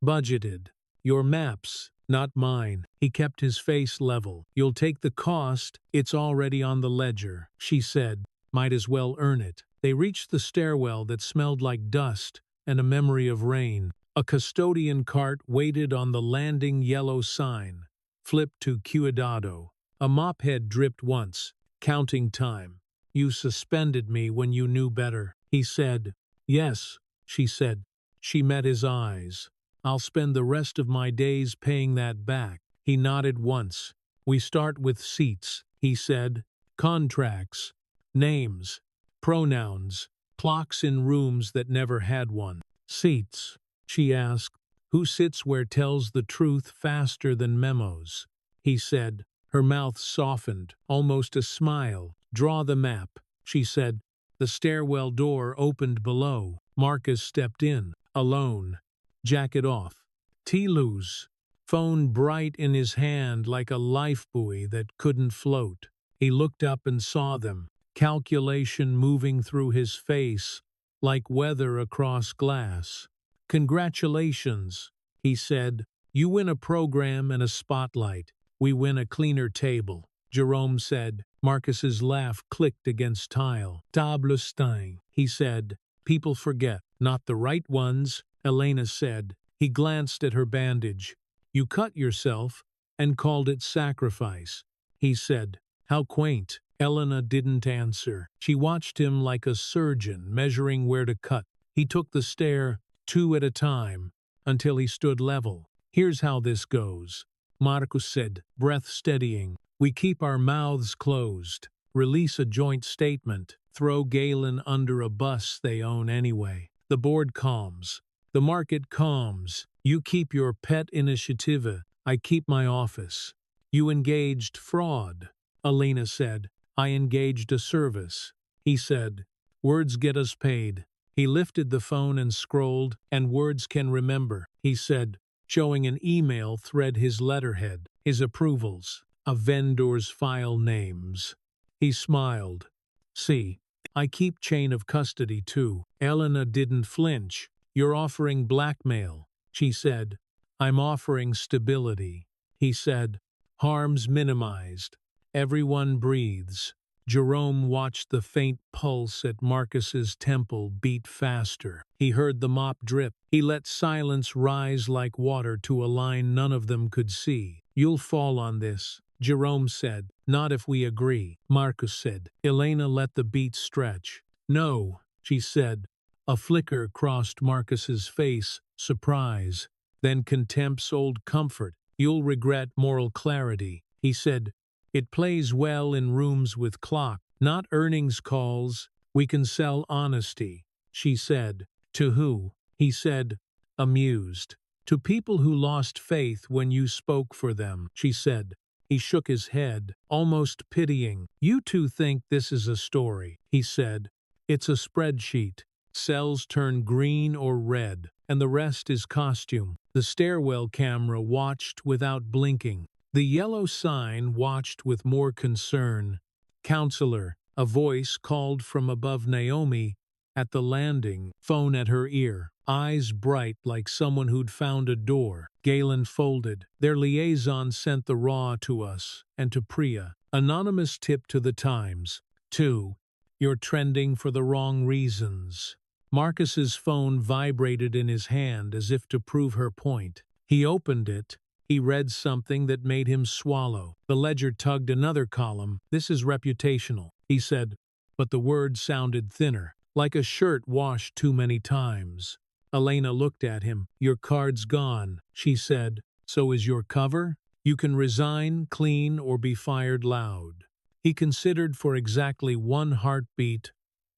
Budgeted. Your maps, not mine." He kept his face level. "You'll take the cost, it's already on the ledger," she said. "Might as well earn it." They reached the stairwell that smelled like dust and a memory of rain. A custodian cart waited on the landing yellow sign. Flipped to Cuidado. A mop head dripped once, counting time. "You suspended me when you knew better," he said. "Yes," she said. She met his eyes. "I'll spend the rest of my days paying that back." He nodded once. "We start with seats," he said. "Contracts, names, pronouns, clocks in rooms that never had one." "Seats," she asked. "Who sits where tells the truth faster than memos?" He said. Her mouth softened, almost a smile. "Draw the map," she said. The stairwell door opened below. Marcus stepped in, alone, jacket off. Tea loose, phone bright in his hand like a life buoy that couldn't float. He looked up and saw them, calculation moving through his face like weather across glass. "Congratulations," he said. "You win a program and a spotlight. We win a cleaner table." Jerome said. Marcus's laugh clicked against tile. "Tablestein," he said. "People forget." "Not the right ones," Elena said. He glanced at her bandage. "You cut yourself and called it sacrifice," he said. "How quaint." Elena didn't answer. She watched him like a surgeon measuring where to cut. He took the stair, 2 at a time, until he stood level. "Here's how this goes," Marcus said, breath steadying. "We keep our mouths closed, release a joint statement, throw Galen under a bus they own anyway. The board calms. The market calms. You keep your pet initiative. I keep my office." "You engaged fraud," Elena said. "I engaged a service," he said. "Words get us paid." He lifted the phone and scrolled. "And words can remember," he said, showing an email thread his letterhead, his approvals, a vendor's file names. He smiled. "See, I keep chain of custody too." Elena didn't flinch. "You're offering blackmail," she said. "I'm offering stability," he said. "Harms minimized. Everyone breathes." Jerome watched the faint pulse at Marcus's temple beat faster. He heard the mop drip. He let silence rise like water to a line none of them could see. "You'll fall on this," Jerome said. "Not if we agree," Marcus said. Elena let the beat stretch. No, she said. A flicker crossed Marcus's face, surprise, then contempt's old comfort. You'll regret moral clarity, he said. It plays well in rooms with clock, not earnings calls. We can sell honesty, she said. To who? He said, amused. To people who lost faith when you spoke for them, she said. He shook his head, almost pitying. You two think this is a story, he said. It's a spreadsheet. Cells turn green or red, and the rest is costume. The stairwell camera watched without blinking. The yellow sign watched with more concern. Counselor, a voice called from above Naomi at the landing, phone at her ear, eyes bright like someone who'd found a door. Galen folded. Their liaison sent the raw to us and to Priya. Anonymous tip to the Times. 2. You're trending for the wrong reasons. Marcus's phone vibrated in his hand as if to prove her point. He opened it. He read something that made him swallow. The ledger tugged another column. This is reputational, he said, but the words sounded thinner, like a shirt washed too many times. Elena looked at him. Your card's gone, she said. So is your cover? You can resign, clean, or be fired loud. He considered for exactly one heartbeat,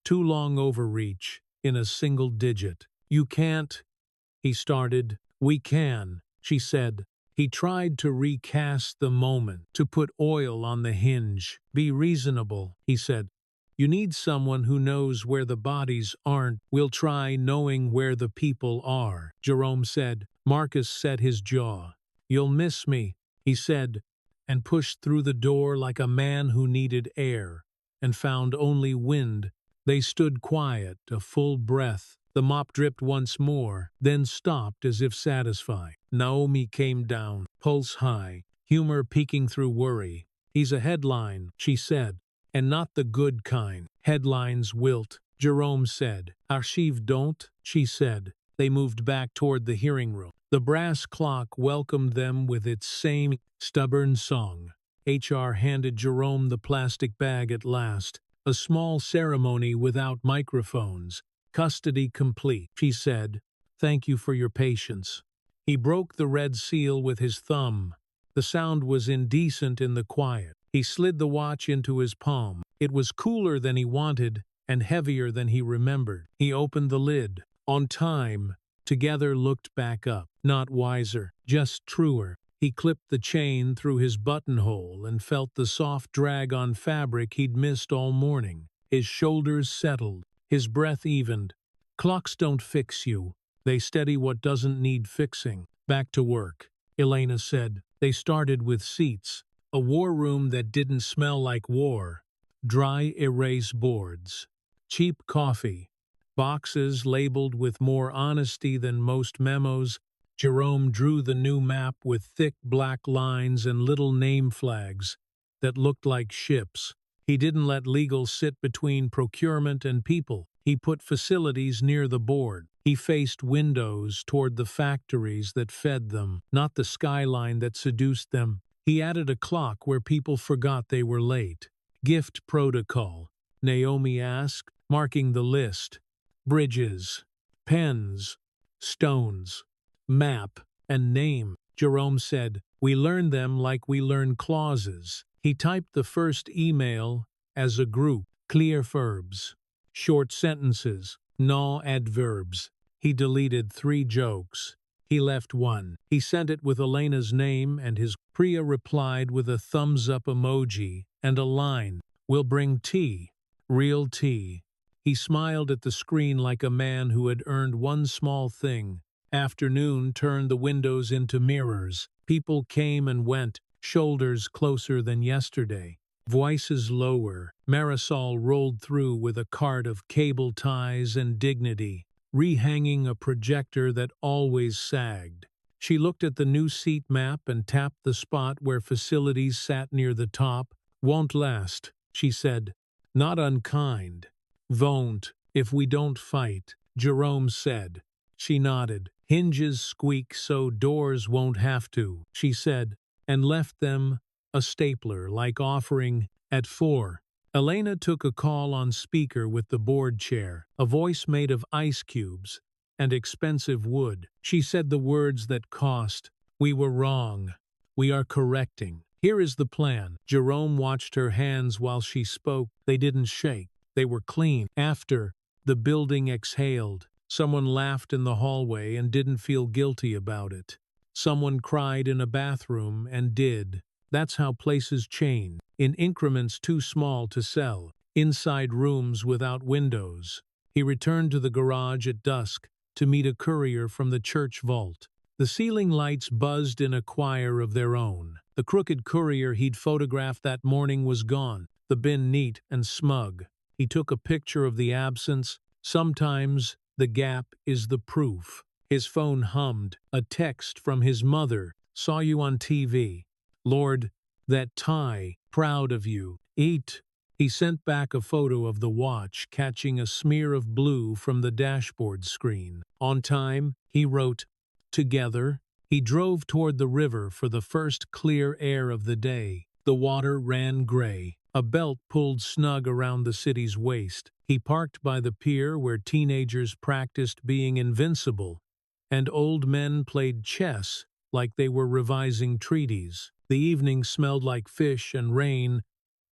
too long overreach, in a single digit. You can't, he started. We can, she said. He tried to recast the moment, to put oil on the hinge. Be reasonable, he said. You need someone who knows where the bodies aren't. We'll try knowing where the people are, Jerome said. Marcus set his jaw. You'll miss me, he said, and pushed through the door like a man who needed air, and found only wind. They stood quiet, a full breath. The mop dripped once more, then stopped as if satisfied. Naomi came down, pulse high, humor peeking through worry. He's a headline, she said, and not the good kind. Headlines wilt, Jerome said. Archive don't, she said. They moved back toward the hearing room. The brass clock welcomed them with its same stubborn song. HR handed Jerome the plastic bag at last. A small ceremony without microphones. Custody complete, she said. Thank you for your patience. He broke the red seal with his thumb. The sound was indecent in the quiet. He slid the watch into his palm. It was cooler than he wanted and heavier than he remembered. He opened the lid. On time, together looked back up. Not wiser, just truer. He clipped the chain through his buttonhole and felt the soft drag on fabric he'd missed all morning. His shoulders settled. His breath evened. Clocks don't fix you. They steady what doesn't need fixing. Back to work, Elena said. They started with seats. A war room that didn't smell like war. Dry erase boards. Cheap coffee. Boxes labeled with more honesty than most memos. Jerome drew the new map with thick black lines and little name flags that looked like ships. He didn't let legal sit between procurement and people. He put facilities near the board. He faced windows toward the factories that fed them, not the skyline that seduced them. He added a clock where people forgot they were late. Gift protocol, Naomi asked, marking the list. Bridges, pens, stones, map, and name. Jerome said, we learn them like we learn clauses. He typed the first email as a group. Clear verbs, short sentences, no adverbs. He deleted 3 jokes. He left 1. He sent it with Elena's name and his. Priya replied with a thumbs-up emoji and a line. We'll bring tea. Real tea. He smiled at the screen like a man who had earned one small thing. Afternoon turned the windows into mirrors. People came and went, shoulders closer than yesterday. Voices lower. Marisol rolled through with a cart of cable ties and dignity, rehanging a projector that always sagged. She looked at the new seat map and tapped the spot where facilities sat near the top. Won't last, she said. Not unkind. Won't, if we don't fight, Jerome said. She nodded. Hinges squeak so doors won't have to, she said, and left them a stapler like offering at 4. Elena took a call on speaker with the board chair, a voice made of ice cubes and expensive wood. She said the words that cost. "We were wrong. We are correcting. Here is the plan." Jerome watched her hands while she spoke. They didn't shake. They were clean. After, the building exhaled. Someone laughed in the hallway and didn't feel guilty about it. Someone cried in a bathroom and did. That's how places change, in increments too small to sell, inside rooms without windows. He returned to the garage at dusk to meet a courier from the church vault. The ceiling lights buzzed in a choir of their own. The crooked courier he'd photographed that morning was gone, the bin neat and smug. He took a picture of the absence. Sometimes the gap is the proof. His phone hummed, a text from his mother. "Saw you on TV. Lord, that tie, proud of you. Eat." He sent back a photo of the watch catching a smear of blue from the dashboard screen. On time, he wrote, "Together." He drove toward the river for the first clear air of the day. The water ran gray. A belt pulled snug around the city's waist. He parked by the pier where teenagers practiced being invincible, and old men played chess like they were revising treaties. The evening smelled like fish and rain,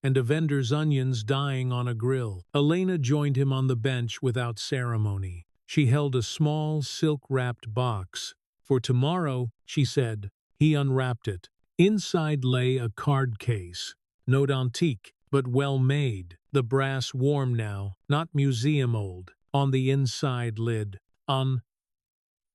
and a vendor's onions dying on a grill. Elena joined him on the bench without ceremony. She held a small, silk-wrapped box. "For tomorrow," she said. He unwrapped it. Inside lay a card case. Not antique, but well-made. The brass warm now, not museum old. On the inside lid,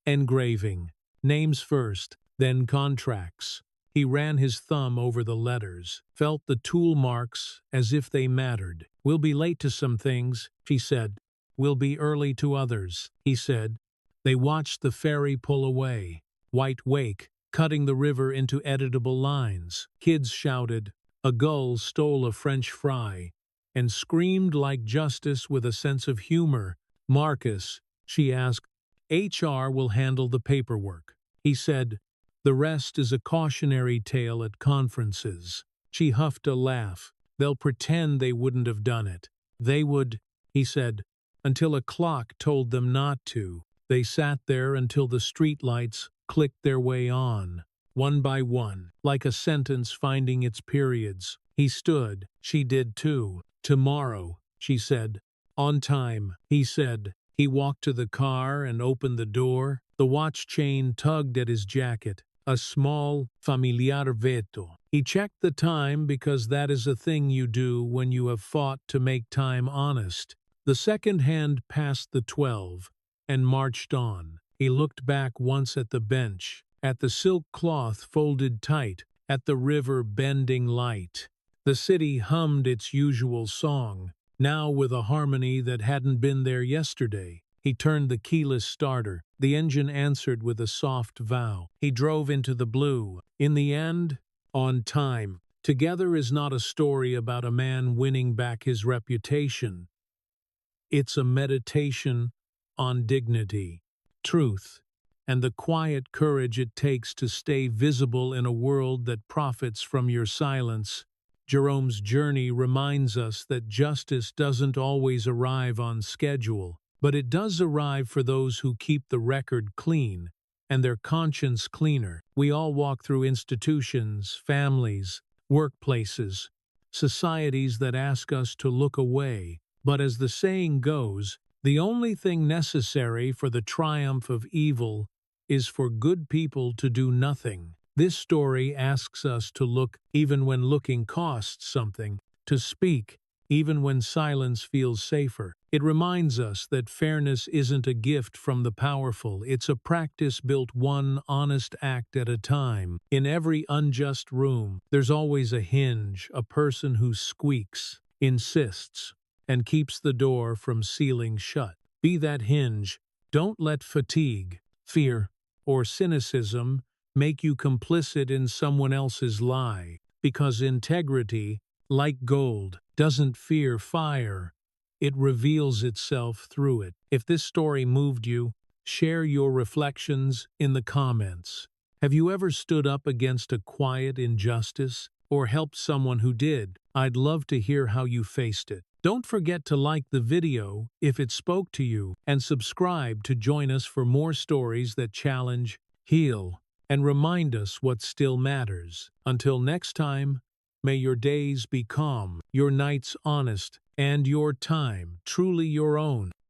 engraving. Names first, then contracts. He ran his thumb over the letters, felt the tool marks as if they mattered. "We'll be late to some things," she said. "We'll be early to others," he said. They watched the ferry pull away, white wake, cutting the river into editable lines. Kids shouted. A gull stole a French fry and screamed like justice with a sense of humor. "Marcus," she asked, "HR will handle the paperwork." He said, "The rest is a cautionary tale at conferences." She huffed a laugh. "They'll pretend they wouldn't have done it." "They would," he said, "until a clock told them not to." They sat there until the streetlights clicked their way on, one by one, like a sentence finding its periods. He stood. She did too. "Tomorrow," she said. "On time," he said. He walked to the car and opened the door. The watch chain tugged at his jacket. A small, familiar veto. He checked the time because that is a thing you do when you have fought to make time honest. The second hand passed the 12 and marched on. He looked back once at the bench, at the silk cloth folded tight, at the river bending light. The city hummed its usual song, now with a harmony that hadn't been there yesterday. He turned the keyless starter. The engine answered with a soft vow. He drove into the blue. In the end, on time. Together is not a story about a man winning back his reputation. It's a meditation on dignity, truth, and the quiet courage it takes to stay visible in a world that profits from your silence. Jerome's journey reminds us that justice doesn't always arrive on schedule, but it does arrive for those who keep the record clean and their conscience cleaner. We all walk through institutions, families, workplaces, societies that ask us to look away. But as the saying goes, the only thing necessary for the triumph of evil is for good people to do nothing. This story asks us to look even when looking costs something, to speak even when silence feels safer. It reminds us that fairness isn't a gift from the powerful, it's a practice built one honest act at a time. In every unjust room, there's always a hinge, a person who squeaks, insists, and keeps the door from sealing shut. Be that hinge. Don't let fatigue, fear, or cynicism make you complicit in someone else's lie, because integrity, like gold, doesn't fear fire. It reveals itself through it. If this story moved you, share your reflections in the comments. Have you ever stood up against a quiet injustice or helped someone who did? I'd love to hear how you faced it. Don't forget to like the video if it spoke to you and subscribe to join us for more stories that challenge, heal, and remind us what still matters. Until next time, may your days be calm, your nights honest, and your time truly your own.